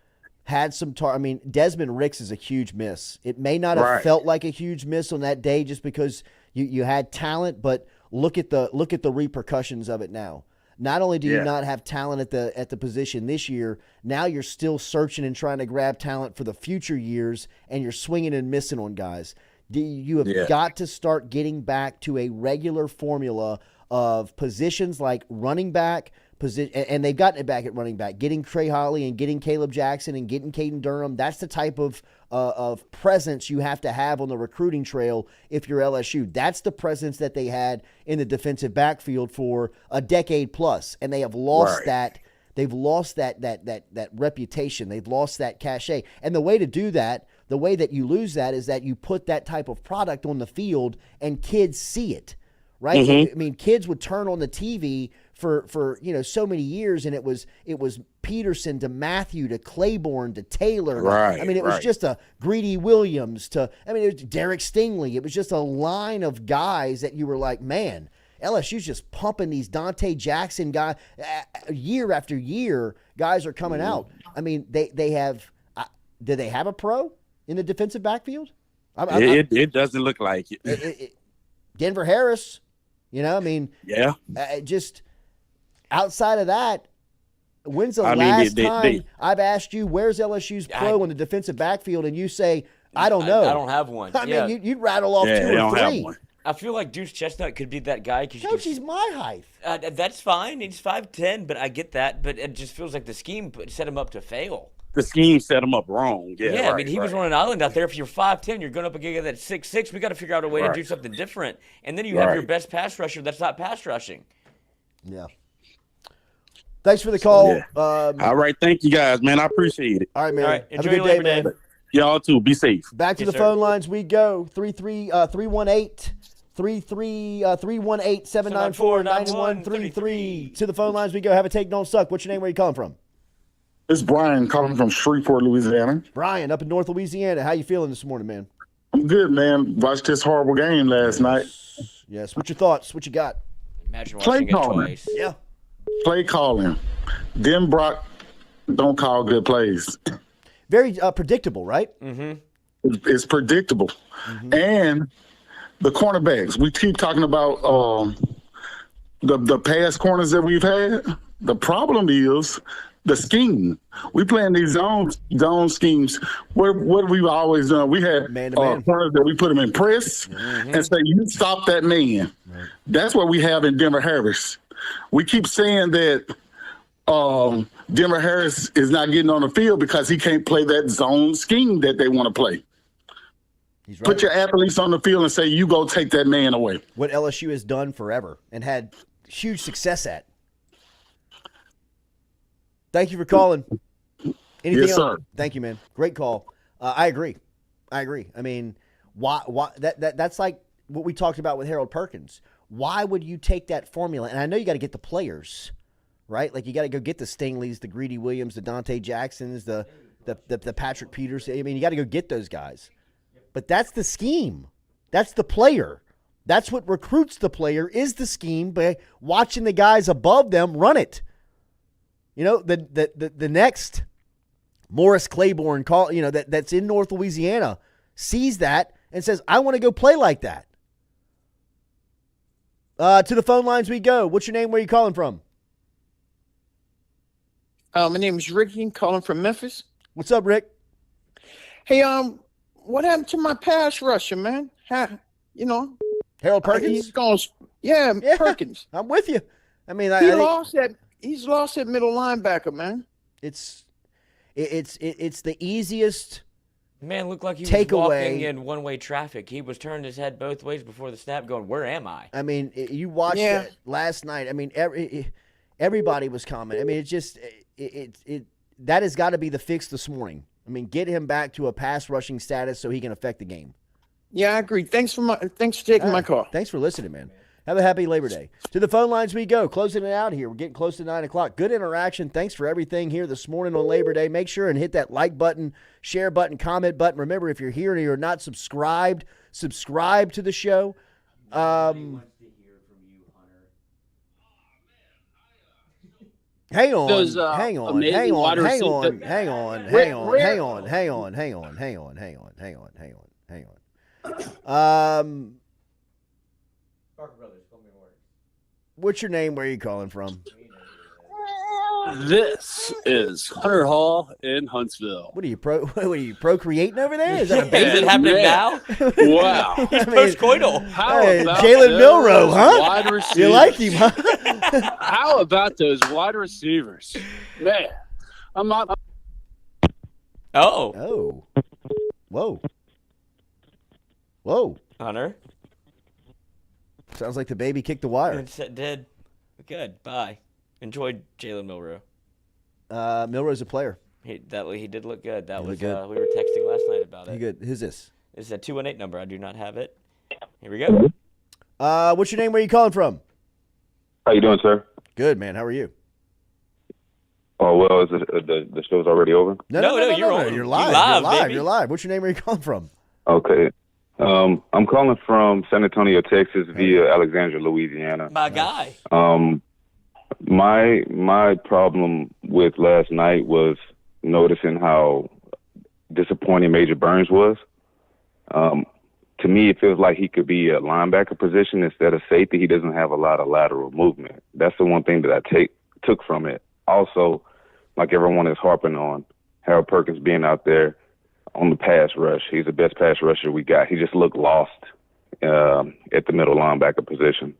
Speaker 2: had some Desmond Ricks is a huge miss. It may not have felt like a huge miss on that day just because you had talent, but look at the repercussions of it now. Not only do you not have talent at the position this year, now you're still searching and trying to grab talent for the future years, and you're swinging and missing on guys. You have got to start getting back to a regular formula of positions like running back, and they've gotten it back at running back, getting Trey Holly and getting Caleb Jackson and getting Caden Durham. That's the type of presence you have to have on the recruiting trail if you're LSU. That's the presence that they had in the defensive backfield for a decade plus, and they have lost that. They've lost that reputation. They've lost that cachet. And the way to do that, the way that you lose that, is that you put that type of product on the field and kids see it, right?
Speaker 4: Mm-hmm.
Speaker 2: I mean, kids would turn on the TV for so many years, and it was Peterson to Matthew to Claiborne to Taylor.
Speaker 4: Right.
Speaker 2: I mean, it was just a Greedy Williams to it was Derek Stingley. It was just a line of guys that you were like, man, LSU's just pumping these Dante Jackson guys year after year. Guys are coming out. I mean, they have. Do they have a pro in the defensive backfield?
Speaker 4: It doesn't look like it.
Speaker 2: Denver Harris, just outside of that, when's the last time I've asked you where's LSU's pro in the defensive backfield, and you say I don't know.
Speaker 5: I don't have one.
Speaker 2: I mean, you'd rattle off two or three.
Speaker 4: Have one.
Speaker 5: I feel like Deuce Chestnut could be that guy.
Speaker 2: Coach, he's my height.
Speaker 5: That's fine. He's 5'10", but I get that. But it just feels like the scheme set him up to fail.
Speaker 4: The scheme set him up wrong. Yeah,
Speaker 5: I mean, he was running an island out there. If you're 5'10", you're going up against that 6'6". We got to figure out a way to do something different. And then you have your best pass rusher that's not pass rushing.
Speaker 2: Yeah. Thanks for the call.
Speaker 4: All right. Thank you, guys, man. I appreciate it.
Speaker 2: All right, man.
Speaker 5: All right.
Speaker 2: Have a good day, man.
Speaker 4: Y'all too. Be safe.
Speaker 2: Back to the phone lines we go. 318-794-9133. To the phone lines we go. Have a take, don't suck. What's your name? Where you calling from?
Speaker 12: It's Brian calling from Shreveport, Louisiana.
Speaker 2: Brian, up in North Louisiana. How you feeling this morning, man?
Speaker 12: I'm good, man. Watched this horrible game last night.
Speaker 2: Yes. What's your thoughts? What you got?
Speaker 5: Imagine
Speaker 12: Play
Speaker 5: watching it
Speaker 12: calling.
Speaker 5: twice.
Speaker 2: Yeah.
Speaker 12: Play calling. Dem Brock don't call good plays.
Speaker 2: Very predictable, right?
Speaker 5: Mm-hmm.
Speaker 12: It's predictable.
Speaker 2: Mm-hmm.
Speaker 12: And the cornerbacks. We keep talking about the pass corners that we've had. The problem is the scheme. We playing these zone schemes. What we've always done, we had corners that we put them in press and say, you stop that man.
Speaker 2: Right.
Speaker 12: That's what we have in Denver Harris. We keep saying that Denver Harris is not getting on the field because he can't play that zone scheme that they want to play.
Speaker 2: He's right.
Speaker 12: Put your athletes on the field and say, you go take that man away.
Speaker 2: What LSU has done forever and had huge success at. Thank you for calling. Anything
Speaker 12: yes,
Speaker 2: else?
Speaker 12: sir.
Speaker 2: Thank you, man. Great call. I agree. I mean, why that's like what we talked about with Harold Perkins. why would you take that formula? And I know you got to get the players, right? Like you got to go get the Stingleys, the Greedy Williams, the Dante Jacksons, the Patrick Peters. I mean, you got to go get those guys. But that's the scheme. That's the player. That's what recruits the player is the scheme by watching the guys above them run it. You know, the next Morris Claiborne that's in North Louisiana sees that and says, I want to go play like that. To the phone lines we go. What's your name? Where are you calling from?
Speaker 6: My name is Ricky, calling from Memphis.
Speaker 2: What's up, Rick?
Speaker 6: Hey, what happened to my pass rusher, man?
Speaker 2: Harold Perkins?
Speaker 6: Perkins.
Speaker 2: I'm with you. I mean,
Speaker 6: he's lost that middle linebacker, man.
Speaker 2: It's the easiest.
Speaker 5: Man looked like he was
Speaker 2: takeaway.
Speaker 5: Walking in one-way traffic. He was turning his head both ways before the snap, going, "Where am I?"
Speaker 2: I mean, you watched it last night. I mean, everybody was commenting. I mean, it's just that has got to be the fix this morning. I mean, get him back to a pass rushing status so he can affect the game.
Speaker 6: Yeah, I agree. Thanks for taking my call.
Speaker 2: Thanks for listening, man. Have a happy Labor Day. To the phone lines we go. Closing it out here. We're getting close to 9 o'clock. Good interaction. Thanks for everything here this morning on Labor Day. Make sure and hit that like button, share button, comment button. Remember, if you're here and you're not subscribed, subscribe to the show. Hang on. What's your name? Where are you calling from?
Speaker 8: This is Hunter Hall in Huntsville.
Speaker 2: What are you procreating over there? Is that a baby?
Speaker 5: Is it happening now?
Speaker 8: Wow.
Speaker 5: He's post-coital.
Speaker 2: Jalen Milroe, huh?
Speaker 8: Wide receivers.
Speaker 2: You like him, huh?
Speaker 8: How about those wide receivers? Man, I'm not.
Speaker 5: Oh.
Speaker 2: Whoa.
Speaker 5: Hunter.
Speaker 2: Sounds like the baby kicked the wire.
Speaker 5: It did. Good. Bye. Enjoyed Jalen Milroe.
Speaker 2: Milroe's a player.
Speaker 5: He did look good. That was
Speaker 2: good.
Speaker 5: we were texting last night about it.
Speaker 2: Good. Who's this?
Speaker 5: This is a 218 number. I do not have it. Here we go.
Speaker 2: What's your name? Where are you calling from?
Speaker 13: How you doing, sir?
Speaker 2: Good, man. How are you?
Speaker 13: Oh, well, is the show's already over?
Speaker 2: No, you're on. You're live.
Speaker 5: Baby.
Speaker 2: You're live. What's your name? Where are you calling from?
Speaker 13: Okay. I'm calling from San Antonio, Texas, via Alexandria, Louisiana.
Speaker 5: My guy.
Speaker 13: My problem with last night was noticing how disappointing Major Burns was. To me, it feels like he could be a linebacker position instead of safety. He doesn't have a lot of lateral movement. That's the one thing that I took from it. Also, like everyone is harping on, Harold Perkins being out there on the pass rush. He's the best pass rusher we got. He just looked lost at the middle linebacker position.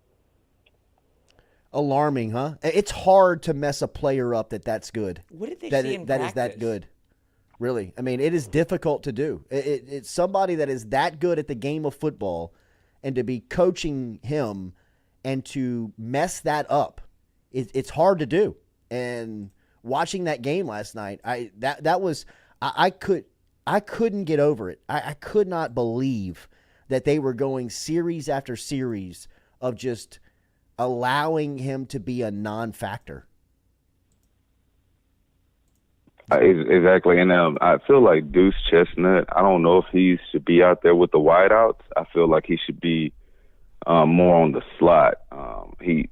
Speaker 2: Alarming, huh? It's hard to mess a player up that's good.
Speaker 5: What did they
Speaker 2: that
Speaker 5: see in
Speaker 2: is
Speaker 5: practice?
Speaker 2: that good? Really? I mean, it is difficult to do. It's somebody that is that good at the game of football, and to be coaching him and to mess that up, it's hard to do. And watching that game last night, I couldn't get over it. I could not believe that they were going series after series of just allowing him to be a non-factor.
Speaker 13: Exactly. And I feel like Deuce Chestnut, I don't know if he should be out there with the wideouts. I feel like he should be more on the slot. He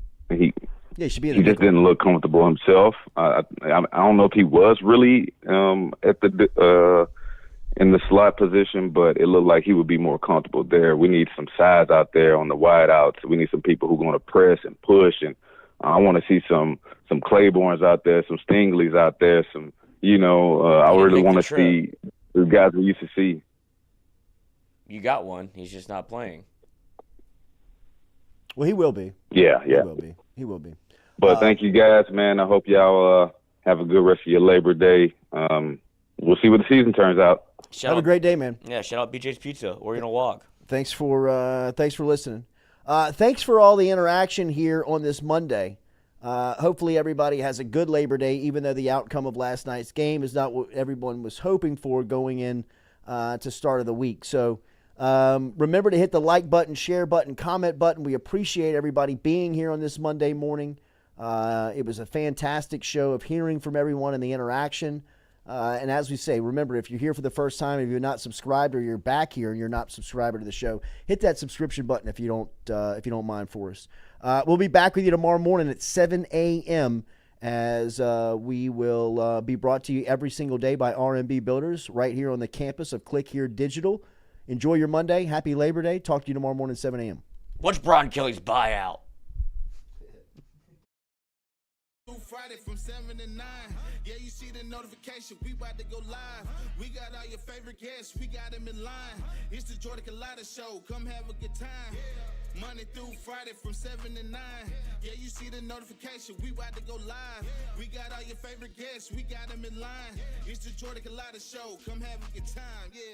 Speaker 2: should be.
Speaker 13: He just didn't look comfortable himself. I don't know if he was really at the in the slot position, but it looked like he would be more comfortable there. We need some size out there on the wideouts. We need some people who are going to press and push, and I want to see some Claibornes out there, some Stingleys out there, some I really want to see the guys we used to see.
Speaker 5: You got one. He's just not playing.
Speaker 2: Well, he will be.
Speaker 13: Yeah.
Speaker 2: He will be.
Speaker 13: But thank you guys, man. I hope y'all have a good rest of your Labor Day. We'll see what the season turns out.
Speaker 2: Have a great day, man.
Speaker 5: Yeah, shout out BJ's Pizza, Oriental Walk.
Speaker 2: Thanks for listening. Thanks for all the interaction here on this Monday. Hopefully everybody has a good Labor Day, even though the outcome of last night's game is not what everyone was hoping for going in to start of the week. So Remember to hit the like button, share button, comment button. We appreciate everybody being here on this Monday morning. It was a fantastic show of hearing from everyone and the interaction. And as we say, remember, if you're here for the first time, if you're not subscribed or you're back here and you're not a subscriber to the show, hit that subscription button if you don't mind for us. We'll be back with you tomorrow morning at 7 a.m. as we will be brought to you every single day by RMB Builders right here on the campus of Click Here Digital. Enjoy your Monday. Happy Labor Day. Talk to you tomorrow morning at 7 a.m.
Speaker 5: What's Brian Kelly's buyout?
Speaker 14: Friday from 7 to 9. Yeah, you see the notification. We about to go live. We got all your favorite guests. We got them in line. It's the Jordy Culotta Show. Come have a good time. Monday through Friday from 7 to 9. Yeah, you see the notification. We about to go live. We got all your favorite guests. We got them in line. It's the Jordy Culotta Show. Come have a good time. Yeah.